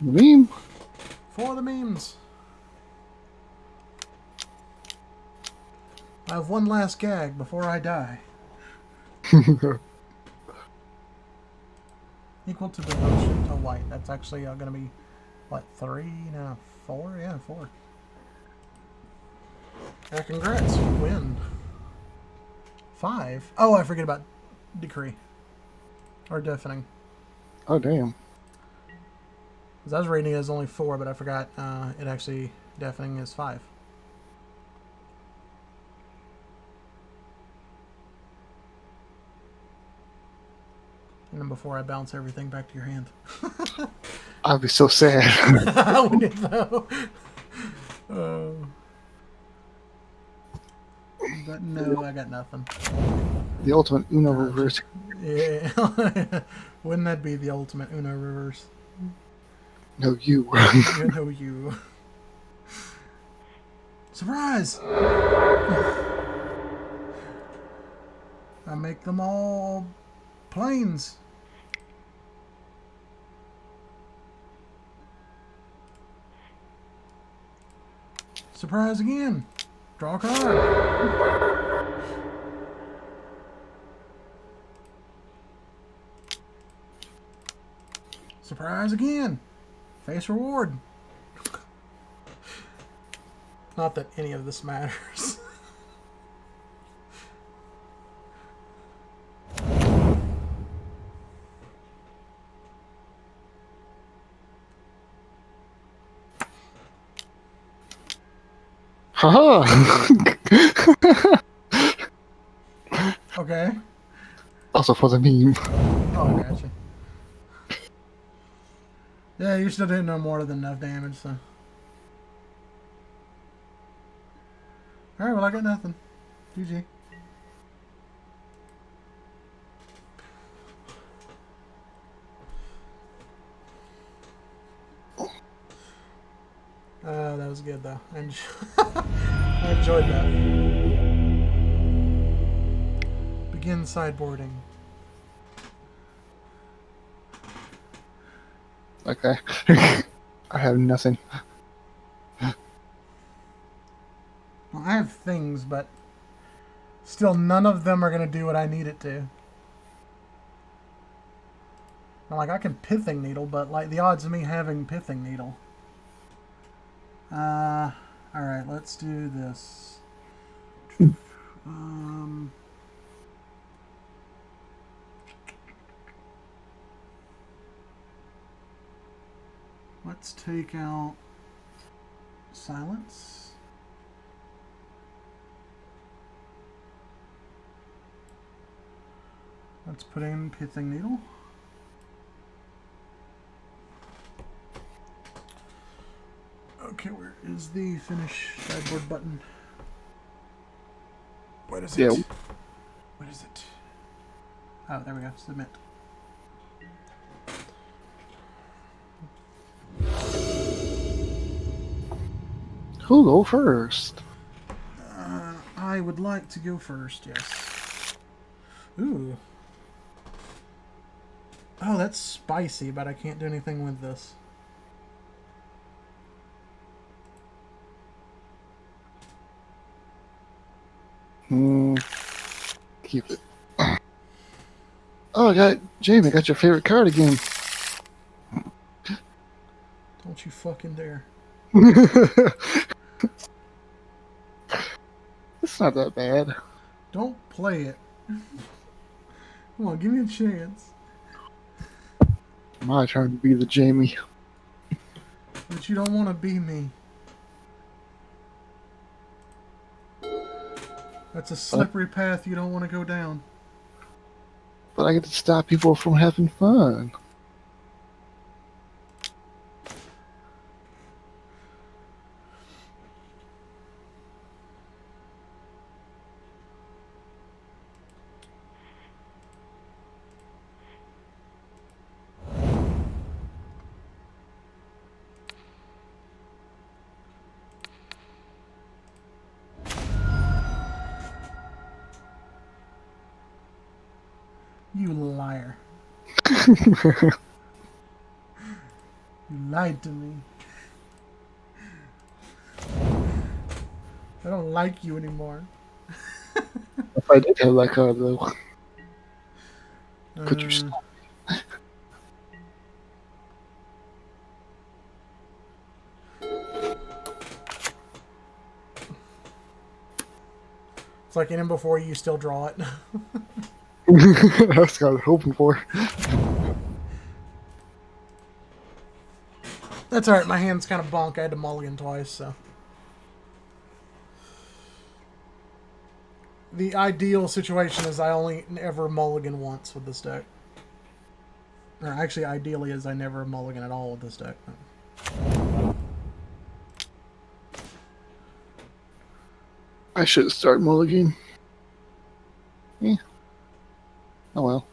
Meme. For the memes. I have one last gag before I die. Equal to devotion to white. That's actually going to be, what, 3? No, 4? Yeah, 4. Yeah, congrats, you win. 5? Oh, I forget about decree. Or deafening. Oh, damn. Because I was reading it as only 4, but I forgot it actually, deafening is 5. And then before I bounce everything back to your hand. I'd be so sad. Wouldn't it though? But no, I got nothing. The ultimate Uno reverse. Yeah. Wouldn't that be the ultimate Uno reverse? No, you. You know you. Surprise! I make them all planes. Surprise again. Draw a card. Surprise again. Face reward. Not that any of this matters. Haha! Okay. Also for the meme. Oh, gotcha. Yeah, you still didn't know more than enough damage, so. Alright, well, I got nothing. GG. That was good, though. I enjoyed that. Begin sideboarding. Okay. I have nothing. Well, I have things, but still none of them are going to do what I need it to. Now, like, I can Pithing Needle, but, like, the odds of me having Pithing Needle. Alright, let's do this. Let's take out Silence. Let's put in Pithing Needle. Okay, where is the finish sideboard button? What is it? Yeah. What is it? Oh, there we go. Submit. Who'll go first? I would like to go first, yes. Ooh. Oh, that's spicy, but I can't do anything with this. Keep it. Oh, Jamie, I got your favorite card again. Don't you fucking dare. It's not that bad. Don't play it. Come on, give me a chance. My turn to be the Jamie. But you don't want to be me. That's a slippery path you don't want to go down. But I get to stop people from having fun. You liar. You lied to me. I don't like you anymore. If I did have that card, though, could you stop? It's like in and before you still draw it. That's what I was hoping for. That's alright, my hand's kind of bonk. I had to mulligan twice, so. The ideal situation is I only ever mulligan once with this deck. Or actually, ideally is I never mulligan at all with this deck. I should start mulligan. Yeah. Oh well.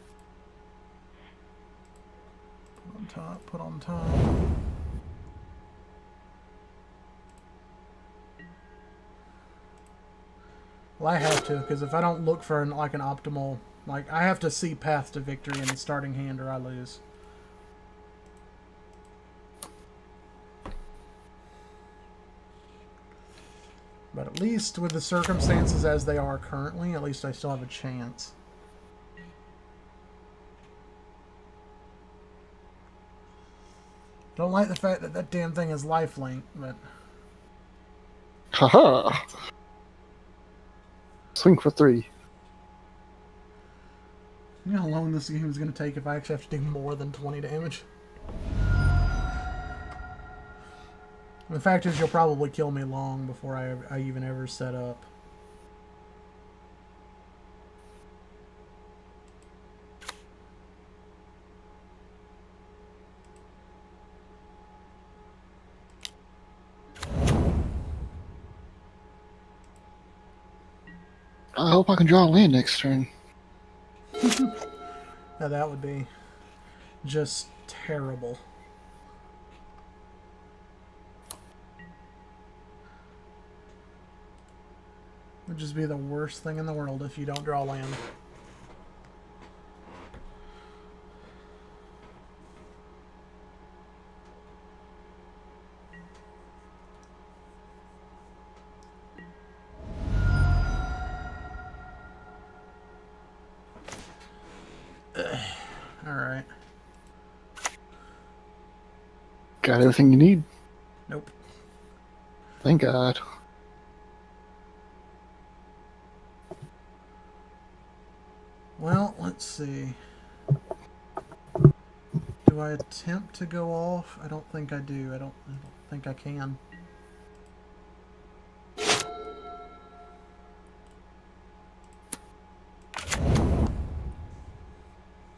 Put on top, put on top. Well, I have to, because if I don't look for like an optimal, like I have to see path to victory in the starting hand, or I lose. But at least with the circumstances as they are currently, at least I still have a chance. Don't like the fact that that damn thing is lifelink, but Haha. Swing for 3. you know how long this game is going to take if I actually have to do more than 20 damage? The fact is, you'll probably kill me long before I even ever set up. I hope I can draw land next turn. Now that would be just terrible. Would just be the worst thing in the world if you don't draw land. Alright. Got everything you need. Nope. Thank God. Well, let's see. Do I attempt to go off? I don't think I do. I don't think I can.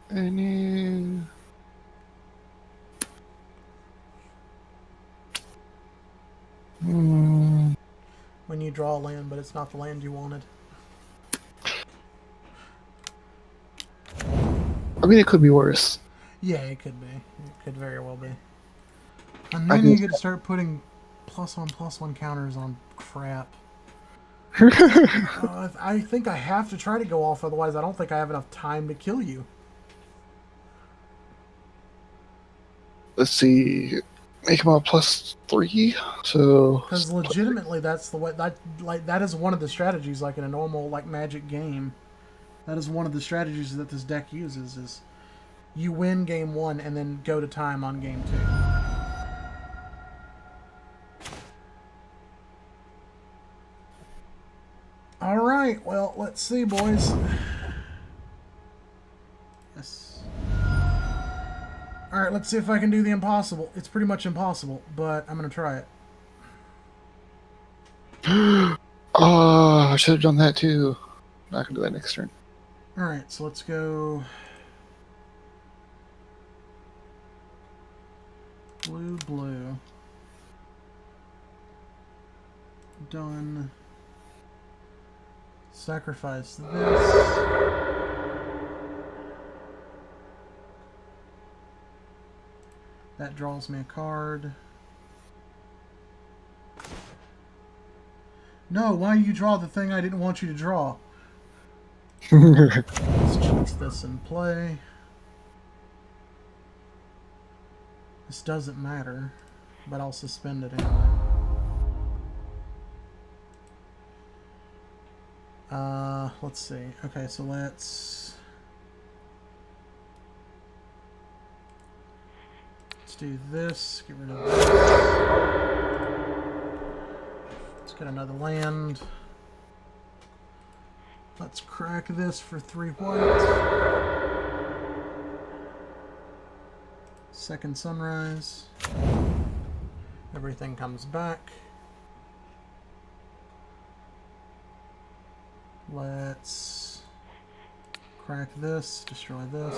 Any... When you draw land, but it's not the land you wanted. I mean, it could be worse. Yeah, it could be. It could very well be. And then you get to start putting +1/+1 counters on crap. I think I have to try to go off, otherwise I don't think I have enough time to kill you. Let's see. Make him a +3. So. Because legitimately, that's the way that is one of the strategies, like in a normal Magic game. That is one of the strategies that this deck uses. Is you win game 1 and then go to time on game 2. All right. Well, let's see, boys. Yes. All right. Let's see if I can do the impossible. It's pretty much impossible, but I'm gonna try it. Oh, I should have done that too. I can do that next turn. Alright, so let's go blue, blue. Done. Sacrifice this. That draws me a card. No, why you draw the thing I didn't want you to draw? Let's choose this in play. This doesn't matter, but I'll suspend it anyway. Let's see. Okay, so let's do this. Get rid of this. Let's get another land. Let's crack this for 3 white. Second sunrise. Everything comes back. Let's crack this, destroy this.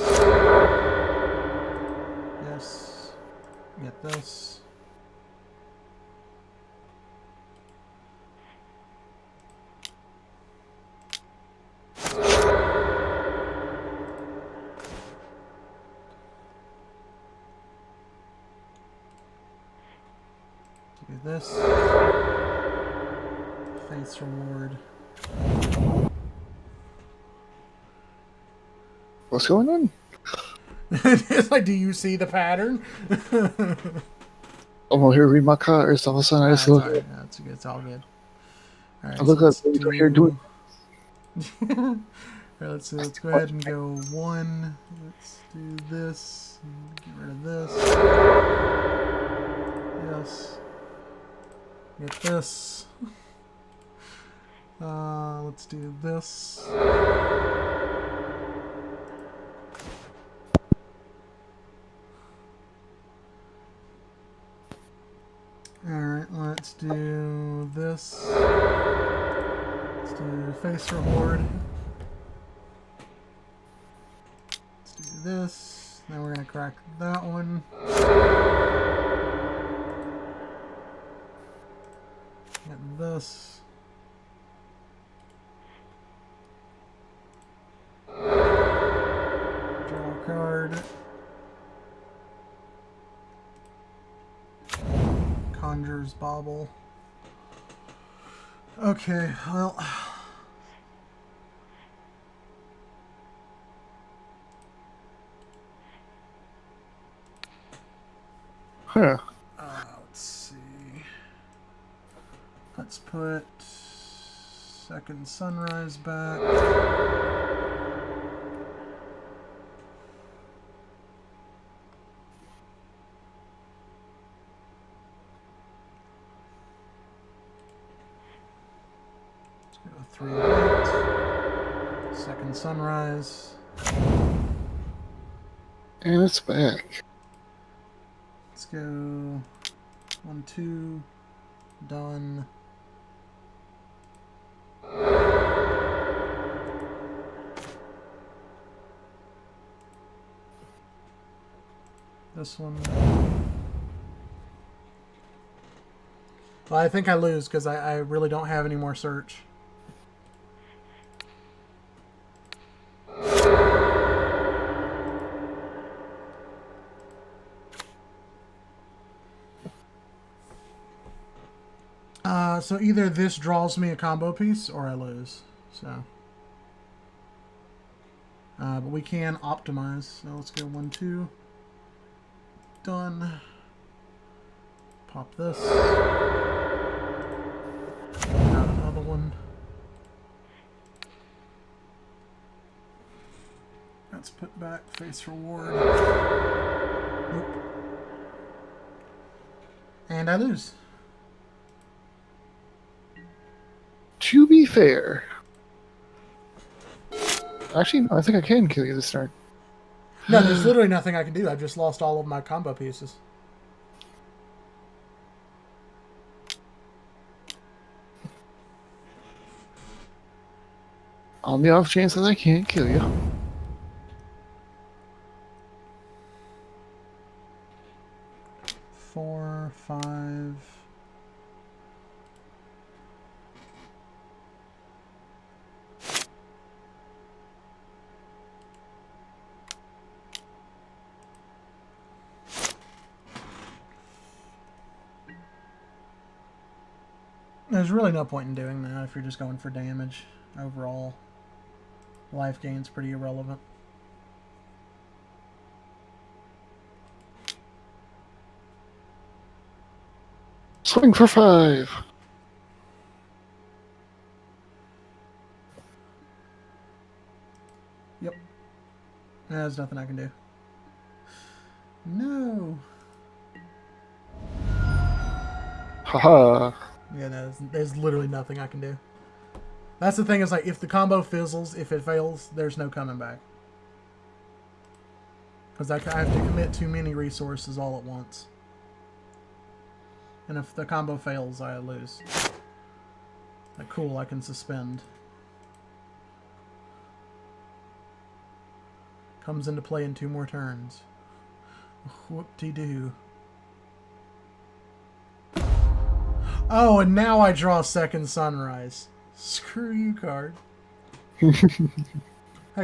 Yes. Get this. Do this. Fate's reward. What's going on? It's like, do you see the pattern? I'm over here reading my cards. All of a sudden, I That's just all look. right. That's good. It's all good. All right, I look so up. let's He's right here doing. all right, let's see. Let's go ahead and go 1. Let's do this. Get rid of this. Yes. Get this. Let's do this. Alright, let's do this. Let's do face reward. Let's do this. Now we're going to crack that one. Get this. Draw a card. Conjures Bauble. Okay, well. Huh. Let's see. Let's put Second Sunrise back. Let's go 3 white. Second Sunrise. And it's back. Let's go 1, 2. Done. This one. Well, I think I lose because I really don't have any more search. So either this draws me a combo piece or I lose. So, but we can optimize. So let's go 1, 2. Done. Pop this. Out another one. Let's put back face reward. Nope. And I lose. To be fair, actually, no, I think I can kill you this turn. No, there's literally nothing I can do. I've just lost all of my combo pieces. On the off chance that I can't kill you. Four, 5. There's really no point in doing that if you're just going for damage. Overall, life gain's pretty irrelevant. Swing for 5. Yep. There's nothing I can do. No. Haha. Yeah, no, there's literally nothing I can do. That's the thing, is like, if the combo fizzles, if it fails, there's no coming back. Because I have to commit too many resources all at once. And if the combo fails, I lose. Like, cool, I can suspend. Comes into play in 2 more turns. Whoop-de-doo. Oh, and now I draw Second Sunrise. Screw you, card. Hey,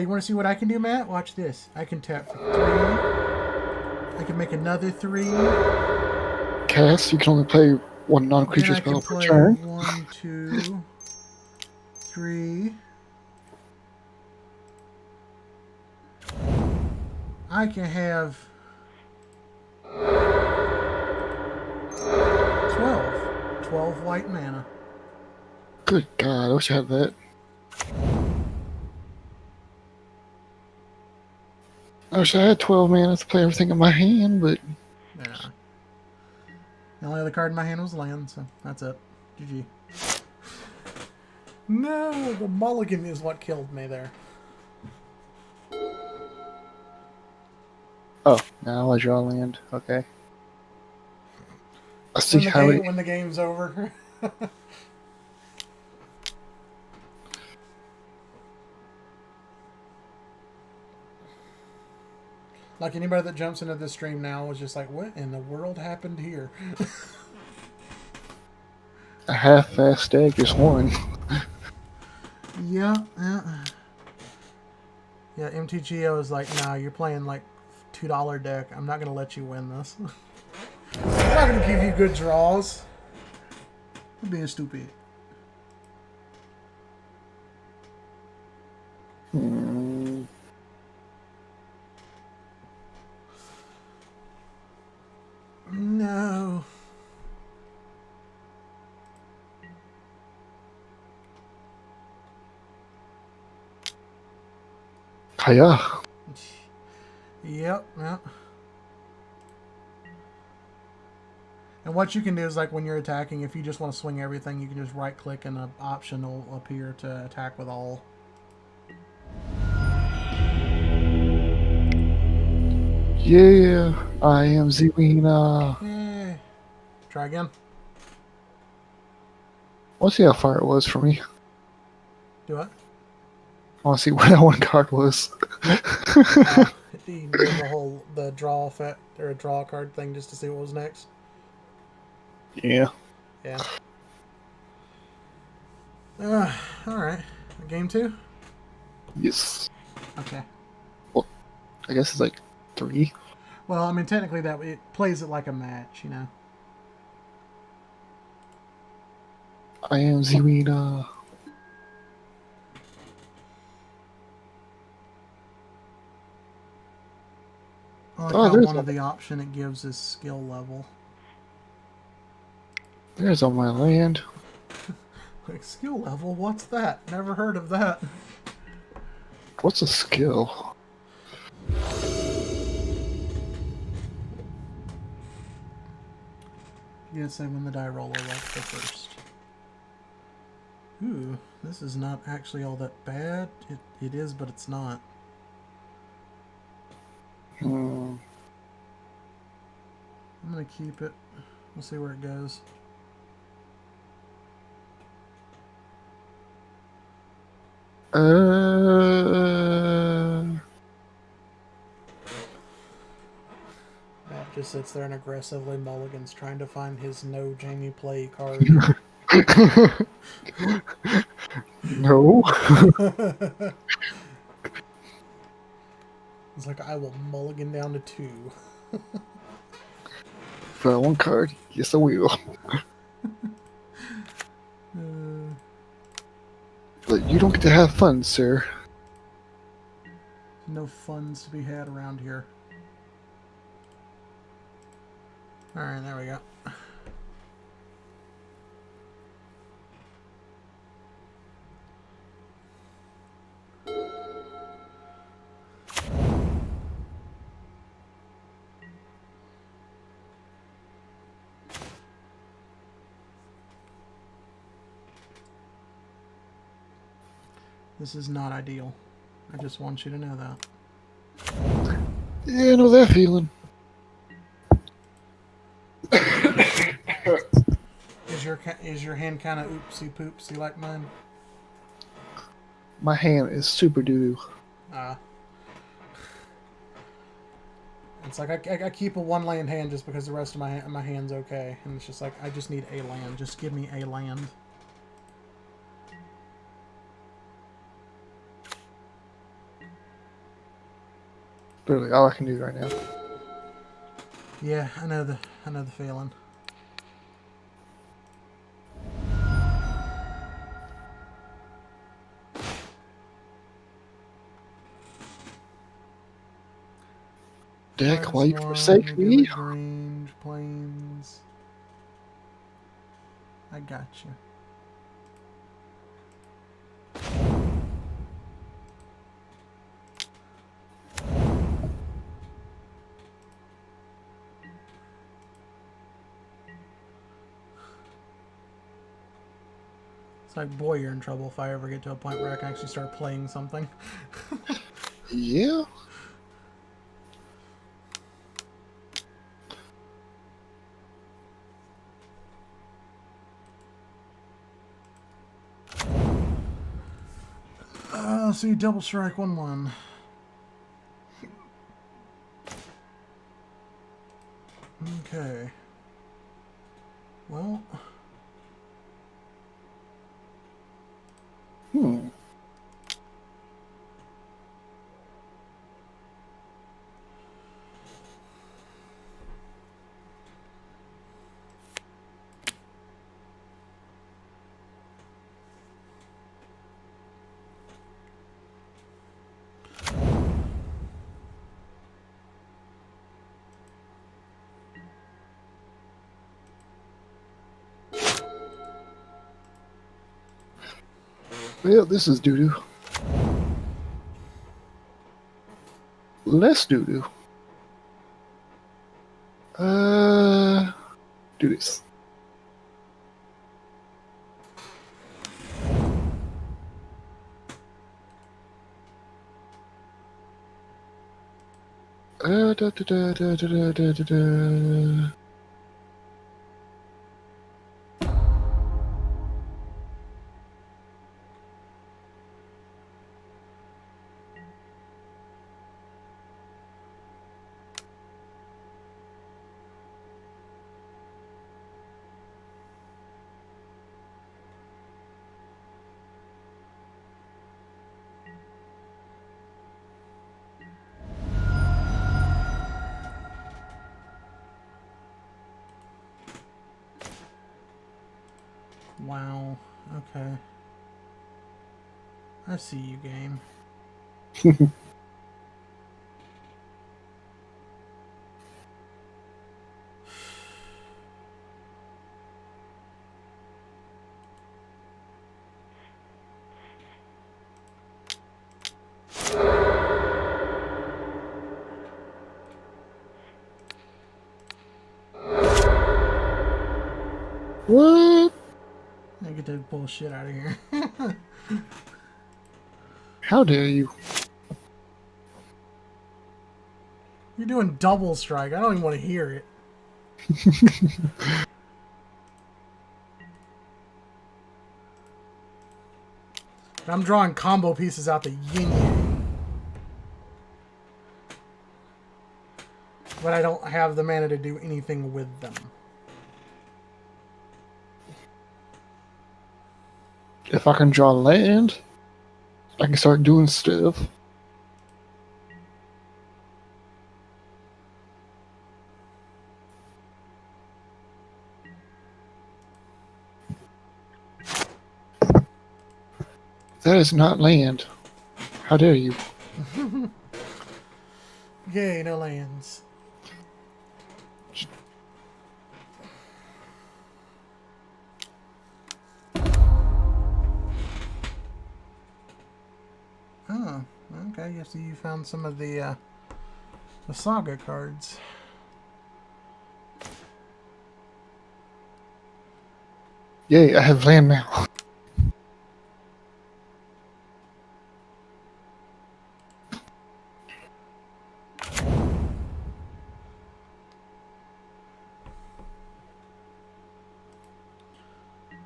you want to see what I can do, Matt? Watch this. I can tap for 3. I can make another 3. Cast, you can only play 1 non-creature Then I can spell per play turn. 1, 2, 3. I can have 12 white mana. Good God, I wish I had that. I wish I had 12 mana to play everything in my hand, but Yeah. The only other card in my hand was land, so that's it. GG. No, the mulligan is what killed me there. oh, now I draw land. Okay. I see When the how game it. when the game's over. Like anybody that jumps into this stream now is just like, what in the world happened here? A half-fast stag just won. Yeah. Yeah, MTGO is like, nah, you're playing like $2 deck. I'm not gonna let you win this. I'm not gonna give you good draws. You're being stupid. No. Hiya. Yep. And what you can do is, like, when you're attacking, if you just want to swing everything, you can just right-click and an option will appear to attack with all. Yeah, I am Zelina. Eh. Try again. Let's see how far it was for me. Do it. I want to see where that one card was. You did the draw effect, or a draw card thing, just to see what was next. Yeah. Yeah. Alright. Game 2? Yes. Okay. I guess it's like 3. Well, I mean, technically that it plays it like a match, you know. I am Zelina. I like Oh, how there's one of one. the option it gives is skill level. There's all my land. Like, skill level? What's that? Never heard of that. What's a skill? You gotta say when the die roller like the first. Ooh, this is not actually all that bad. It is, but it's not. Hmm. I'm gonna keep it. We'll see where it goes. Matt just sits there and aggressively mulligans, trying to find his no Jamie play card. No. It's like, I will mulligan down to 2. For that one card, yes I will. But you don't get to have fun, sir. No funds to be had around here. Alright, there we go. This is not ideal. I just want you to know that. Yeah, I know that feeling. Is your hand kind of oopsie poopsie like mine? My hand is super doo-doo. It's like I keep a 1-land hand just because the rest of my hand's okay, and it's just like I just need a land. Just give me a land. Literally all I can do right now. Yeah, I know the feeling. Deck, why Minus you one, forsake me? mid-range, planes. I got you. It's like, boy, you're in trouble if I ever get to a point where I can actually start playing something. Yeah. Let's see, double strike 1/1. Okay. Well, Hmm. Well, this is doo-doo. Less doo-doo. Do this. Da, da, da, da, da, da, da, da. wow. Okay. I see you, game. What? I get that bullshit out of here. How dare you? You're doing double strike. I don't even want to hear it. I'm drawing combo pieces out the yin yang. But I don't have the mana to do anything with them. If I can draw land, I can start doing stuff. That is not land. How dare you? Yay, no lands. Oh, okay. So you found some of the saga cards. Yay, I have land now.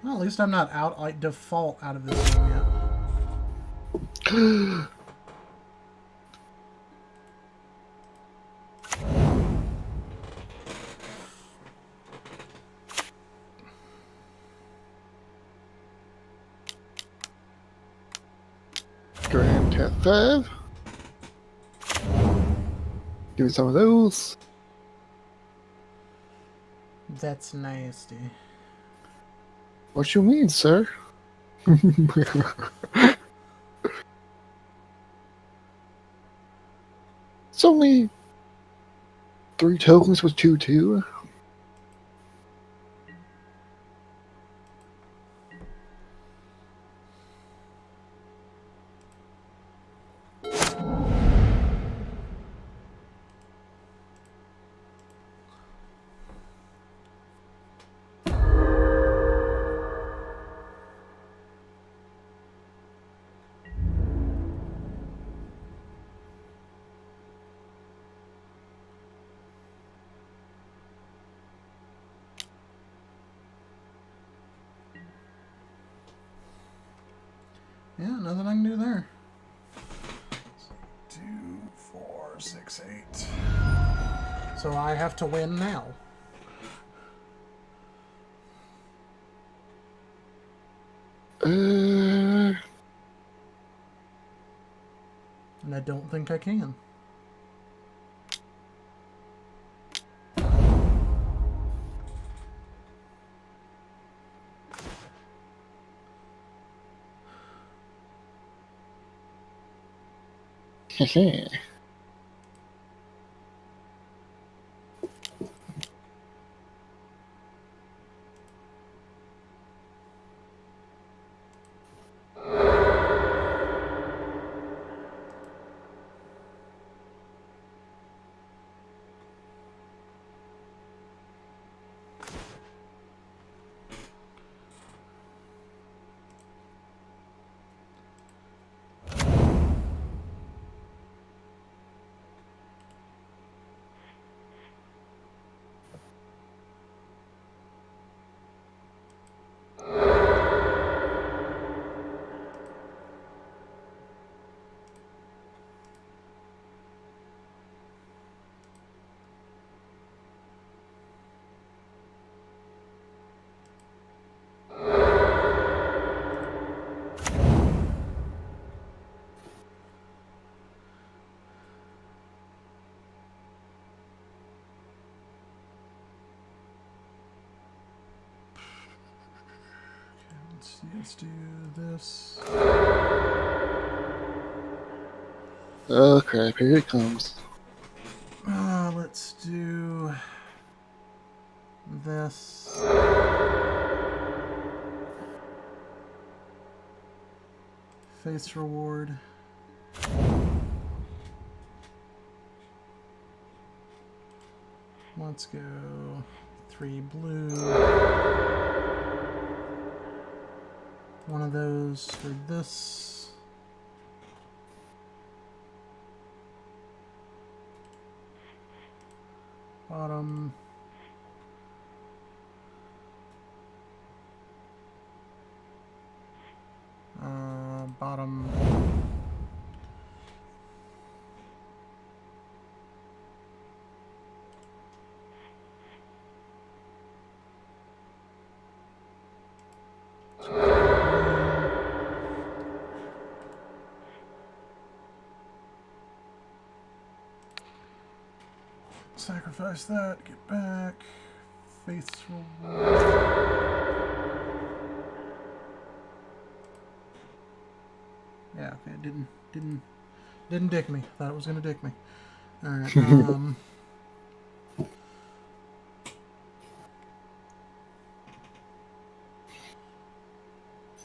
Well, at least I'm not out like default out of this game yet. Grand Tap 5. Give me some of those. That's nasty. What you mean, sir? It's only 3 tokens with 2/2. Yeah, nothing I can do there. 2, 4, 6, 8. So I have to win now. And I don't think I can. Let's do this. Oh crap, here it comes. Let's do this. Face reward. Let's go 3 blue. One of those for this. Bottom. Bottom. Sacrifice that, get back. Faith's reward. Yeah, okay, it didn't dick me. Thought it was gonna dick me. Alright,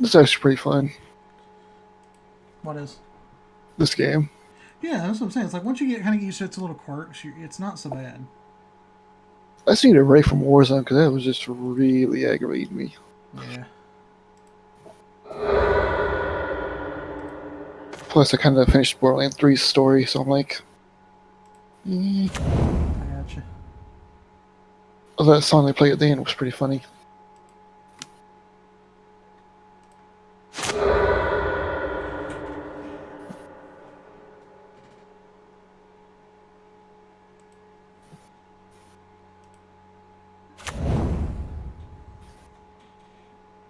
This is actually pretty fun, what is? this game. Yeah, that's what I'm saying. It's like once you kind of get used to its little quirks, it's not so bad. I just need a break from Warzone because that was just really aggravating me. Yeah. Plus, I kind of finished Borderlands 3's story, so I'm like, I gotcha. oh, that song they played at the end was pretty funny.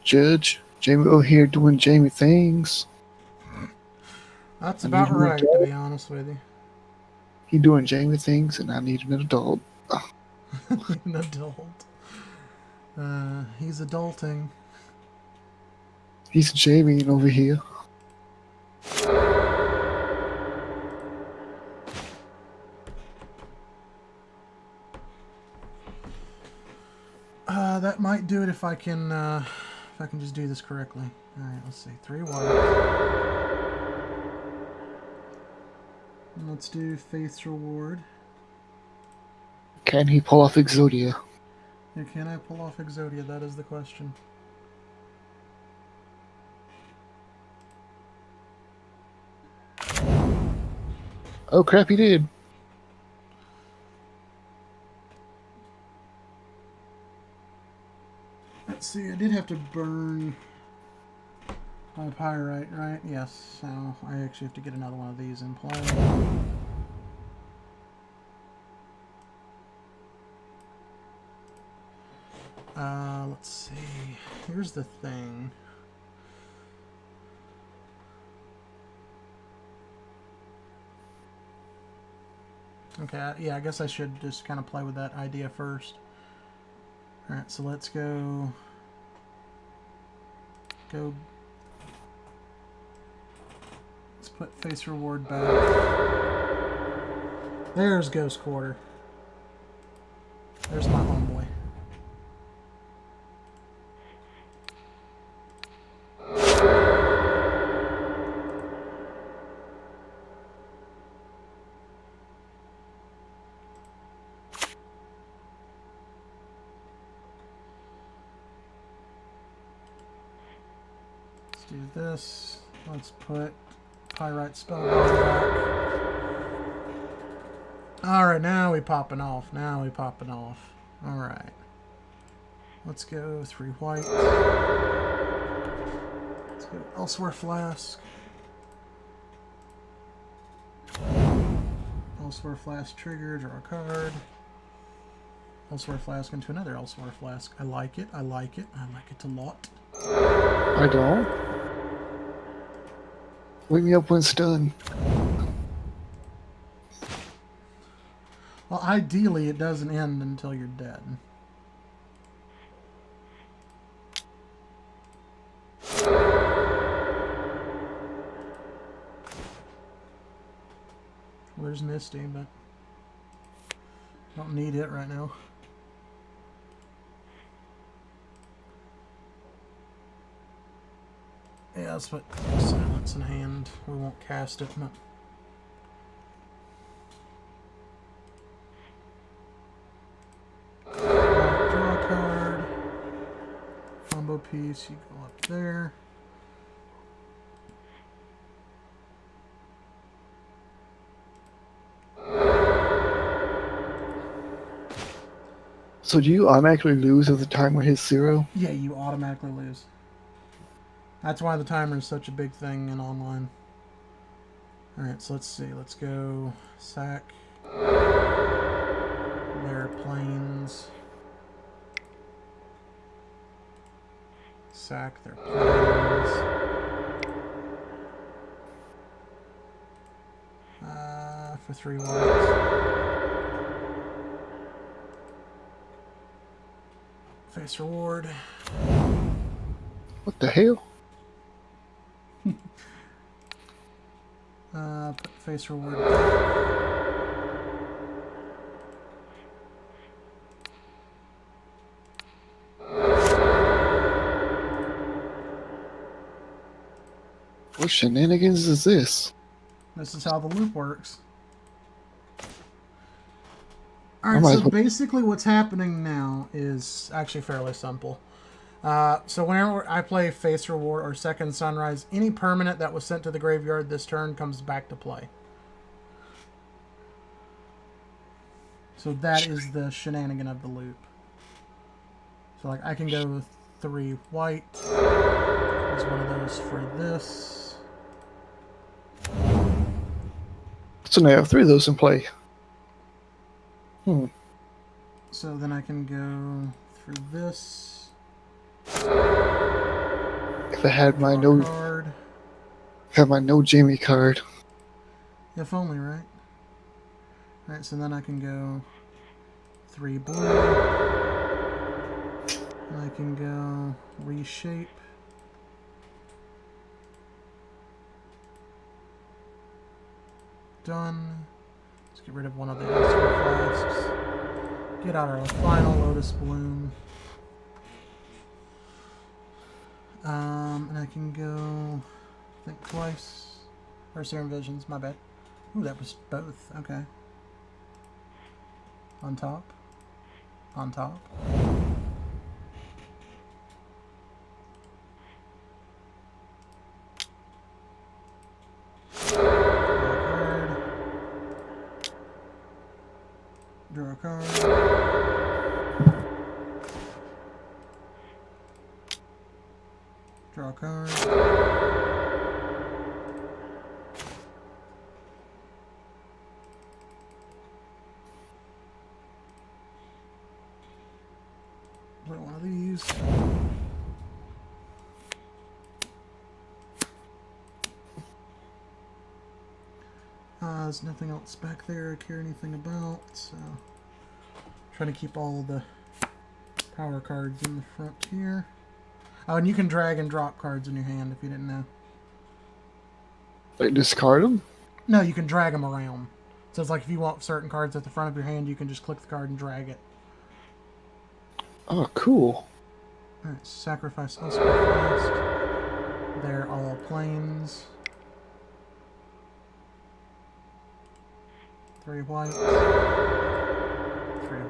Judge, Jamie over here doing Jamie things. That's I about need right, more to be honest with you. He doing Jamie things, and I need an adult. An adult. He's adulting. He's Jamie over here. that might do it if I can just do this correctly. Alright, let's see. 3 white. And let's do Faith's Reward. Can he pull off Exodia? Yeah, can I pull off Exodia? That is the question. Oh crap, he did. Let's see, I did have to burn my pyrite, right? Yes, so I actually have to get another one of these in play. Let's see. Here's the thing. Okay, yeah, I guess I should just kind of play with that idea first. Alright, so let's go... Let's put Face Reward back. There's Ghost Quarter. There's my homeboy. Let's do this. Let's put Pyrite Spellbound back. Alright, now we popping off. Now we popping off. Alright. Let's go 3 white. Let's go Elsewhere Flask. Elsewhere Flask trigger, draw a card. Elsewhere Flask into another Elsewhere Flask. I like it, I like it, I like it a lot. I don't. Wake me up when it's done. Well, ideally it doesn't end until you're dead. Well, there's Misty, but don't need it right now. Yeah, let's put Silence in hand. We won't cast it, but... Draw a card. Combo piece, you go up there. So do you automatically lose if the timer hits 0? Yeah, you automatically lose. That's why the timer is such a big thing in online. Alright, so let's see. Let's go sack. Their planes. Sack their planes. For 3 whites. Face Reward. What the hell? Put Face Reward. What shenanigans is this? This is how the loop works. I Alright, might as so well- basically what's happening now is actually fairly simple. So whenever I play Face Reward or Second Sunrise, any permanent that was sent to the graveyard this turn comes back to play. So that is the shenanigan of the loop. So like I can go 3 white. There's one of those for this. So now I have 3 of those in play. So then I can go through this. If I had my no Card. Jamie card. If only, right? Alright, so then I can go 3 blue. And I can go reshape. Done. Let's get rid of one of the extra flasks. Get out our final Lotus Bloom. And I can go, I think twice. Or Serum Visions, my bad. Ooh, that was both. Okay. On top. On top. Draw a card. Draw a card. Play one of these. There's nothing else back there I care anything about, so trying to keep all the power cards in the front here. Oh, and you can drag and drop cards in your hand if you didn't know. Like discard them? No, you can drag them around. So it's like if you want certain cards at the front of your hand, you can just click the card and drag it. Oh, cool. Alright, sacrifice Elspeth. They're all plains. 3 white. 3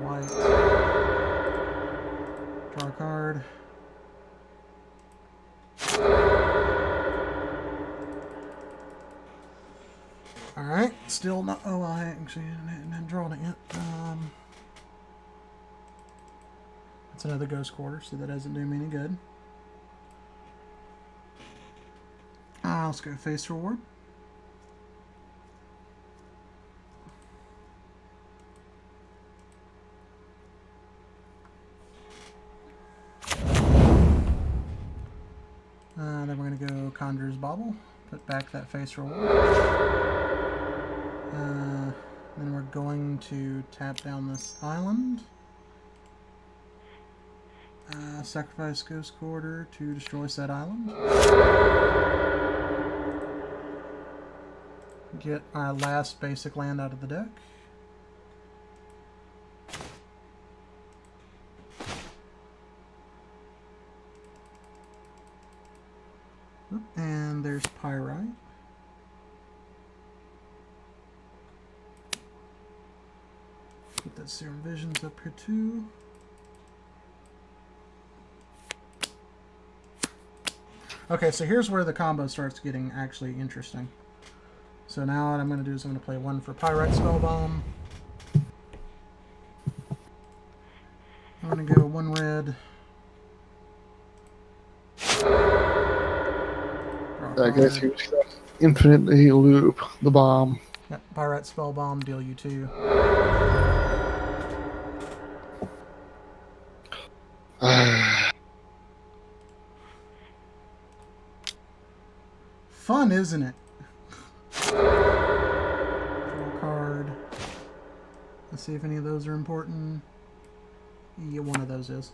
white. Draw a card. Alright, still not. Oh, I actually hadn't drawn it yet. That's another ghost quarter, so that doesn't do me any good. Let's go face reward. Then we're going to go Conjurer's Bauble. Put back that face reward. Then we're going to tap down this island. Sacrifice Ghost Quarter to destroy said island. Get our last basic land out of the deck. And there's Pyrite. Put that Serum Visions up here too. Okay, so here's where the combo starts getting actually interesting. So now what I'm going to do is I'm going to play one for Pyrite Spellbomb. I'm going to go 1 red. I guess you just infinitely loop the bomb. Yep, Pyrite Spellbomb, deal you 2. Fun, isn't it? Draw a card. Let's see if any of those are important. Yeah, one of those is.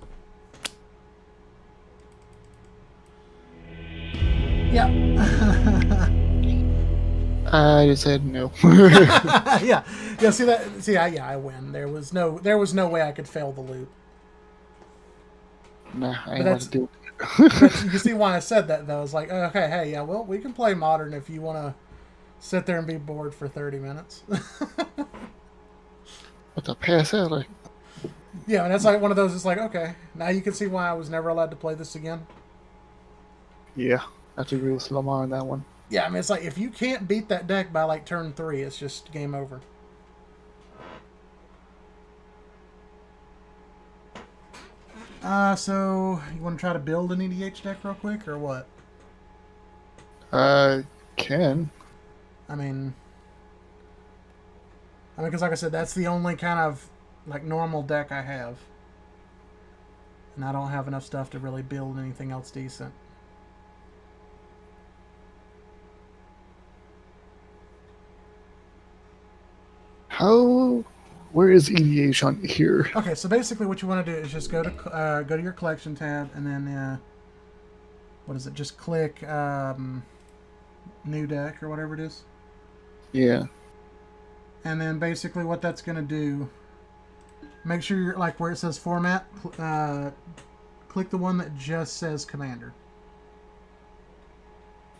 Yeah. I just said no. Yeah. Yeah, see that? See, I win. There was no way I could fail the loop. Nah, I ain't But want to do it. But you see why I said that, though. It's like, okay, hey, yeah, well, we can play Modern if you want to sit there and be bored for 30 minutes. What the pass out like? Yeah, and that's like one of those, it's like, okay, now you can see why I was never allowed to play this again. Yeah, I have to agree with Lamar on that one. Yeah, I mean, it's like, if you can't beat that deck by, like, turn 3, it's just game over. So, you want to try to build an EDH deck real quick, or what? Can. I mean, because like I said, that's the only kind of, like, normal deck I have. And I don't have enough stuff to really build anything else decent. Where is EDH on here? Okay, so basically what you want to do is just go to your collection tab, and then what is it? Just click new deck or whatever it is. Yeah. And then basically what that's going to do, make sure you're like where it says format, click the one that just says commander.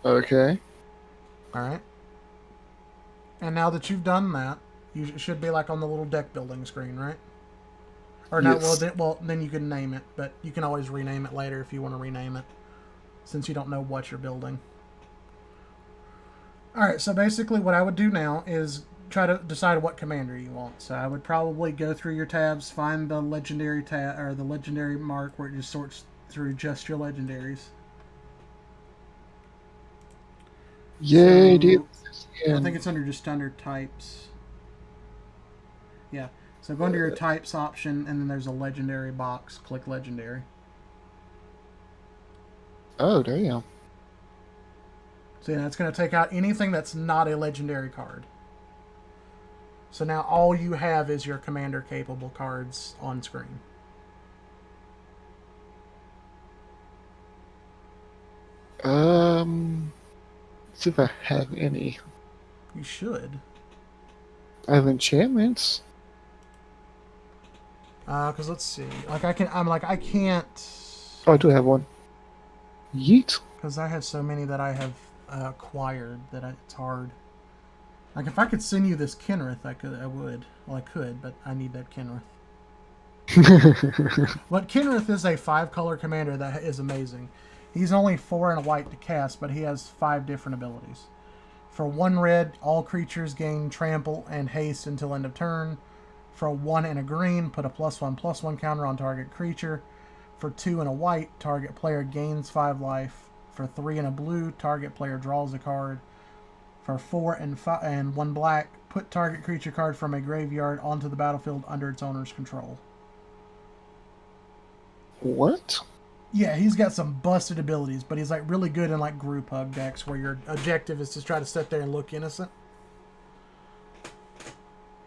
Okay. All right. And now that you've done that, you should be like on the little deck building screen, right? Or not? Yes. Well, then you can name it, but you can always rename it later if you want to rename it, since you don't know what you're building. All right. So basically, what I would do now is try to decide what commander you want. So I would probably go through your tabs, find the legendary tab or the legendary mark where it just sorts through just your legendaries. Yay, So, dude. I think it's just under types. Yeah. So go under your types option, and then there's a legendary box. Click legendary. Oh, damn. So yeah, it's going to take out anything that's not a legendary card. So now all you have is your commander capable cards on screen. See if I have any. You should. I have enchantments. Because let's see. Like I can't. Oh, I do have one. Yeet. Because I have so many that I have acquired that it's hard. Like if I could send you this Kenrith, I would. Well, I could, but I need that Kenrith. But Kenrith is a 5-color commander that is amazing. He's only 4 and a white to cast, but he has 5 different abilities. For 1 red, all creatures gain trample and haste until end of turn. For 1 and a green, put a +1/+1 counter on target creature. For 2 and a white, target player gains 5 life. For 3 and a blue, target player draws a card. For 4 and 1 black, put target creature card from a graveyard onto the battlefield under its owner's control. What? Yeah, he's got some busted abilities, but he's like really good in like group hug decks where your objective is to try to sit there and look innocent.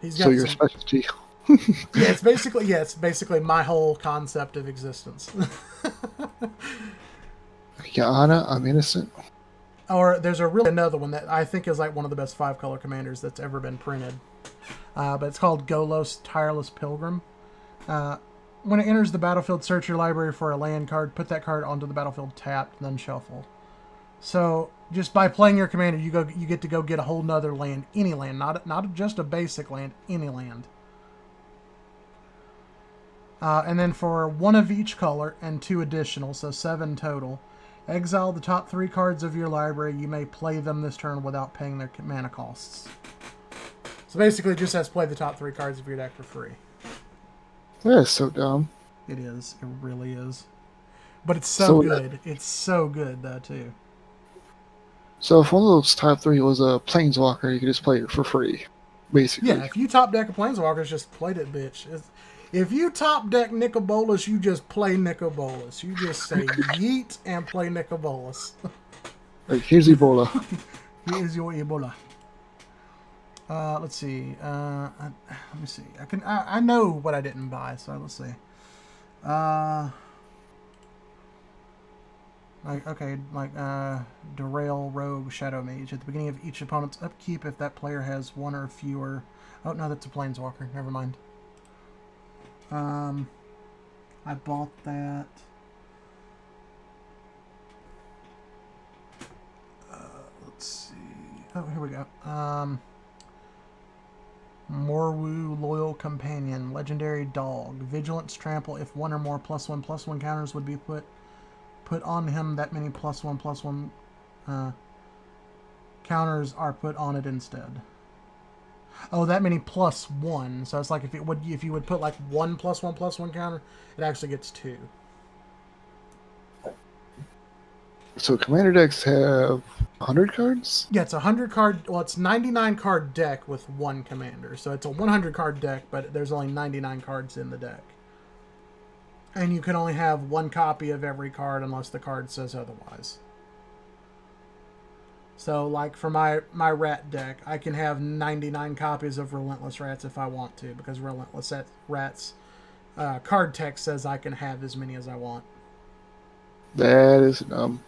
He's got So your specialty. it's basically my whole concept of existence. Yeah, Anna, I'm innocent. Or there's another one that I think is like one of the best 5-color commanders that's ever been printed. But it's called Golos Tireless Pilgrim. When it enters the battlefield, search your library for a land card, put that card onto the battlefield tapped, then shuffle. So just by playing your commander, you get to go get a whole nother land, any land, not just a basic land, any land. And then for 1 of each color and 2 additional, so 7 total, exile the top 3 cards of your library. You may play them this turn without paying their mana costs. So basically, it just has play the top 3 cards of your deck for free. That is so dumb. It is. It really is. But it's so good. It's so good, though, too. So if one of those top 3 was a Planeswalker, you could just play it for free, basically. Yeah, if you top deck a Planeswalkers, just play that bitch. If you top deck Nicol Bolas, you just play Nicol Bolas. You just say yeet and play Nicol Bolas. Like, here's Ebola. Here's your Ebola. Let's see. Let me see. I know what I didn't buy, so let's see. Derail Rogue Shadow Mage. At the beginning of each opponent's upkeep, if that player has 1 or fewer... Oh, no, that's a Planeswalker. Never mind. I bought that. Let's see. Oh, here we go. Morwu Loyal Companion, Legendary Dog, Vigilance Trample. If 1 or more +1/+1 counters would be put on him, that many +1/+1 counters are put on it instead. Oh, that many +1. So it's like if you would put like 1 +1/+1 counter, it actually gets 2. So commander decks have 100 cards? Yeah, it's a 100 card. Well, it's 99 card deck with 1 commander. So it's a 100 card deck, but there's only 99 cards in the deck. And you can only have 1 copy of every card unless the card says otherwise. So, like for my rat deck, I can have 99 copies of Relentless Rats if I want to, because Relentless Rats card text says I can have as many as I want. That is dumb.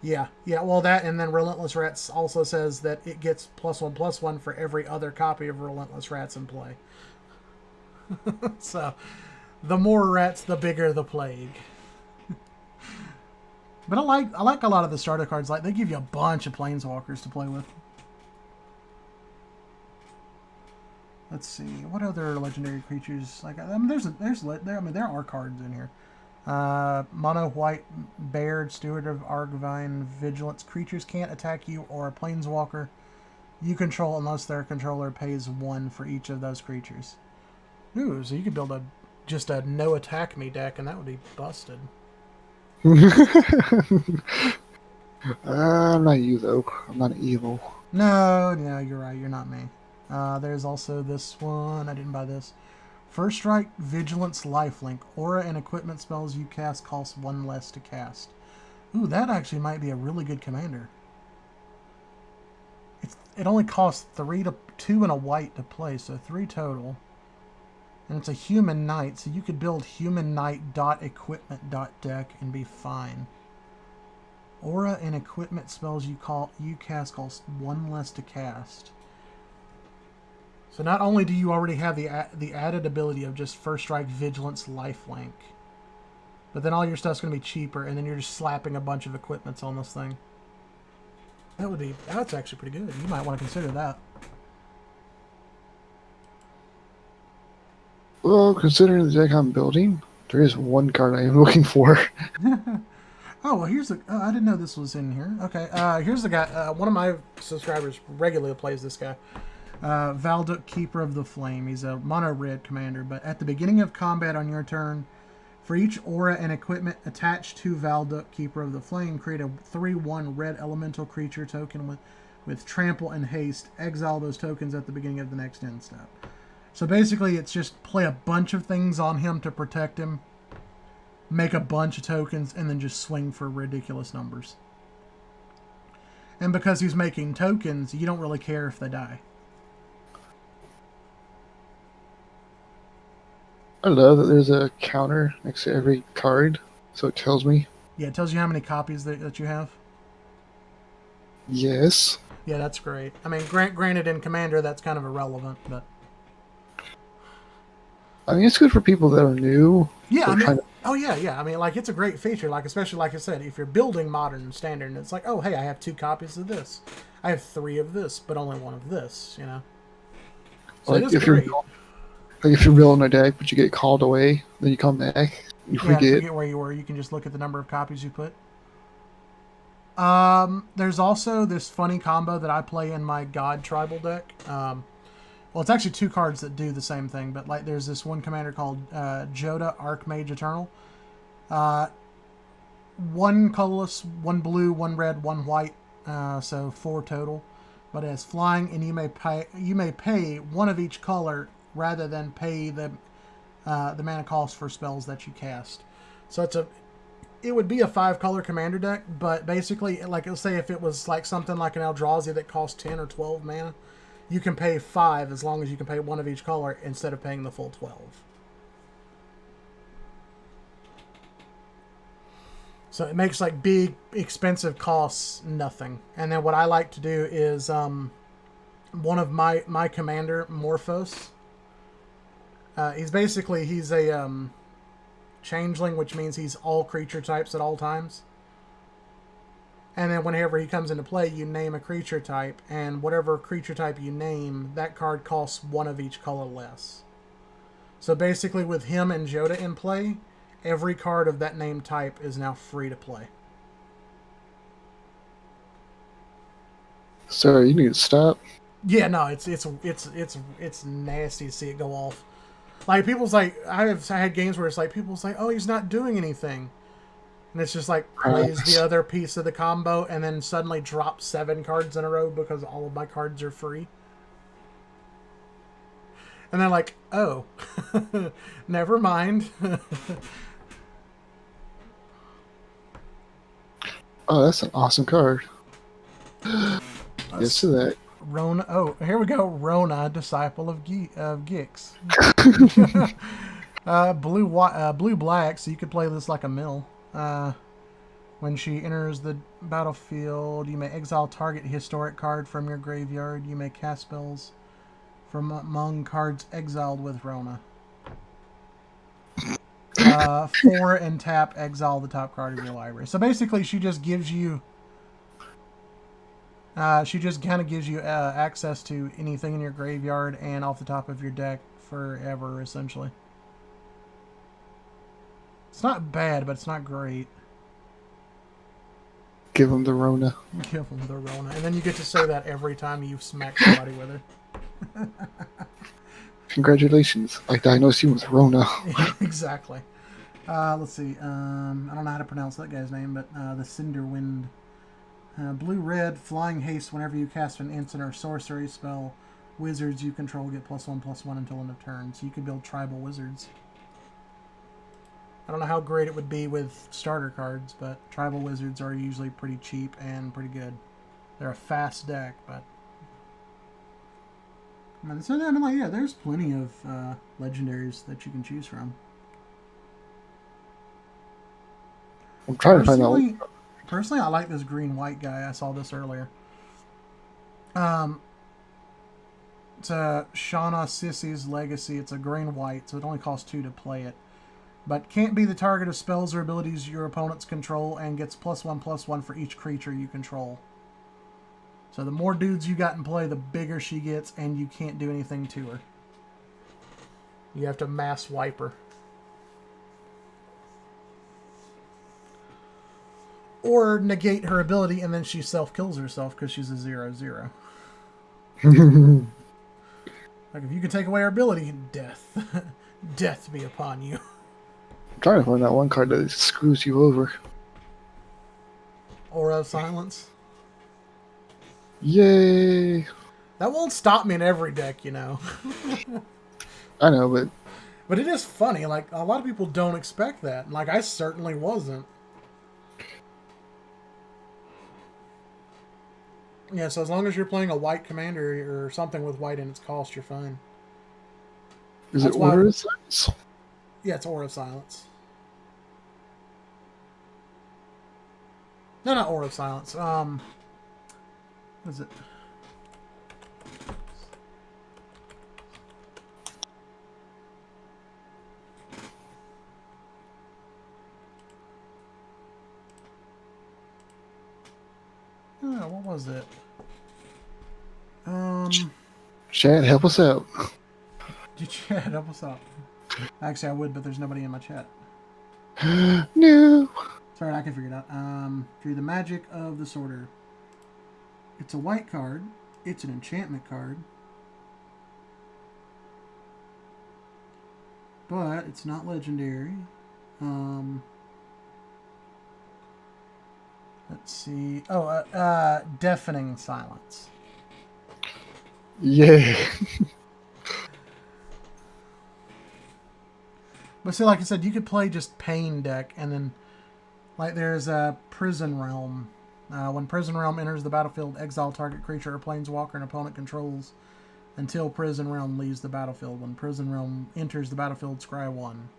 Yeah. Well, that, and then Relentless Rats also says that it gets +1/+1 for every other copy of Relentless Rats in play. So, the more rats, the bigger the plague. But I like a lot of the starter cards. Like they give you a bunch of planeswalkers to play with. Let's see what other legendary creatures. Like I mean, there are cards in here. Mono white Baird, Steward of Argvine, Vigilance. Creatures can't attack you or a planeswalker you control unless their controller pays 1 for each of those creatures. Ooh, so you could build just a no attack me deck, and that would be busted. I'm not you though. I'm not evil. No, you're right. You're not me. There's also this one. I didn't buy this. First Strike, Vigilance, Lifelink. Aura and equipment spells you cast cost 1 less to cast. Ooh, that actually might be a really good commander. It only costs 2 and a white to play, so 3 total. And it's a human knight, so you could build human knight .equipment .deck and be fine. Aura and equipment spells you cast cost 1 less to cast. So not only do you already have the added ability of just First Strike, Vigilance, Lifelink, but then all your stuff's going to be cheaper, and then you're just slapping a bunch of equipments on this thing. That's actually pretty good. You might want to consider that. Well, considering the deck I'm building, there is one card I am looking for. Oh, well, here's the... I didn't know this was in here. Okay, here's the guy. One of my subscribers regularly plays this guy. Valduk, Keeper of the Flame. He's a mono-red commander, but at the beginning of combat on your turn, for each aura and equipment attached to Valduk, Keeper of the Flame, create a 3/1 red elemental creature token with trample and haste. Exile those tokens at the beginning of the next end step. So basically, it's just play a bunch of things on him to protect him, make a bunch of tokens, and then just swing for ridiculous numbers. And because he's making tokens, you don't really care if they die. I love that there's a counter next to every card, so it tells me. Yeah, it tells you how many copies that you have. Yes. Yeah, that's great. I mean, granted in Commander, that's kind of irrelevant, but... I mean, it's good for people that are new. Yeah, I mean, oh yeah. I mean, like, it's a great feature. Like, especially, like I said, if you're building Modern and Standard, and it's like, oh, hey, I have 2 copies of this. I have 3 of this, but only 1 of this, you know? So like, it is great. If you're building a deck, but you get called away, then you come back, you forget where you were. You can just look at the number of copies you put. There's also this funny combo that I play in my God Tribal deck. Well, it's actually 2 cards that do the same thing, but like there's this one commander called Joda Archmage Eternal. 1 colorless, 1 blue, 1 red, 1 white, so 4 total. But it has flying, and you may pay 1 of each color rather than pay the mana cost for spells that you cast. So it would be a 5-color commander deck, but basically, like, let's say if it was like something like an Eldrazi that costs 10 or 12 mana, you can pay 5 as long as you can pay 1 of each color instead of paying the full 12. So it makes like big, expensive costs nothing. And then what I like to do is one of my commander, Morphos. He's a changeling, which means he's all creature types at all times. And then whenever he comes into play, you name a creature type, and whatever creature type you name, that card costs 1 of each color less. So basically, with him and Joda in play, every card of that name type is now free to play. Sorry, you need to stop. Yeah, no, it's nasty to see it go off. Like, people's like, I had games where it's like, people's like, oh, he's not doing anything. And it's just like, plays the other piece of the combo and then suddenly drops 7 cards in a row because all of my cards are free. And they're like, oh, never mind. Oh, that's an awesome card. Yes to that. Rona. Oh, here we go. Rona, disciple of Gix. Blue black. So you could play this like a mill. When she enters the battlefield, you may exile target historic card from your graveyard. You may cast spells from among cards exiled with Rona. 4 and tap, exile the top card of your library. So basically, she just gives you. She just kind of gives you access to anything in your graveyard and off the top of your deck forever, essentially. It's not bad, but it's not great. Give him the Rona. Give them the Rona. And then you get to say that every time you smack somebody with her. Congratulations. I diagnosed you with Rona. Exactly. Let's see. I don't know how to pronounce that guy's name, but the Cinderwind. Blue-red, flying haste whenever you cast an instant or sorcery spell. Wizards you control get +1/+1 until end of turn. So you can build tribal wizards. I don't know how great it would be with starter cards, but tribal wizards are usually pretty cheap and pretty good. They're a fast deck, but... yeah, there's plenty of legendaries that you can choose from. I'm trying to find out. Personally, I like this green-white guy. I saw this earlier. It's a Shauna Sissy's Legacy. It's a green-white, so it only costs 2 to play it. But can't be the target of spells or abilities your opponents control and gets +1/+1 for each creature you control. So the more dudes you got in play, the bigger she gets, and you can't do anything to her. You have to mass wipe her. Or negate her ability, and then she self-kills herself because she's a 0/0. Like, if you can take away her ability, death. Death be upon you. I'm trying to find that one card that screws you over. Aura of Silence. Yay! That won't stop me in every deck, you know. I know, but... But it is funny. Like, a lot of people don't expect that. Like, I certainly wasn't. Yeah, so as long as you're playing a white commander or something with white in its cost, you're fine. Is That's it why- Order of Silence? Yeah, it's Aura of Silence. No, not Aura of Silence. What is it? Oh, what was it? Chad, help us out. Did chat help us out? Actually, I would, but there's nobody in my chat. No! Sorry, I can figure it out. Through the magic of the sorter. It's a white card. It's an enchantment card. But it's not legendary. Let's see. Oh, Deafening Silence. Yeah. But see, like I said, you could play just Pain deck, and then, like, there's a Prison Realm. When Prison Realm enters the battlefield, exile target creature or planeswalker an opponent controls until Prison Realm leaves the battlefield. When Prison Realm enters the battlefield, scry 1.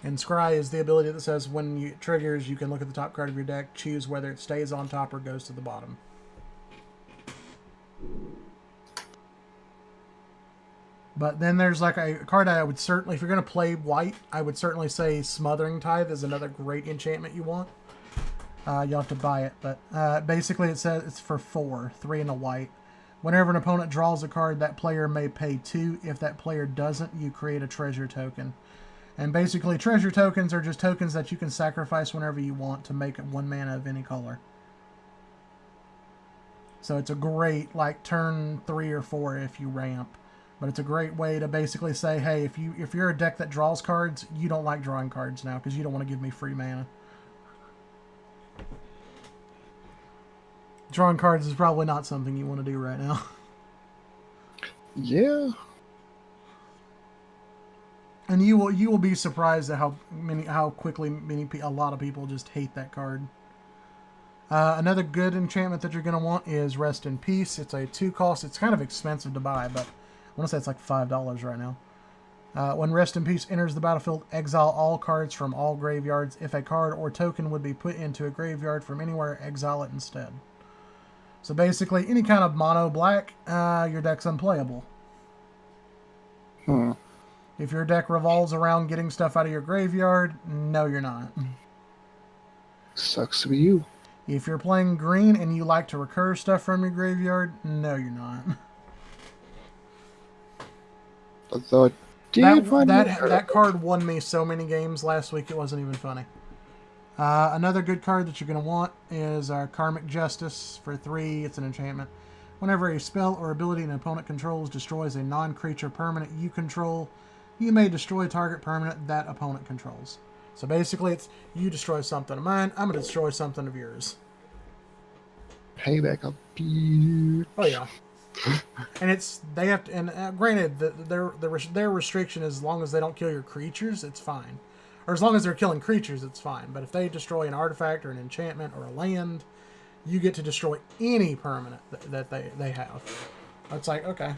And scry is the ability that says when it triggers, you can look at the top card of your deck, choose whether it stays on top or goes to the bottom. But then there's like a card I would certainly, if you're going to play white, I would certainly say Smothering Tithe is another great enchantment you want. You'll have to buy it, but basically it says it's for 4, 3 and a white. Whenever an opponent draws a card, that player may pay 2. If that player doesn't, you create a treasure token. And basically, treasure tokens are just tokens that you can sacrifice whenever you want to make 1 mana of any color. So it's a great, like, turn 3 or 4 if you ramp. But it's a great way to basically say, hey, if you're a deck that draws cards, you don't like drawing cards now because you don't want to give me free mana. Drawing cards is probably not something you want to do right now. Yeah. And you will be surprised at how quickly a lot of people just hate that card. Another good enchantment that you're going to want is Rest in Peace. It's a 2 cost. It's kind of expensive to buy, but I want to say it's like $5 right now. When Rest in Peace enters the battlefield, exile all cards from all graveyards. If a card or token would be put into a graveyard from anywhere, exile it instead. So basically, any kind of mono black, your deck's unplayable. If your deck revolves around getting stuff out of your graveyard, no, you're not. Sucks to be you. If you're playing green and you like to recur stuff from your graveyard, no, you're not. Although I did That, find that card won me so many games last week, it wasn't even funny. Another good card that you're going to want is Karmic Justice for 3. It's an enchantment. Whenever a spell or ability an opponent controls destroys a non-creature permanent you control, you may destroy target permanent that opponent controls. So basically, it's you destroy something of mine, I'm going to destroy something of yours. payback a bitch. Oh yeah. And it's they have to. And granted, their restriction is as long as they don't kill your creatures, it's fine. Or as long as they're killing creatures, it's fine. But if they destroy an artifact or an enchantment or a land, you get to destroy any permanent that they have. It's like, okay,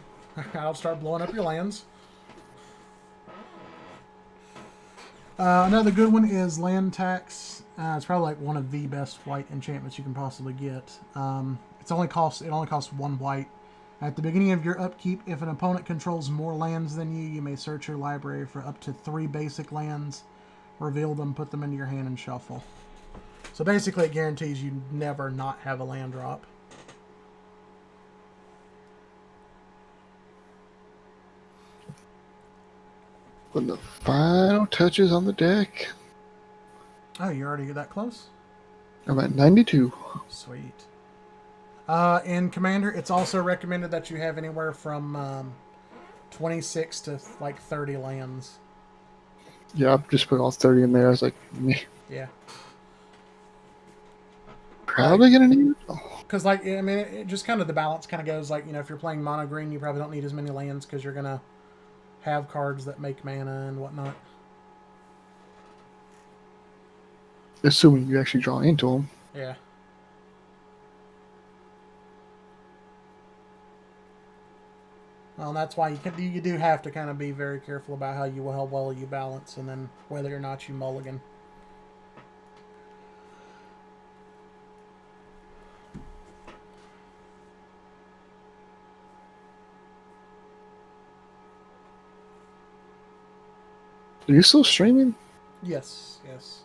I'll start blowing up your lands. Another good one is land tax. It's probably like one of the best white enchantments you can possibly get. It only costs 1 white. At the beginning of your upkeep, if an opponent controls more lands than you, you may search your library for up to 3 basic lands, reveal them, put them into your hand, and shuffle. So basically, it guarantees you never not have a land drop. When the final touches on the deck. Oh, you already that close? I'm at 92. Sweet. In Commander, it's also recommended that you have anywhere from 26 to like 30 lands. Yeah, I just put all 30 in there. I was like, meh. Yeah. Probably gonna need it. Oh, Because, like, I mean, it just kind of the balance kind of goes like, if you're playing mono green, you probably don't need as many lands because you're going to have cards that make mana and whatnot. assuming you actually draw into them. Yeah. Well, and that's why you do have to kind of be very careful about how well you balance, and then whether or not you mulligan. Are you still streaming? Yes, yes.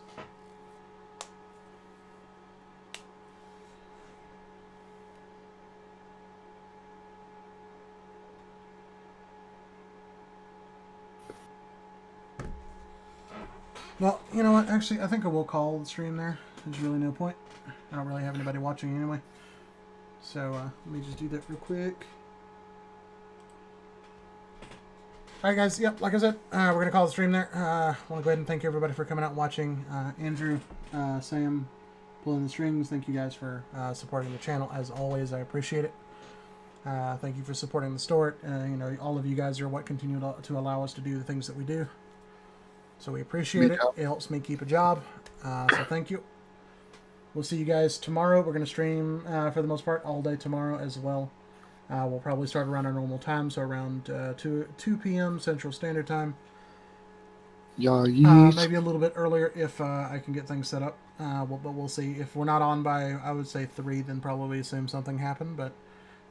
Well, you know what? Actually, I think I will call the stream there. There's really no point. I don't really have anybody watching anyway. So, let me just do that real quick. Alright guys, yep, like I said, we're going to call the stream there. I want to go ahead and thank everybody for coming out and watching. Andrew, Sam, pulling the strings, thank you guys for supporting the channel. As always, I appreciate it. Thank you for supporting the store. All of you guys are what continue to allow us to do the things that we do. So we appreciate it. It helps me keep a job. So thank you. We'll see you guys tomorrow. We're going to stream, for the most part, all day tomorrow as well. We'll probably start around our normal time, so around 2 p.m. Central Standard Time. Yeah, yes. Maybe a little bit earlier if I can get things set up. But we'll see. If we're not on by, I would say 3, then probably assume something happened. But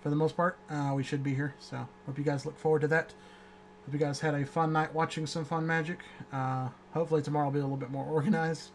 for the most part, we should be here. So hope you guys look forward to that. Hope you guys had a fun night watching some fun Magic. Hopefully tomorrow will be a little bit more organized.